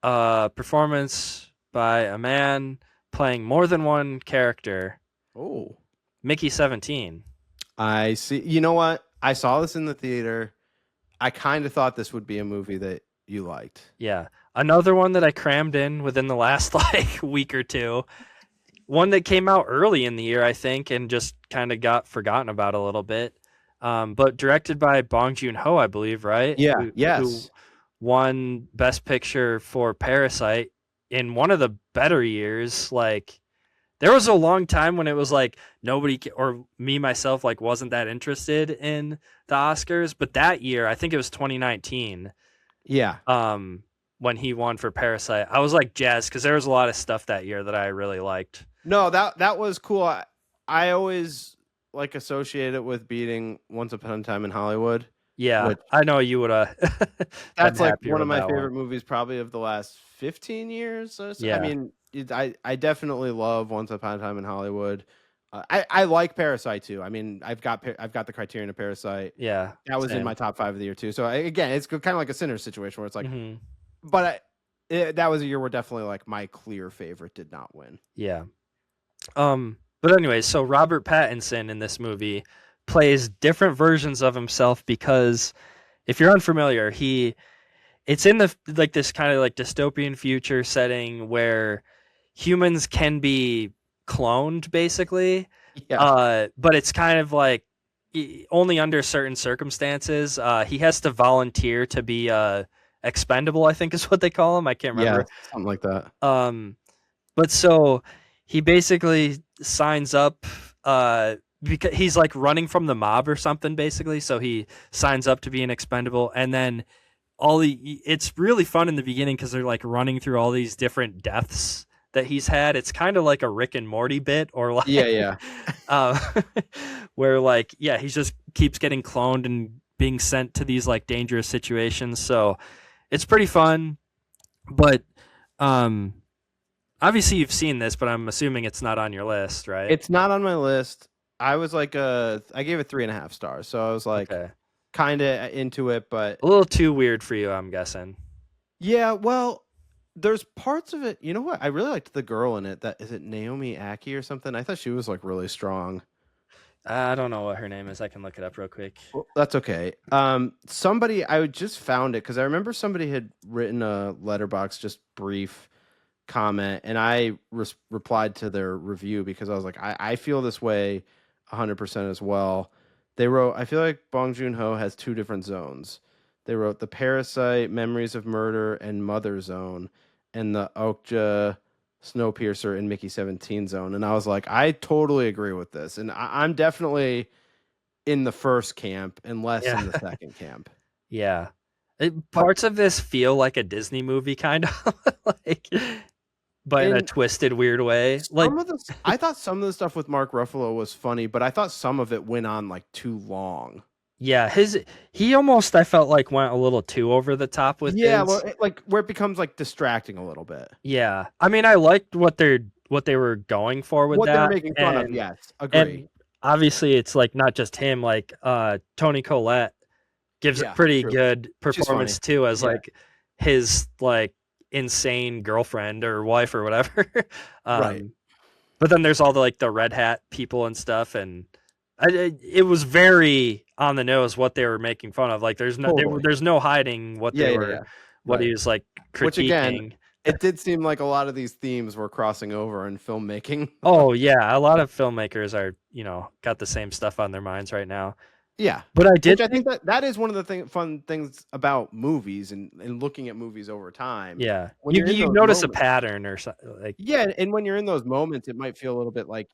a performance by a man playing more than one character. Oh. Mickey 17. I see. You know what? I saw this in the theater. I kind of thought this would be a movie that you liked. Yeah. Another one that I crammed in within the last week or two. One that came out early in the year, I think, and just kind of got forgotten about a little bit. But directed by Bong Joon-ho, I believe, right? Yeah. Who won Best Picture for Parasite in one of the better years. There was a long time when it was like nobody or me myself wasn't that interested in the Oscars, but that year, I think it was 2019. Yeah. When he won for Parasite, I was jazzed because there was a lot of stuff that year that I really liked. No, that was cool. I always associate it with beating Once Upon a Time in Hollywood. Yeah, I know you would have. That's one of my favorite movies probably of the last 15 years. So, yeah. I mean, I definitely love Once Upon a Time in Hollywood. I like Parasite too. I mean, I've got the Criterion of Parasite. Yeah, that was in my top 5 of the year too. So again, it's kind of like a Sinners situation where it's like, but that was a year where definitely my clear favorite did not win. Yeah. But anyways, so Robert Pattinson in this movie plays different versions of himself because if you're unfamiliar, it's in this kind of dystopian future setting where humans can be cloned basically. Yeah. But it's kind of only under certain circumstances. He has to volunteer to be expendable, I think is what they call him. I can't remember. Yeah, something like that. But so he basically signs up because he's running from the mob or something basically. So he signs up to be an expendable, and then it's really fun in the beginning because they're running through all these different deaths that he's had. It's kind of like a Rick and Morty bit, or like Yeah. uh, where like he just keeps getting cloned and being sent to these like dangerous situations. So it's pretty fun, but obviously you've seen this, but I'm assuming it's not on your list, right? It's not on my list. I was like I gave it 3.5 stars, so I was like kind of into it, but a little too weird for you, I'm guessing. Yeah, well, there's parts of it. You know what? I really liked the girl in it. That is it, Naomi Aki or something? I thought she was like really strong. I don't know what her name is. I can look it up real quick. Well, that's okay. Somebody I just found it because I remember somebody had written a letterbox, just brief comment, and I replied to their review because I was like, I feel this way 100% as well. They wrote, I feel like Bong Joon-ho has 2 different zones. They wrote the Parasite, Memories of Murder, and Mother Zone, and the Okja, Snowpiercer, and Mickey 17 zone. And I was like, I totally agree with this. And I'm definitely in the first camp and less in the second camp. Yeah. Parts of this feel like a Disney movie, kind of, like, but in a twisted, weird way. Like, I thought some of the stuff with Mark Ruffalo was funny, but I thought some of it went on like too long. Yeah, he almost, I felt like, went a little too over the top with well, like where it becomes like distracting a little bit. Yeah, I mean, I liked what they were going for with what that. What they're making fun of, yes, agree. And obviously, it's like not just him. Like Toni Collette gives a pretty good performance too, as like his like insane girlfriend or wife or whatever. Right. But then there's all the like the red hat people and stuff, and it was very on the nose what they were making fun of. Like there's no hiding what they were, what he was like critiquing. Which again, it did seem like a lot of these themes were crossing over in filmmaking. Oh yeah, a lot of filmmakers are got the same stuff on their minds right now. Yeah, but I think that is one of the fun things about movies and looking at movies over time. Yeah, when you notice a pattern or something. Like, and when you're in those moments, it might feel a little bit like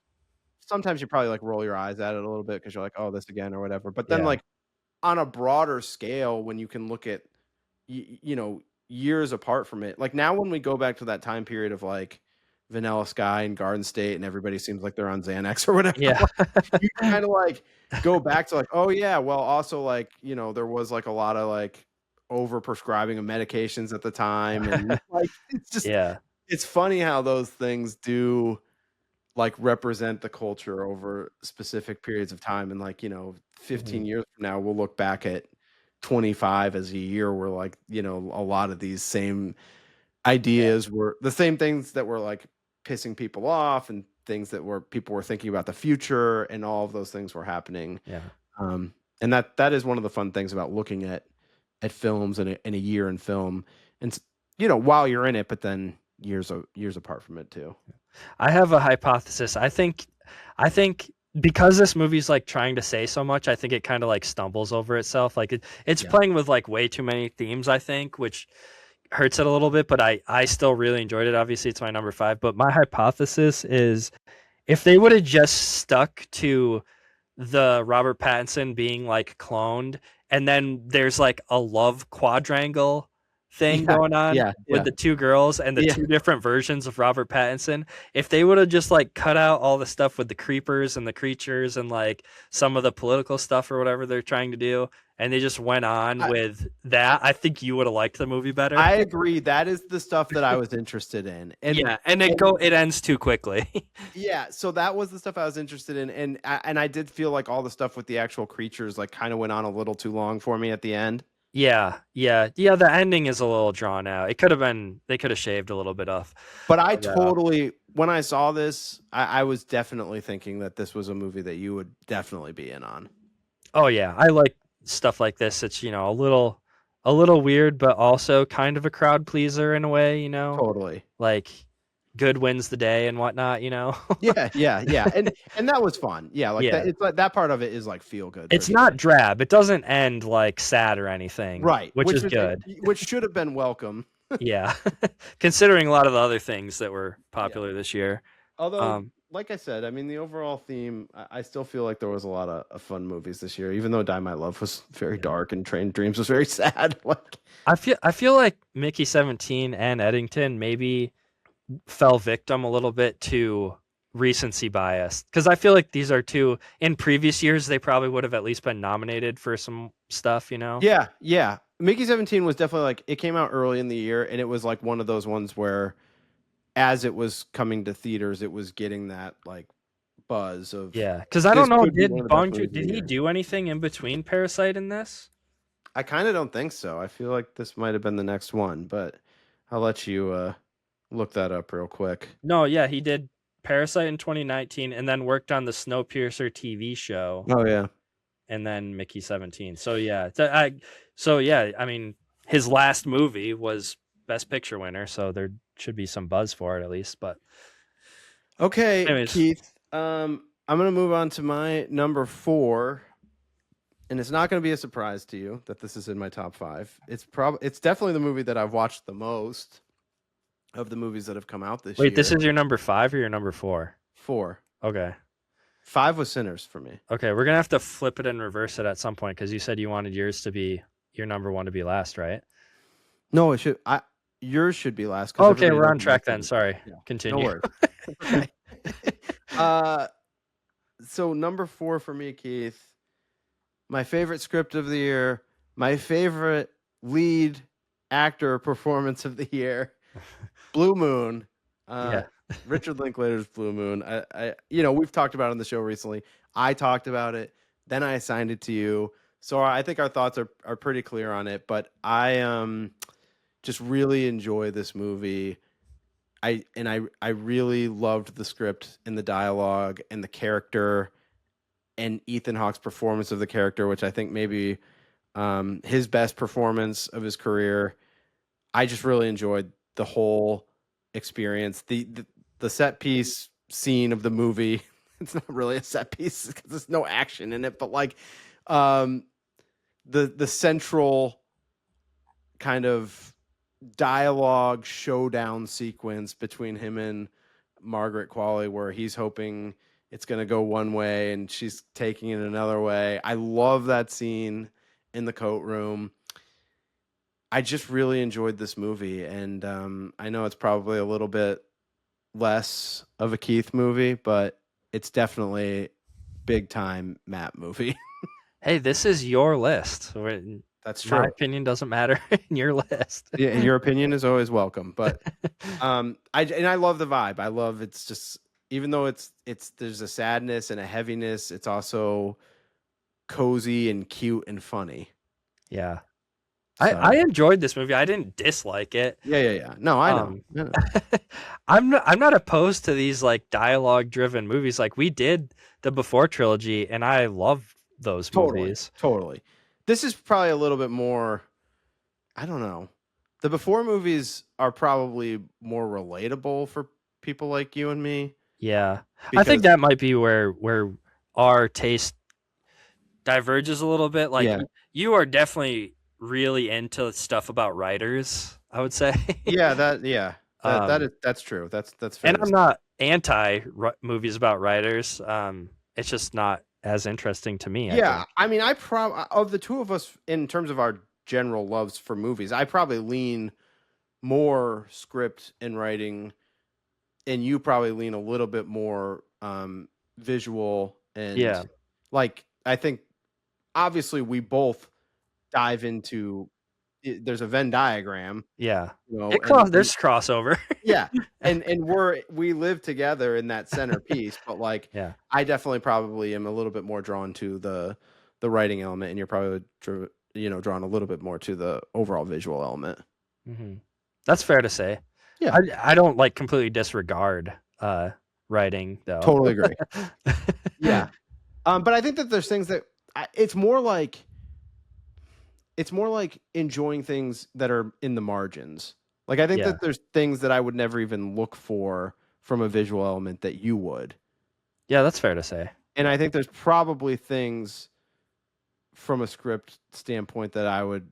sometimes you probably like roll your eyes at it a little bit because you're like, oh, this again or whatever. But then like on a broader scale, when you can look at years apart from it, like now when we go back to that time period of like Vanilla Sky and Garden State and everybody seems like they're on Xanax or whatever. Yeah. You kind of like go back to like, oh yeah, well also like, there was like a lot of like over prescribing of medications at the time. And like, it's just, it's funny how those things do like represent the culture over specific periods of time. And like, 15 years from now, we'll look back at 25 as a year where like, a lot of these same ideas were the same things that were like pissing people off and things that people were thinking about the future, and all of those things were happening. Yeah. And that is one of the fun things about looking at films in a year in film, and while you're in it, but then years apart from it too. I have a hypothesis. I think because this movie's like trying to say so much, I think it kind of like stumbles over itself. Like it's playing with like way too many themes, I think, which hurts it a little bit, but I still really enjoyed it. Obviously it's my number 5, but my hypothesis is if they would have just stuck to the Robert Pattinson being like cloned, and then there's like a love quadrangle thing going on with the 2 girls and the 2 different versions of Robert Pattinson, if they would have just like cut out all the stuff with the creepers and the creatures and like some of the political stuff or whatever they're trying to do, and they just went on with that, I think you would have liked the movie better. I agree. That is the stuff that I was interested in. And it ends too quickly. So that was the stuff I was interested in, and I did feel like all the stuff with the actual creatures like kind of went on a little too long for me at the end. Yeah. The ending is a little drawn out. They could have shaved a little bit off. But I totally, when I saw this, I was definitely thinking that this was a movie that you would definitely be in on. Oh yeah, I like stuff like this. It's a little weird, but also kind of a crowd pleaser in a way. Totally. Like good wins the day and whatnot. Yeah, and that was fun. Yeah, like that, it's like that part of it is like feel good. It's not drab. It doesn't end like sad or anything, right? Which is good. Which should have been welcome. Yeah, considering a lot of the other things that were popular this year. Although, like I said, I mean, the overall theme, I still feel like there was a lot of fun movies this year. Even though Die My Love was very dark and Train Dreams was very sad. Like I feel like Mickey 17 and Eddington maybe fell victim a little bit to recency bias, because I feel like these are two, in previous years they probably would have at least been nominated for some stuff, you know? Yeah. Mickey 17 was definitely like, it came out early in the year, and it was like one of those ones where as it was coming to theaters, it was getting that like buzz of Because I this don't know, could be did one of the best Bong movies of the did he year. do anything in between Parasite and this? I kind of don't think so. I feel like this might have been the next one, but I'll let you look that up real quick. No, yeah, he did Parasite in 2019 and then worked on the Snowpiercer TV show. Oh yeah. And then Mickey 17. So yeah, I mean, his last movie was Best Picture winner, so there should be some buzz for it at least. But okay, anyways. Keith, I'm gonna move on to my number 4, and it's not gonna be a surprise to you that this is in my top 5. It's definitely the movie that I've watched the most of the movies that have come out this year. Wait, this is your number 5 or your number 4? 4. Okay. 5 was Sinners for me. Okay, we're gonna have to flip it and reverse it at some point, because you said you wanted yours to be your number 1 to be last, right? No, it should. Yours should be last. Okay, we're on track then. Sorry. Yeah. Continue. No worries. So number 4 for me, Keith. My favorite script of the year. My favorite lead actor performance of the year. Blue Moon. Richard Linklater's Blue Moon. We've talked about it on the show recently. I talked about it. Then I assigned it to you. So I think our thoughts are pretty clear on it. But I just really enjoy this movie. I really loved the script and the dialogue and the character and Ethan Hawke's performance of the character, which I think maybe his best performance of his career. I just really enjoyed the whole experience. The set piece scene of the movie. It's not really a set piece because there's no action in it, but like the central kind of dialogue showdown sequence between him and Margaret Qualley, where he's hoping it's going to go one way and she's taking it another way. I love that scene in the coat room. I just really enjoyed this movie, and I know it's probably a little bit less of a Keith movie, but it's definitely big time Matt movie. Hey, this is your list. That's true. My opinion doesn't matter in your list. Yeah, your opinion is always welcome. But I love the vibe. I love it's just, even though it's there's a sadness and a heaviness, it's also cozy and cute and funny. Yeah. So, I enjoyed this movie. I didn't dislike it. Yeah. No, I know. I'm not opposed to these like dialogue driven movies. Like we did the Before trilogy, and I love those movies. Totally. This is probably a little bit more, I don't know. The Before movies are probably more relatable for people like you and me. Yeah. I think that might be where our taste diverges a little bit. Like you are definitely really into stuff about writers, I would say. That's true. That's fair. And I'm not anti movies about writers. It's just not as interesting to me. I mean, of the two of us, in terms of our general loves for movies, I probably lean more script and writing, and you probably lean a little bit more visual. And like, I think obviously we both dive into there's a Venn diagram. Yeah. There's crossover. And we live together in that centerpiece, but like I definitely probably am a little bit more drawn to the writing element, and you're probably drawn a little bit more to the overall visual element. Mm-hmm. That's fair to say. Yeah. I don't like completely disregard writing though. Totally agree. Yeah. But I think that there's things that it's more like enjoying things that are in the margins. Like I think that there's things that I would never even look for from a visual element that you would. Yeah, that's fair to say. And I think there's probably things from a script standpoint that I would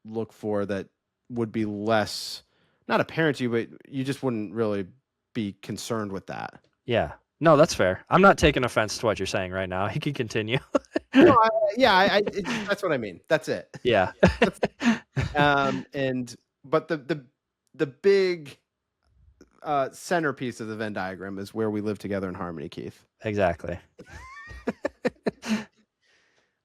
look for that would be less, not apparent to you, but you just wouldn't really be concerned with that. Yeah. No, that's fair. I'm not taking offense to what you're saying right now. You can continue. No, that's what I mean. That's it. Yeah. But the big centerpiece of the Venn diagram is where we live together in harmony, Keith. Exactly.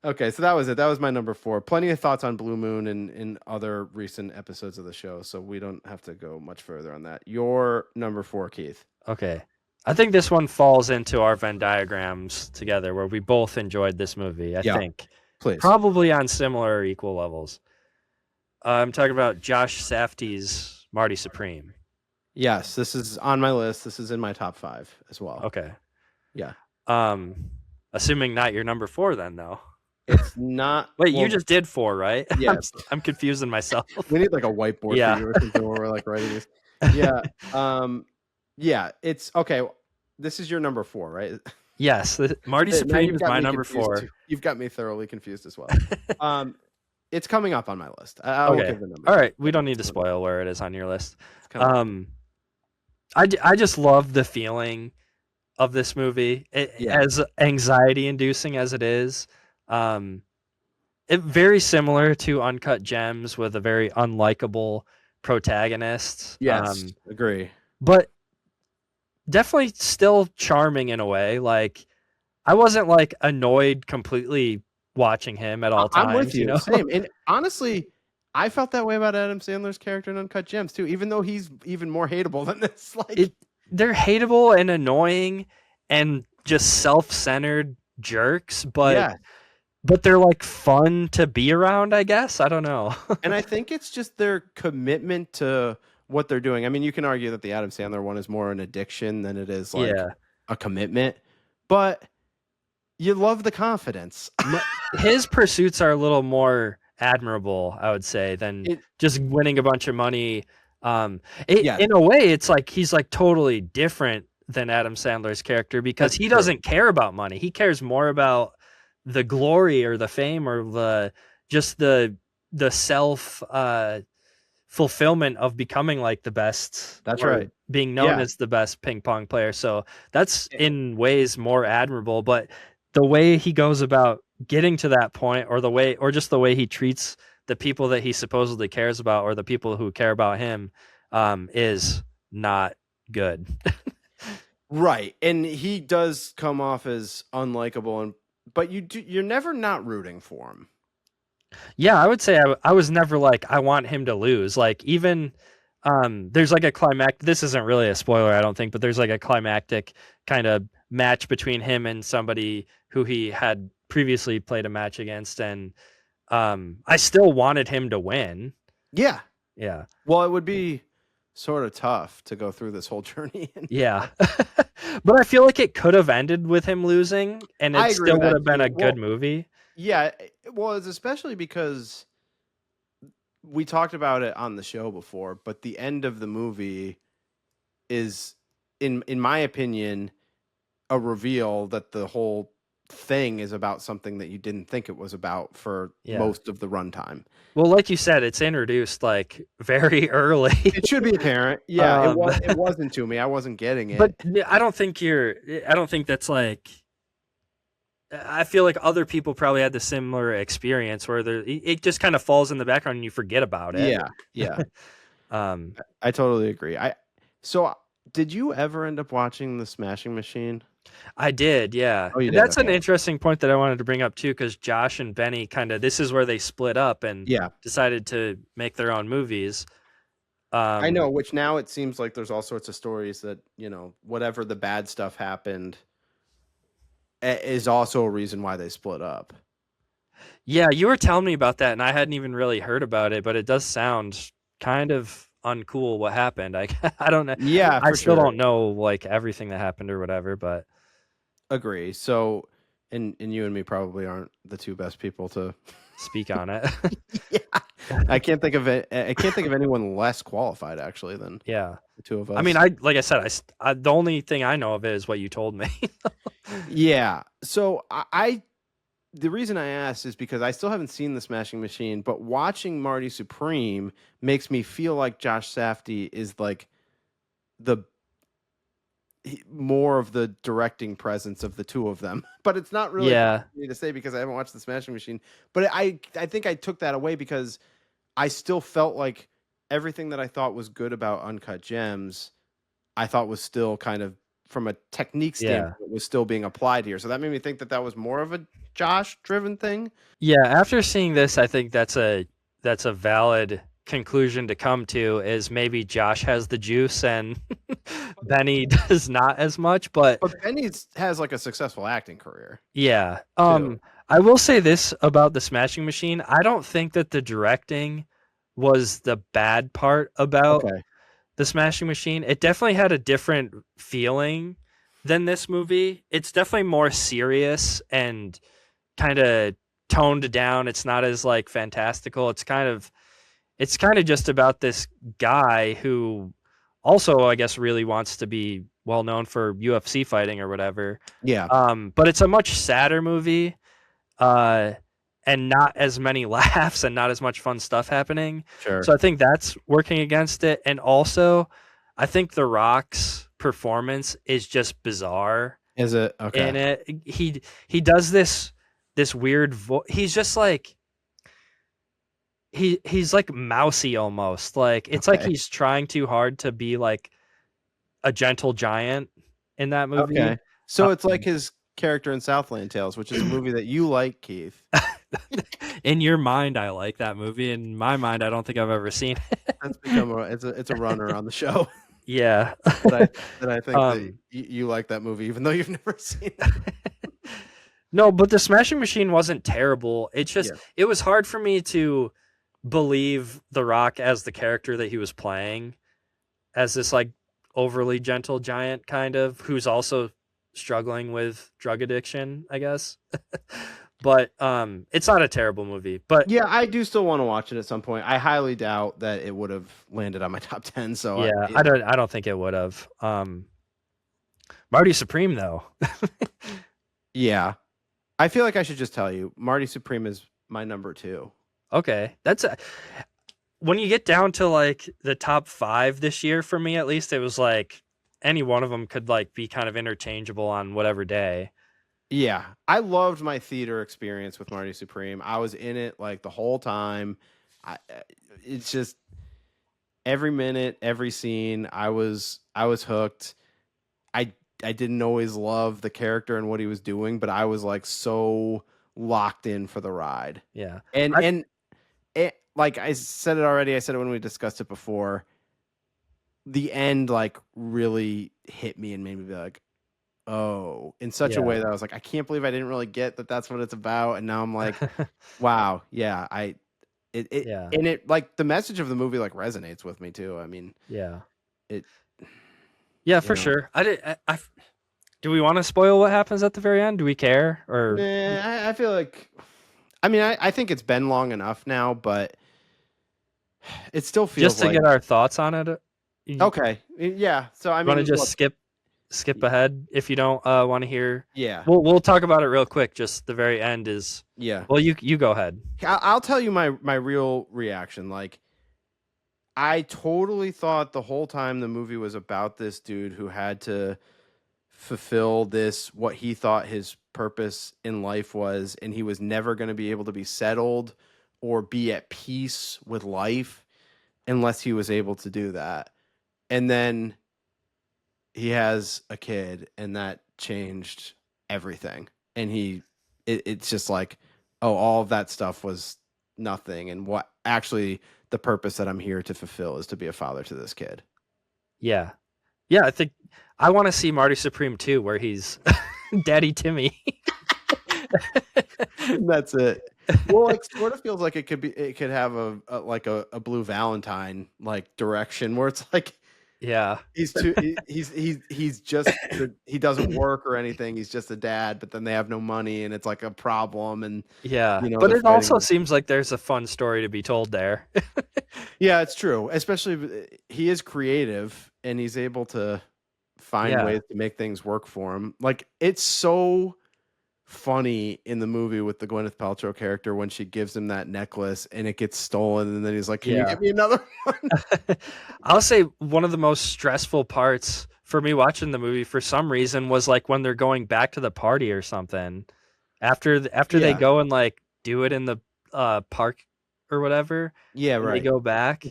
Okay, so that was it. That was my number 4. Plenty of thoughts on Blue Moon and other recent episodes of the show, so we don't have to go much further on that. Your number 4, Keith. Okay. I think this one falls into our Venn diagrams together where we both enjoyed this movie, I think. Please. Probably on similar or equal levels. I'm talking about Josh Safdie's Marty Supreme. Yes, this is on my list. This is in my top 5 as well. Okay. Yeah. Assuming not your number 4 then, though. It's not. Wait, you just did 4, right? Yeah. I'm confusing myself. We need like a whiteboard Yeah. for you or something where we're like writing this. Yeah. Yeah, it's okay. This is your number 4, right? Yes. Marty Now Supreme you've is got my me number confused 4. too. You've got me thoroughly confused as well. It's coming up on my list. I will give the number. All right. We don't need to spoil where it is on your list. It's coming up. I just love the feeling of this movie, as anxiety inducing as it is. It very similar to Uncut Gems with a very unlikable protagonist. Yes, agree. But definitely still charming in a way. Like I wasn't like annoyed completely watching him at all times. I'm with you. You know? Same. And honestly, I felt that way about Adam Sandler's character in Uncut Gems too, even though he's even more hateable than this. Like they're hateable and annoying and just self-centered jerks, but they're like fun to be around, I guess. I don't know. And I think it's just their commitment to what they're doing. I mean, you can argue that the Adam Sandler one is more an addiction than it is like a commitment, but you love the confidence. His pursuits are a little more admirable, I would say, than just winning a bunch of money. In a way, it's like he's like totally different than Adam Sandler's character because he doesn't care about money. He cares more about the glory or the fame or the self fulfillment of becoming like the best. That's right. Being known as the best ping pong player. So that's in ways more admirable, but the way he goes about getting to that point or just the way he treats the people that he supposedly cares about or the people who care about him is not good. Right. And he does come off as unlikable, but you're never not rooting for him. Yeah, I would say I was never like, I want him to lose. Like even there's like a climactic, this isn't really a spoiler, I don't think, but there's like a climactic kind of match between him and somebody who he had previously played a match against. And I still wanted him to win. Yeah. Yeah. Well, it would be sort of tough to go through this whole journey. Yeah. But I feel like it could have ended with him losing and it still would have been a good movie. Yeah. Well, it's especially because we talked about it on the show before, but the end of the movie is, in my opinion, a reveal that the whole thing is about something that you didn't think it was about for most of the runtime. Well, like you said, it's introduced like very early. It should be apparent. Yeah, it wasn't to me. I wasn't getting it. But I don't think that's like, I feel like other people probably had the similar experience where it just kind of falls in the background and you forget about it. Yeah. I totally agree. So did you ever end up watching The Smashing Machine? I did, yeah. Oh, you did? That's an interesting point that I wanted to bring up too, because Josh and Benny this is where they split up and decided to make their own movies. I know, which now it seems like there's all sorts of stories that, whatever the bad stuff happened is also a reason why they split up. Yeah, you were telling me about that, and I hadn't even really heard about it, but it does sound kind of uncool what happened. I don't know. Yeah, I still don't know like everything that happened or whatever, but agree. So, and you and me probably aren't the two best people to speak on it. I can't think of it. I can't think of anyone less qualified actually than the two of us. I mean, like I said, the only thing I know of it is what you told me. Yeah. So the reason I asked is because I still haven't seen The Smashing Machine, but watching Marty Supreme makes me feel like Josh Safdie is like more of the directing presence of the two of them. But it's not really for me to say because I haven't watched The Smashing Machine. But I think I took that away because I still felt like everything that I thought was good about Uncut Gems I thought was still kind of, from a technique standpoint, was still being applied here. So that made me think that that was more of a Josh driven thing. Yeah, after seeing this, I think that's a valid conclusion to come to, is maybe Josh has the juice and Benny does not as much, but Benny has like a successful acting career. yeah. too. I will say this about the Smashing Machine. I don't think that the directing was the bad part about the Smashing Machine. It definitely had a different feeling than this movie. It's definitely more serious and kind of toned down. It's not as like fantastical. It's kind of just about this guy who also, I guess, really wants to be well known for UFC fighting or whatever. Yeah. But it's a much sadder movie, and not as many laughs and not as much fun stuff happening. Sure. So I think that's working against it. And also, I think The Rock's performance is just bizarre. Is it? Okay. In it, he does this weird voice. He's just like he's like mousy almost. Like it's like he's trying too hard to be like a gentle giant in that movie. Okay. So it's like his character in Southland Tales, which is a movie that you like, Keith. In your mind, I like that movie. In my mind, I don't think I've ever seen it. That's become it's a runner on the show. Yeah. That I think that you like that movie, even though you've never seen it. No, but the Smashing Machine wasn't terrible. It's just it was hard for me to believe The Rock as the character that he was playing, as this like overly gentle giant kind of, who's also struggling with drug addiction, I guess. But it's not a terrible movie. But yeah, I do still want to watch it at some point. I highly doubt that it would have landed on my top 10. So yeah, I don't think it would have. Marty Supreme though. Yeah. I feel like I should just tell you, Marty Supreme is my number 2. Okay. When you get down to like the top 5 this year, for me at least, it was like any one of them could like be kind of interchangeable on whatever day. Yeah. I loved my theater experience with Marty Supreme. I was in it like the whole time. It's just every minute, every scene, I was hooked. I didn't always love the character and what he was doing, but I was like so locked in for the ride. Yeah. And like I said it already, I said it when we discussed it before. The end like really hit me and made me be like, oh, in such a way that I was like, I can't believe I didn't really get that that's what it's about. And now I'm like, wow, yeah, and it like the message of the movie like resonates with me too. I mean, for sure. Do we want to spoil what happens at the very end? Do we care? Or I feel like, I mean, I think it's been long enough now, but it still feels just to get our thoughts on it. Okay, yeah. So I mean, want to just skip ahead if you don't want to hear. Yeah, we'll talk about it real quick. Just the very end is. Yeah. Well, you go ahead. I'll tell you my real reaction. Like, I totally thought the whole time the movie was about this dude who had to fulfill this, what he thought his purpose in life was, and he was never going to be able to be settled or be at peace with life unless he was able to do that. And then he has a kid, and that changed everything. And it's just like, oh, all of that stuff was nothing. And what actually the purpose that I'm here to fulfill is to be a father to this kid. Yeah. Yeah, I think I want to see Marty Supreme too, where he's Daddy Timmy. That's it. Well, it sort of feels like it could have a Blue Valentine like direction where it's like, yeah, he's just he doesn't work or anything. He's just a dad, but then they have no money and it's like a problem. And but it also seems like there's a fun story to be told there. Yeah, it's true. Especially he is creative and he's able to find ways to make things work for him. Like, it's so funny in the movie with the Gwyneth Paltrow character when she gives him that necklace and it gets stolen, and then he's like, can you give me another one? I'll say one of the most stressful parts for me watching the movie for some reason was like when they're going back to the party or something after they go and like do it in the park or whatever. Yeah, right. They go back.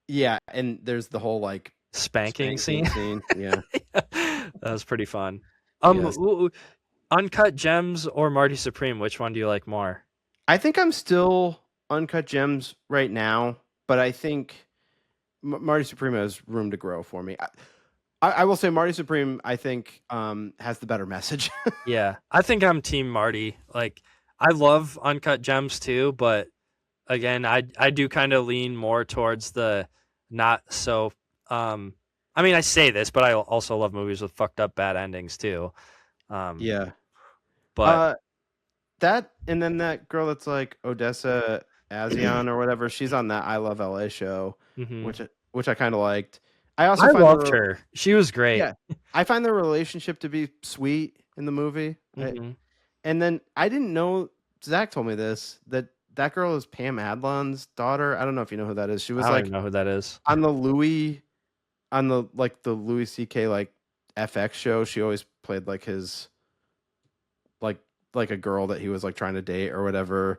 Yeah, and there's the whole like spanking scene. Yeah. That was pretty fun. Yes. Uncut Gems or Marty Supreme, which one do you like more? I think I'm still Uncut Gems right now, but I think Marty Supreme has room to grow for me. I will say Marty Supreme, I think, has the better message. Yeah, I think I'm Team Marty. Like, I love Uncut Gems too, but again, I do kind of lean more towards the not so. I mean, I say this, but I also love movies with fucked up bad endings too. Yeah. But that, and then that girl that's like Odessa Azion or whatever, she's on that I Love LA show, which I kind of liked. I loved her. She was great. Yeah, I find their relationship to be sweet in the movie. And then I didn't know, Zach told me this, that girl is Pam Adlon's daughter. I don't know if you know who that is. She was I don't know who that is. on the Louis C.K. like FX show. She always played like his like a girl that he was like trying to date or whatever.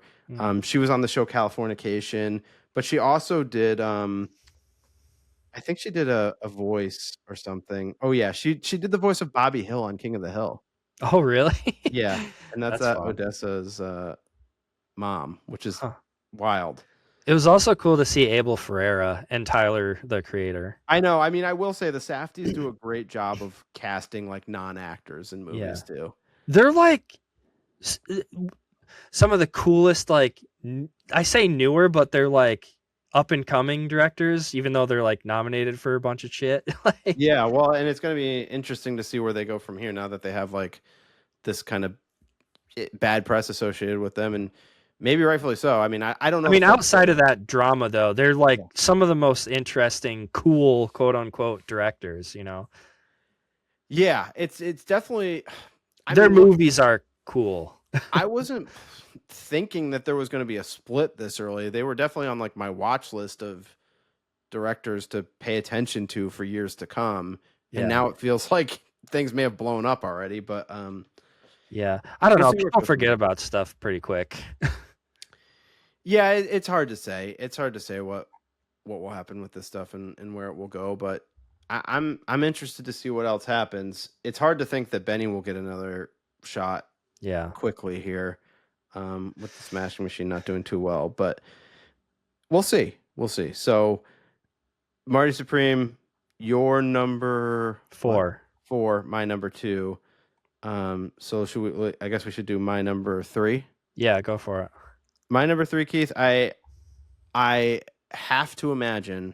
She was on the show Californication, but she also did I think she did a voice or something. Oh yeah, she did the voice of Bobby Hill on King of the Hill. Oh really? Yeah, and that's fun. Odessa's mom, which is wild. It was also cool to see Abel Ferreira and Tyler, the Creator. I know. I mean, I will say the Safdies do a great job of casting like non-actors in movies too. They're like some of the coolest, like, I say newer, but they're like up and coming directors, even though they're like nominated for a bunch of shit. Yeah, well, and it's going to be interesting to see where they go from here now that they have like this kind of bad press associated with them, and maybe rightfully so. I mean, I don't know. I mean, outside of that drama, though, they're like some of the most interesting, cool, quote unquote, directors. You know? Yeah, it's definitely. Their movies are cool. I wasn't thinking that there was going to be a split this early. They were definitely on like my watch list of directors to pay attention to for years to come. And now it feels like things may have blown up already, but yeah, I don't know. People forget about stuff pretty quick. Yeah, it's hard to say. It's hard to say what will happen with this stuff and where it will go, but I'm interested to see what else happens. It's hard to think that Benny will get another shot quickly here, with the Smashing Machine not doing too well, but we'll see. So Marty Supreme, your number 4, my number 2. So I guess we should do my number 3. Yeah, go for it. My number 3, Keith, I have to imagine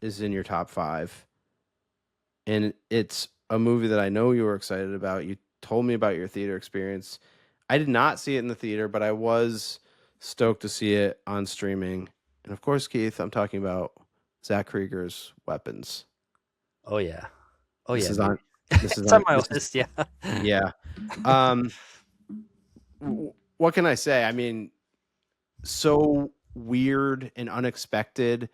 is in your top 5. And it's a movie that I know you were excited about. You told me about your theater experience. I did not see it in the theater, but I was stoked to see it on streaming. And of course, Keith, I'm talking about Zach Krieger's Weapons. Oh yeah. This is on my list. Yeah. Yeah. What can I say? I mean, so weird and unexpected,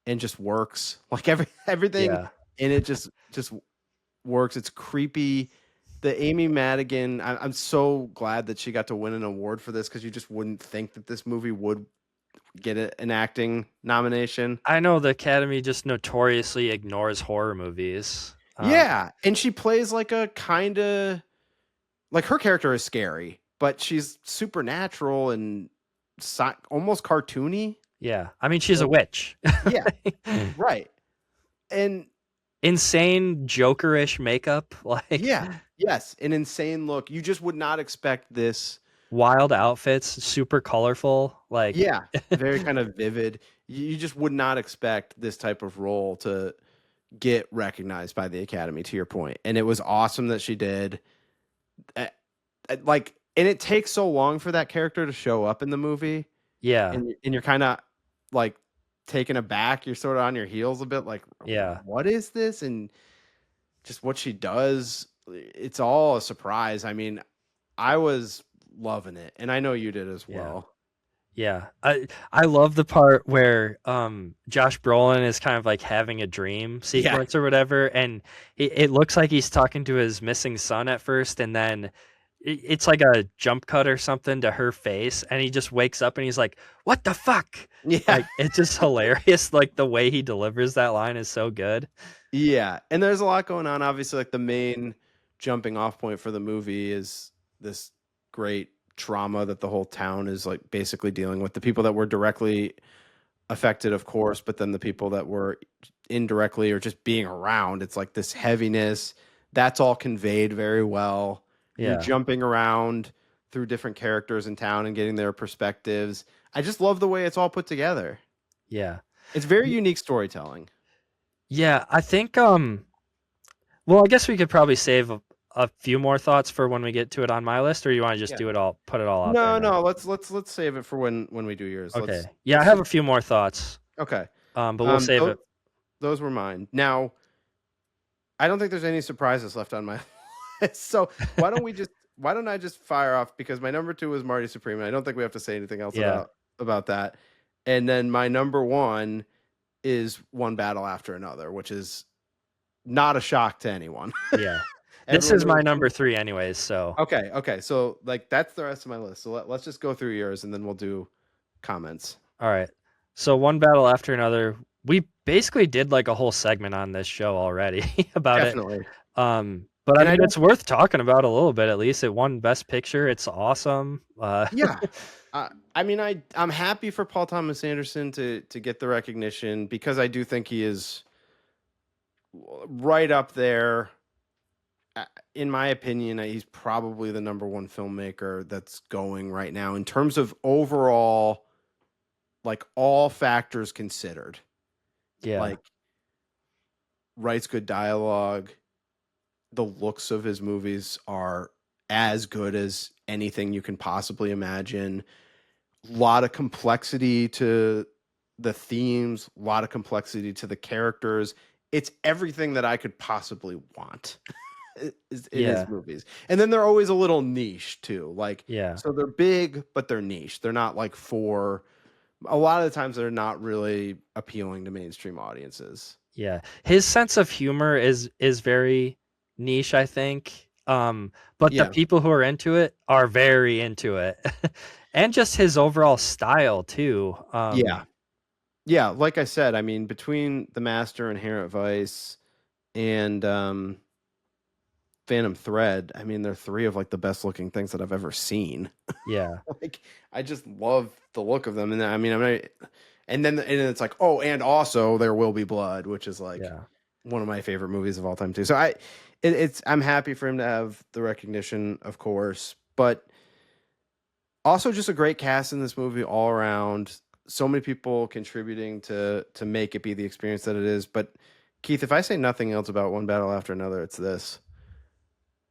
and just works. Like everything in it just works. It's creepy. The Amy Madigan, I'm so glad that she got to win an award for this, because you just wouldn't think that this movie would get an acting nomination. I know the Academy just notoriously ignores horror movies. Yeah, and she plays like a kind of like, her character is scary, but she's supernatural and almost cartoony. Yeah, I mean, she's a witch. Yeah, right. And insane Joker-ish makeup, like yes, an insane look. You just would not expect this. Wild outfits, super colorful, like very kind of vivid. You just would not expect this type of role to get recognized by the Academy, to your point. And it was awesome that she did. Like, and it takes so long for that character to show up in the movie. Yeah, and you're kind of like taken aback. You're sort of on your heels a bit, like, what is this? And just what she does, it's all a surprise. I mean, I was loving it, and I know you did as well. Yeah, I love the part where Josh Brolin is kind of like having a dream sequence or whatever, and it looks like he's talking to his missing son at first, and then it's like a jump cut or something to her face, and he just wakes up and he's like, "What the fuck?" Yeah, like, it's just hilarious. Like, the way he delivers that line is so good. Yeah, and there's a lot going on. Obviously, like the main jumping off point for the movie is this great trauma that the whole town is like basically dealing with. The people that were directly affected, of course, but then the people that were indirectly or just being around, it's like this heaviness that's all conveyed very well. You're Yeah. jumping around through different characters in town and getting their perspectives. I just love the way it's all put together. Yeah. It's very unique storytelling. Yeah, I think well, I guess we could probably save a few more thoughts for when we get to it on my list, or you want to just Yeah. do it all, put it all out No, there now? no, let's save it for when we do yours. Okay. Yeah, I have a few more thoughts. Okay. But we'll save it. Those were mine. Now, I don't think there's any surprises left on my list. So why don't I just fire off, because my number 2 is Marty Supreme, and I don't think we have to say anything else about that. And then my number 1 is One Battle After Another, which is not a shock to anyone. Yeah. This is my number 3 anyways, so. Okay. So like that's the rest of my list. So let's just go through yours and then we'll do comments. All right. So One Battle After Another, we basically did like a whole segment on this show already about Definitely. it. But I mean, it's worth talking about a little bit at least. It won Best Picture. It's awesome. Yeah. I mean, I'm happy for Paul Thomas Anderson to get the recognition, because I do think he is right up there. In my opinion, he's probably the number 1 filmmaker that's going right now in terms of overall, like all factors considered. Yeah. Like, writes good dialogue. The looks of his movies are as good as anything you can possibly imagine. A lot of complexity to the themes, a lot of complexity to the characters. It's everything that I could possibly want in his movies. And then they're always a little niche too. Like, so they're big, but they're niche. They're not like a lot of the times they're not really appealing to mainstream audiences. Yeah. His sense of humor is very niche, I think. But the people who are into it are very into it. And just his overall style too. Yeah, like I said, I mean, between The Master, Inherent Vice, and Phantom Thread, I mean, they're 3 of like the best looking things that I've ever seen. Yeah. Like, I just love the look of them. And I mean, and then it's like, oh, and also There Will Be Blood, which is like one of my favorite movies of all time too. So I'm happy for him to have the recognition, of course, but also just a great cast in this movie all around. So many people contributing to make it be the experience that it is. But Keith, if I say nothing else about One Battle After Another, it's this.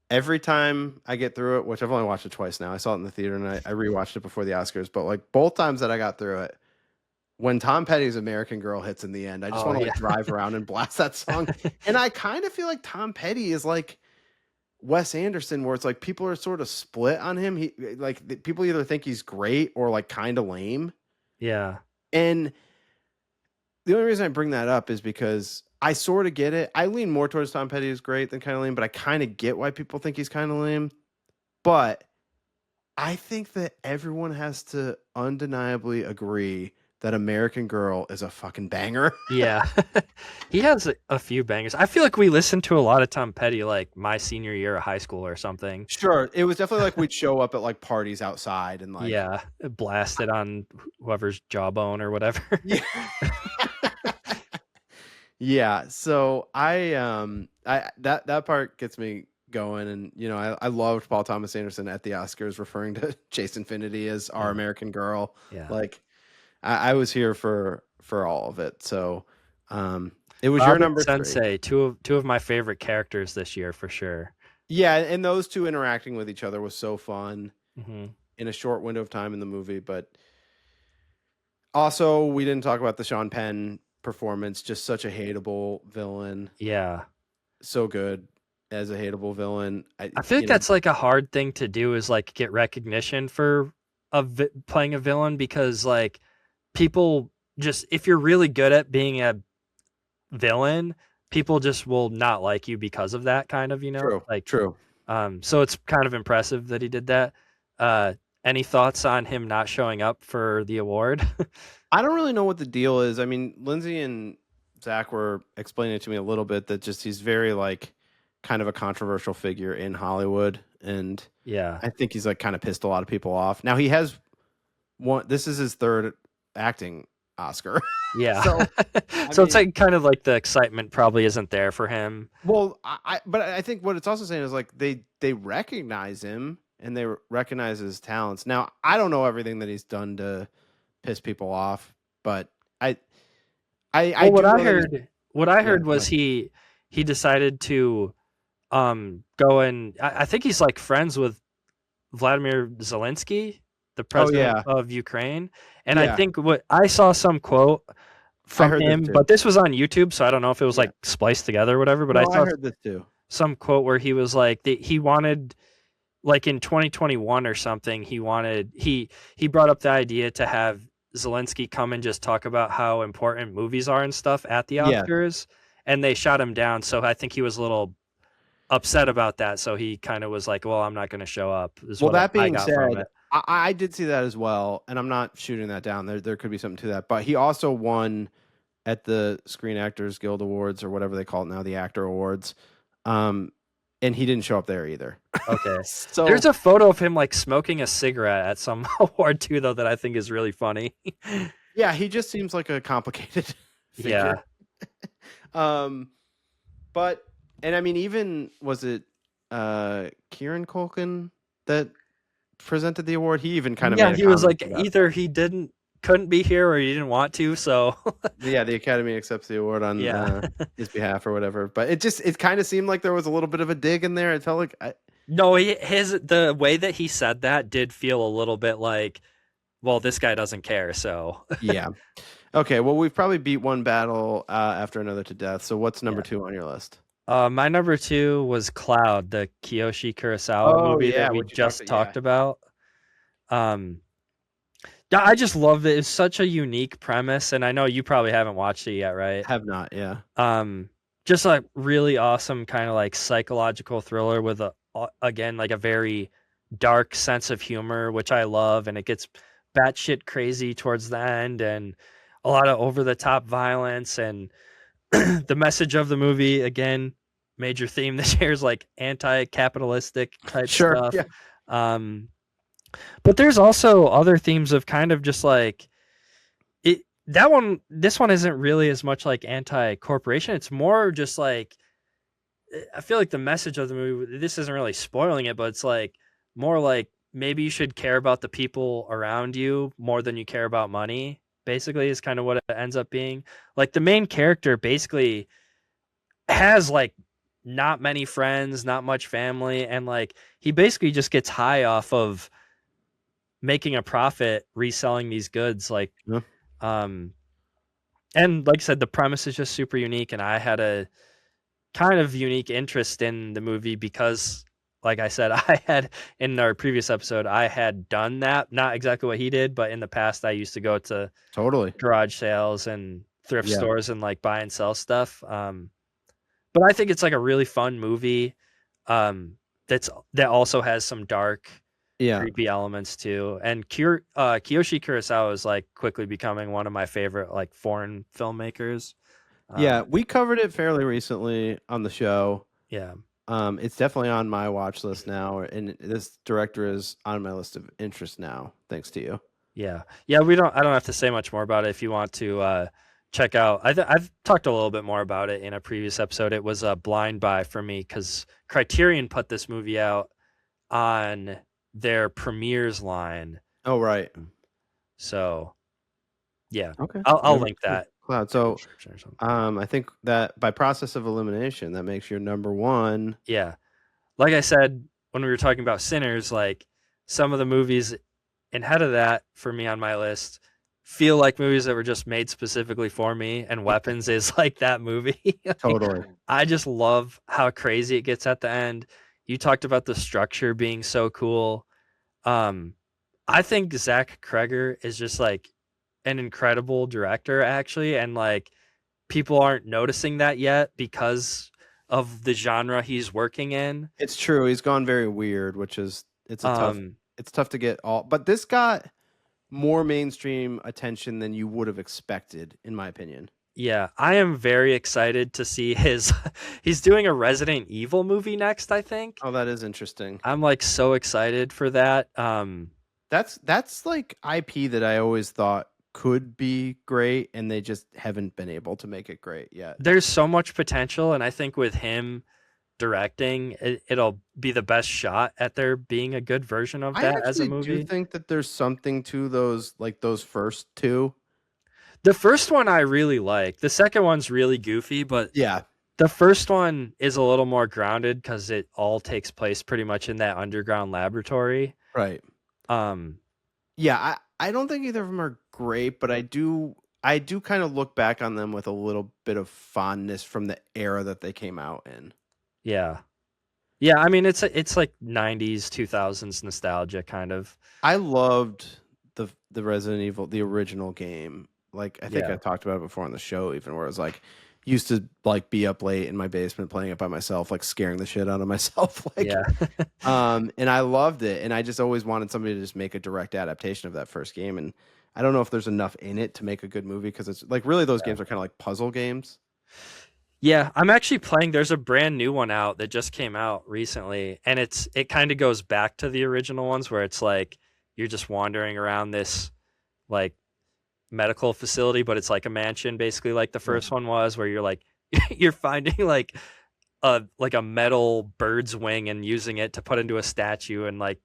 Every time I get through it, which I've only watched it twice now, I saw it in the theater and I rewatched it before the Oscars, but like both times that I got through it, when Tom Petty's American Girl hits in the end, I just want to like drive around and blast that song. And I kind of feel like Tom Petty is like Wes Anderson, where it's like people are sort of split on him. He like people either think he's great or like kind of lame. Yeah. And the only reason I bring that up is because I sort of get it. I lean more towards Tom Petty is great than kind of lame, but I kind of get why people think he's kind of lame. But I think that everyone has to undeniably agree that American Girl is a fucking banger. Yeah. He has a few bangers. I feel like we listened to a lot of Tom Petty like my senior year of high school or something. Sure. It was definitely like we'd show up at like parties outside and like blast it on whoever's jawbone or whatever. Yeah. Yeah. So that part gets me going, and you know, I loved Paul Thomas Anderson at the Oscars referring to Chase Infinity as our American Girl. Yeah. Like I was here for all of it. So it was Bob your number Sensei, 3. two of my favorite characters this year for sure. Yeah, and those two interacting with each other was so fun in a short window of time in the movie. But also, we didn't talk about the Sean Penn performance. Just such a hateable villain. Yeah, so good as a hateable villain. I feel like that's like a hard thing to do, is like get recognition for playing a villain, because like people just, if you're really good at being a villain, people just will not like you because of that, kind of, you know. True. Like true. So it's kind of impressive that he did that. Any thoughts on him not showing up for the award? I don't really know what the deal is. I mean, Lindsay and Zach were explaining to me a little bit that just he's very like kind of a controversial figure in Hollywood, and Yeah. I think he's like kind of pissed a lot of people off. Now he has one. This is his third acting Oscar. Yeah. So, So it's mean- like kind of like the excitement probably isn't there for him. Well, but I think what it's also saying is like they recognize him and they recognize his talents. Now I don't know everything that he's done to piss people off, but Well, what do I know that heard, what I heard go was he decided to go and I think he's like friends with Vladimir Zelensky, the president of Ukraine. And I Yeah. think what I saw some quote from heard this him, too. but this was on YouTube, so I don't know if it was like spliced together or whatever. But No, I I saw heard this too. some quote where he was like he wanted, like in 2021 or something, he brought up the idea to have Zelensky come and just talk about how important movies are and stuff at the Yeah. Oscars, and they shot him down. So I think he was a little upset about that. So he kind of was like, "Well, I'm not going to show up." Is Well, what that I being got from said, it. I did see that as well, and I'm not shooting that down. There could be something to that, but he also won at the Screen Actors Guild Awards or whatever they call it now, the Actor Awards, and he didn't show up there either. Okay. So There's a photo of him like smoking a cigarette at some award too, though, that I think is really funny. yeah, he just seems like a complicated figure. But and I mean, even was it Kieran Culkin that presented the award? He even kind of made a he was like comment about either he couldn't be here or he didn't want to. So yeah, the Academy accepts the award on his behalf or whatever. But it kind of seemed like there was a little bit of a dig in there. It felt like no, the way that he said that did feel a little bit like, well, this guy doesn't care. So yeah. Okay, well, we've probably beat one battle after another to death. So what's number 2 on your list? My number 2 was Cloud, the Kiyoshi Kurosawa movie that we just talked about. I just loved it. It's such a unique premise, and I know you probably haven't watched it yet, right? Have not, yeah. Just a really awesome kind of like psychological thriller with again like a very dark sense of humor, which I love, and it gets batshit crazy towards the end, and a lot of over the top violence, and the message of the movie, again, major theme this year is like anti-capitalistic type stuff. Yeah. But there's also other themes of kind of just like this one isn't really as much like anti-corporation. It's more just like, I feel like the message of the movie, this isn't really spoiling it, but it's like more like maybe you should care about the people around you more than you care about money, basically, is kind of what it ends up being. Like the main character basically has like not many friends, not much family, and like he basically just gets high off of making a profit reselling these goods. Like and like I said, the premise is just super unique, and I had a kind of unique interest in the movie because, like I said, I had in our previous episode, I had done that, not exactly what he did, but in the past I used to go to garage sales and thrift stores and like buy and sell stuff. But I think it's like a really fun movie that also has some dark, creepy elements too. And Kiyoshi Kurosawa is like quickly becoming one of my favorite like foreign filmmakers. We covered it fairly recently on the show. It's definitely on my watch list now, and this director is on my list of interest now, thanks to you. I don't have to say much more about it. If you want to check out, I've talked a little bit more about it in a previous episode. It was a blind buy for me because Criterion put this movie out on their premieres line. Oh, right. So okay, I'll link that. Cloud. So I think that by process of elimination, that makes your number 1. Like I said when we were talking about Sinners, like some of the movies ahead of that for me on my list feel like movies that were just made specifically for me, and Weapons is like that movie. Totally. I just love how crazy it gets at the end. You talked about the structure being so cool. I think Zach Kreger is just like an incredible director, actually, and like people aren't noticing that yet because of the genre he's working in. It's true. He's gone very weird, which is it's tough to get all. But this got more mainstream attention than you would have expected, in my opinion. Yeah, I am very excited to see his he's doing a Resident Evil movie next, I think. Oh, that is interesting. I'm like so excited for that. That's like IP that I always thought could be great, and they just haven't been able to make it great yet. There's so much potential, and I think with him directing, it'll be the best shot at there being a good version of that as a movie. Do think that there's something to those first two. The first one I really like. The second one's really goofy, but Yeah. the first one is a little more grounded because it all takes place pretty much in that underground laboratory. Right. Yeah, I don't think either of them are great, but I do kind of look back on them with a little bit of fondness from the era that they came out in. Yeah. Yeah, I mean it's like 90s, 2000s nostalgia kind of. I loved the Resident Evil, the original game. Like I think I talked about it before on the show, even where it was like used to like be up late in my basement playing it by myself, like scaring the shit out of myself. Like, and I loved it, and I just always wanted somebody to just make a direct adaptation of that first game. And I don't know if there's enough in it to make a good movie because it's like really those games are kind of like puzzle games. Yeah, I'm actually playing. There's a brand new one out that just came out recently, and it kind of goes back to the original ones where it's like you're just wandering around this like medical facility, but it's like a mansion, basically, like the first one was, where you're like you're finding like a metal bird's wing and using it to put into a statue and like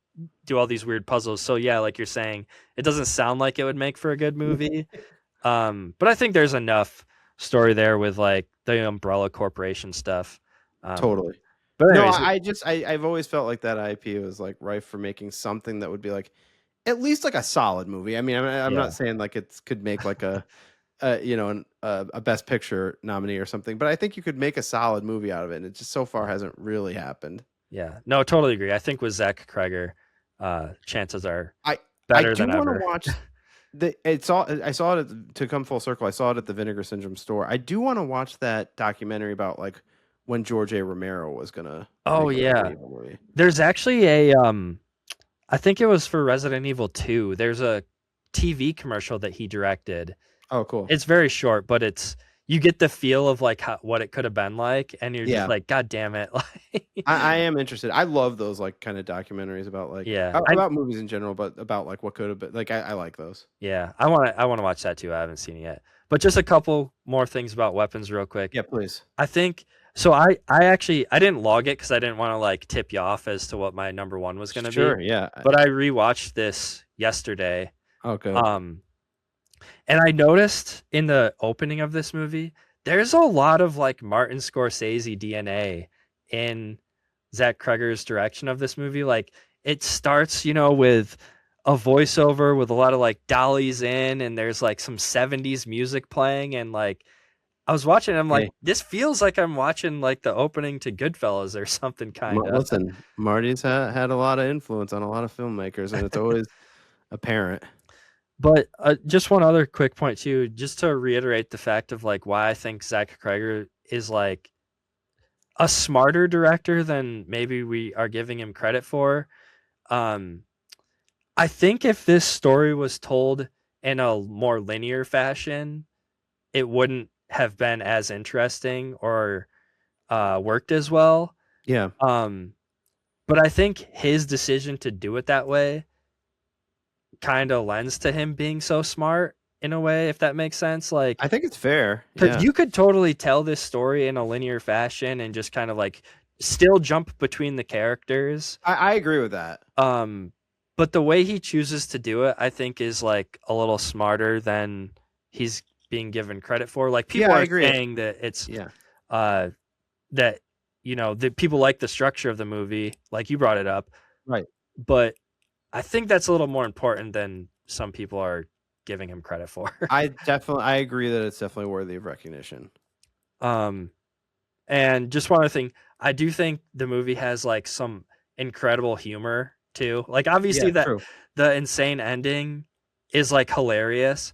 do all these weird puzzles. So yeah, like you're saying, it doesn't sound like it would make for a good movie, but I think there's enough story there with like the Umbrella Corporation stuff. Totally. But no, anyways, I've always felt like that IP was like rife for making something that would be like at least like a solid movie. I mean, I'm not saying like it could make like a Best Picture nominee or something, but I think you could make a solid movie out of it. And it just so far hasn't really happened. Yeah, no, totally agree. I think with Zach Kreger, chances are better than ever. I do want to watch I saw it to come full circle. I saw it at the Vinegar Syndrome store. I do want to watch that documentary about like when George A. Romero was gonna. Oh yeah, there's actually a I think it was for Resident Evil 2. There's a TV commercial that he directed. Oh, cool. It's very short, but you get the feel of like what it could have been like, and you're just like, God damn it! I am interested. I love those like kind of documentaries about like about movies in general, but about like what could have been. Like I like those. Yeah, I want to watch that too. I haven't seen it yet. But just a couple more things about weapons, real quick. Yeah, please. I think so. I didn't log it because I didn't want to like tip you off as to what my number one was going to be. Sure, yeah. But I rewatched this yesterday. Okay. And I noticed in the opening of this movie, there's a lot of like Martin Scorsese DNA in Zach Kreger's direction of this movie. Like it starts, with a voiceover with a lot of like dollies in, and there's like some 70s music playing, and like I was watching, I'm like, this feels like I'm watching like the opening to Goodfellas or something kind of. Listen, Marty's had a lot of influence on a lot of filmmakers, and it's always apparent. But just one other quick point too, just to reiterate the fact of like why I think Zach Kreger is like a smarter director than maybe we are giving him credit for. I think if this story was told in a more linear fashion, it wouldn't have been as interesting or worked as well. Yeah. But I think his decision to do it that way kind of lends to him being so smart in a way, if that makes sense. Like, I think it's fair because you could totally tell this story in a linear fashion and just kind of like still jump between the characters. I agree with that. But the way he chooses to do it, I think, is like a little smarter than he's being given credit for. Like people are saying that it's that that people like the structure of the movie, like you brought it up, right? But I think that's a little more important than some people are giving him credit for. I agree that it's definitely worthy of recognition. And just one other thing, I do think the movie has like some incredible humor too. Like obviously the insane ending is like hilarious,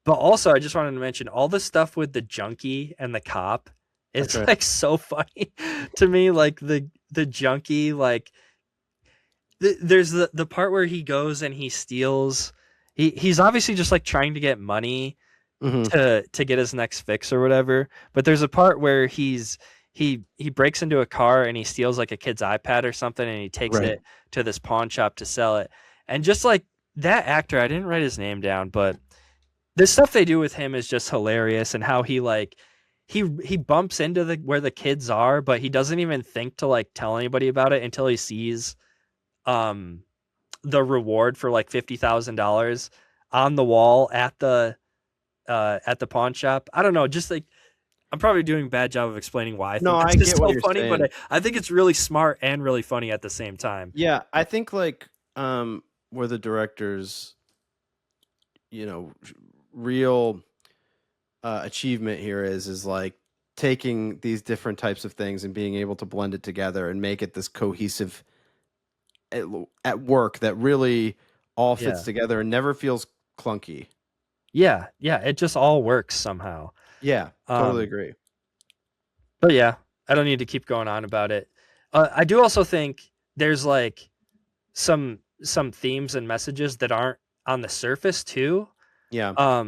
but also I just wanted to mention all the stuff with the junkie and the cop. It's like so funny to me. Like the junkie, like there's the part where he goes and he steals. He's obviously just like trying to get money to get his next fix or whatever. But there's a part where he breaks into a car and he steals like a kid's iPad or something, and he takes Right. it to this pawn shop to sell it. And just like that actor, I didn't write his name down, but the stuff they do with him is just hilarious, and how he like he bumps into where the kids are, but he doesn't even think to like tell anybody about it until he sees the reward for like $50,000 on the wall at the pawn shop. I don't know, just like I'm probably doing a bad job of explaining why I think I that's get just what so you're funny, saying. but I think it's really smart and really funny at the same time. Yeah, I think like where the director's real achievement here is like taking these different types of things and being able to blend it together and make it this cohesive at work that really all fits together and never feels clunky. Yeah, it just all works somehow. Yeah, totally agree. But yeah, I don't need to keep going on about it. I do also think there's like some themes and messages that aren't on the surface too. Yeah.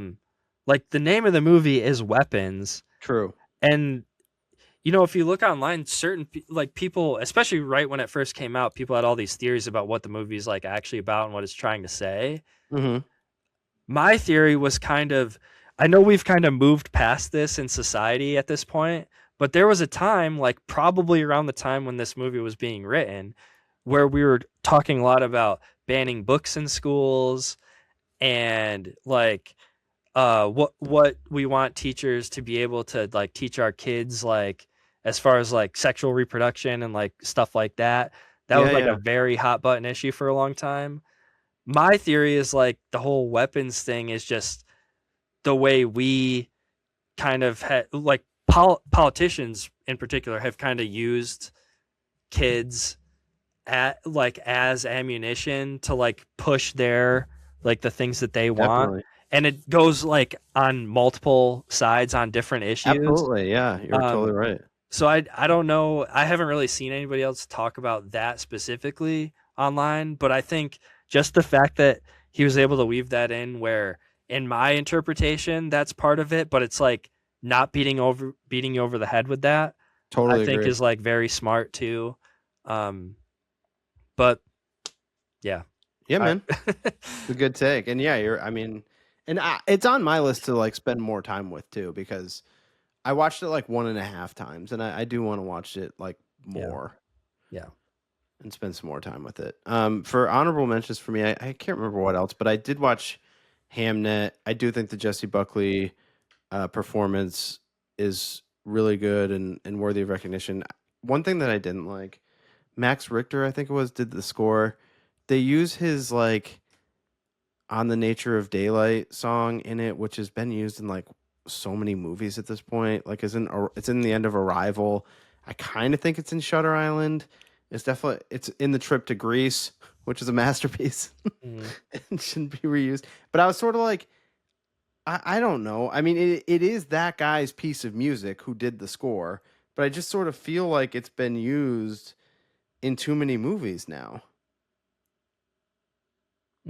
Like the name of the movie is Weapons. True. And if you look online, certain like people, especially right when it first came out, people had all these theories about what the movie is like actually about and what it's trying to say. Mm-hmm. My theory was I know we've kind of moved past this in society at this point, but there was a time, like probably around the time when this movie was being written, where we were talking a lot about banning books in schools and like what we want teachers to be able to like teach our kids, like as far as like sexual reproduction and like stuff like that. That was like a very hot button issue for a long time. My theory is like the whole weapons thing is just the way we kind of like politicians in particular have kind of used kids as ammunition to like push their like the things that they want. Definitely. And it goes like on multiple sides on different issues. Absolutely. Yeah, you're totally right. So I don't know. I haven't really seen anybody else talk about that specifically online, but I think just the fact that he was able to weave that in where in my interpretation, that's part of it, but it's like not beating you over the head with that. Totally I think agree. is like very smart too. But yeah. Yeah, man. It's a good take. And yeah, it's on my list to like spend more time with too, because I watched it like 1.5 times and I do want to watch it like more. Yeah. And spend some more time with it. For honorable mentions for me, I can't remember what else, but I did watch Hamnet. I do think the Jesse Buckley performance is really good and worthy of recognition. One thing that I didn't like, Max Richter, I think it was, did the score. They use his like On the Nature of Daylight song in it, which has been used in like so many movies at this point. Like it's in the end of Arrival. I kind of think it's in Shutter Island. It's in The Trip to Greece, which is a masterpiece. It shouldn't be reused. But I was sort of like, I don't know. I mean, it is that guy's piece of music who did the score, but I just sort of feel like it's been used in too many movies now.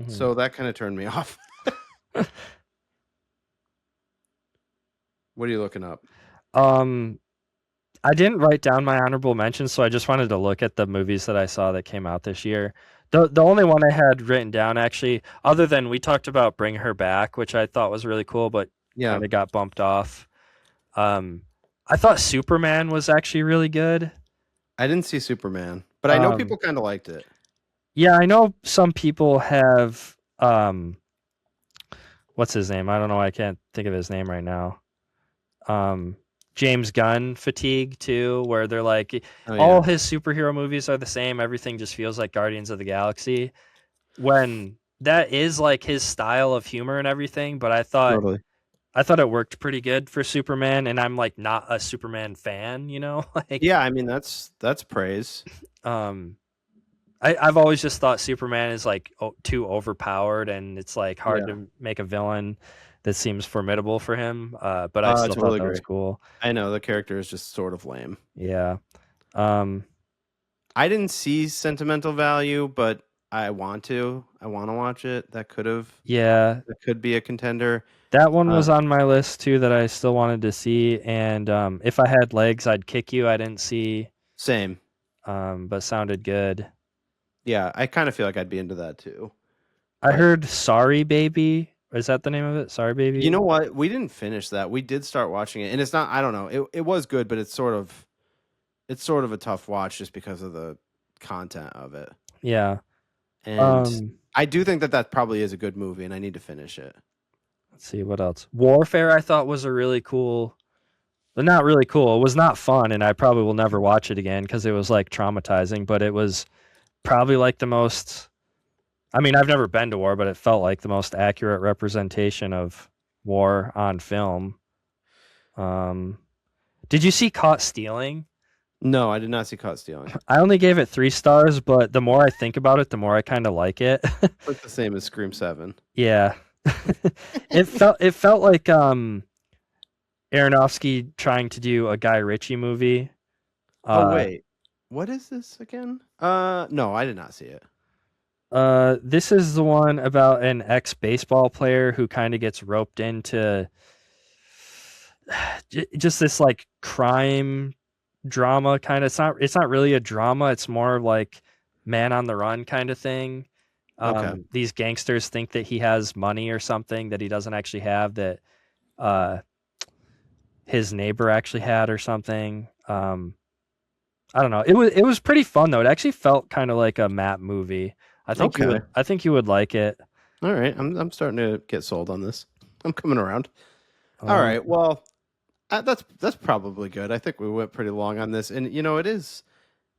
So that kind of turned me off. What are you looking up? I didn't write down my honorable mentions, so I just wanted to look at the movies that I saw that came out this year. The only one I had written down, actually, other than we talked about Bring Her Back, which I thought was really cool, but kind of got bumped off. I thought Superman was actually really good. I didn't see Superman, but I know people kind of liked it. Yeah, I know some people have. What's his name? I don't know. I can't think of his name right now. James Gunn fatigue too, where they're like, all his superhero movies are the same. Everything just feels like Guardians of the Galaxy. When that is like his style of humor and everything, but I thought it worked pretty good for Superman, and I'm like not a Superman fan, like yeah, I mean that's praise. I've always just thought Superman is like too overpowered, and it's like hard to make a villain that seems formidable for him. But I still thought that was cool. I know the character is just sort of lame. Yeah. I didn't see sentimental value, but I want to watch it. That Yeah, could be a contender. that one was on my list too that I still wanted to see. And If I Had Legs, I'd Kick You. I didn't see, Same. but sounded good. Yeah, I kind of feel like I'd be into that too. I heard Sorry Baby. Is that the name of it? Sorry Baby? You know what? We didn't finish that. We did start watching it, and it's not. I don't know. It was good, but it's sort of a tough watch just because of the content of it. Yeah. And I do think that probably is a good movie, and I need to finish it. Let's see what else. Warfare, I thought was a really cool. But not really cool. It was not fun, and I probably will never watch it again because it was like traumatizing. But it was probably like the most. I mean, I've never been to war, but it felt like the most accurate representation of war on film. Did you see Caught Stealing? No, I did not see Caught Stealing. I only gave it 3 stars, but the more I think about it, the more I kind of like it. It's the same as Scream 7. Yeah. It felt like Aronofsky trying to do a Guy Ritchie movie. Oh wait. What is this again? No, I did not see it. This is the one about an ex-baseball player who kind of gets roped into just this like crime drama kind of. It's not really a drama. It's more like Man on the Run kind of thing. Okay. These gangsters think that he has money or something that he doesn't actually have, that his neighbor actually had or something. I don't know. It was pretty fun though. It actually felt kind of like a map movie. I think you would like it. All right, I'm starting to get sold on this. I'm coming around. All right, well, that's probably good. I think we went pretty long on this, and it is.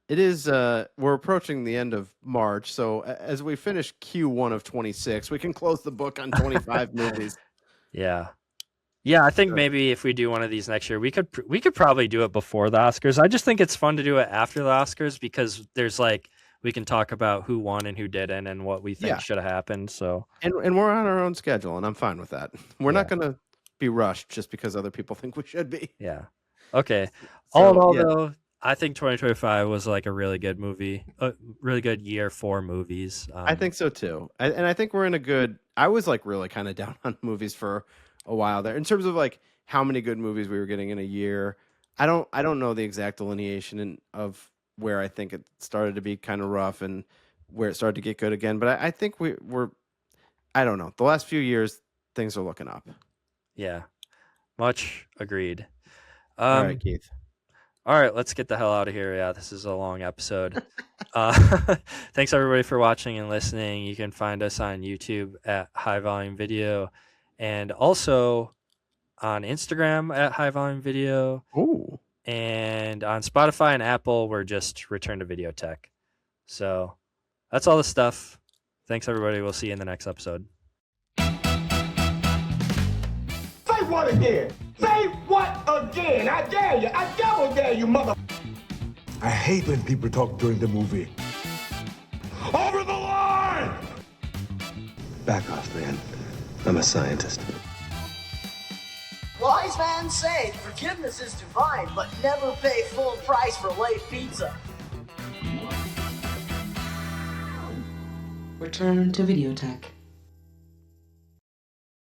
We're approaching the end of March, so as we finish Q1 of 26, we can close the book on 25 movies. Yeah. I think maybe if we do one of these next year, we could probably do it before the Oscars. I just think it's fun to do it after the Oscars because there's like. We can talk about who won and who didn't and what we think should have happened. So and we're on our own schedule, and I'm fine with that. We're not going to be rushed just because other people think we should be. Yeah. Okay. All in all, though, I think 2025 was like a really good movie, a really good year for movies. I think so too, and I think we're in a good. I was like really kind of down on movies for a while there in terms of like how many good movies we were getting in a year. I don't know the exact delineation of where I think it started to be kind of rough and where it started to get good again. But I think we're, I don't know. The last few years, things are looking up. Yeah. Much agreed. All right, Keith. All right, let's get the hell out of here. Yeah, this is a long episode. Thanks everybody for watching and listening. You can find us on YouTube at High Volume Video and also on Instagram at High Volume Video. Ooh. And on Spotify and Apple, we're just Return to VideoTech. So that's all the stuff. Thanks, everybody. We'll see you in the next episode. Say what again? Say what again? I dare you. I double dare you, mother. I hate when people talk during the movie. Over the line! Back off, man. I'm a scientist. Wise man say forgiveness is divine, but never pay full price for late pizza. Return to VideoTech.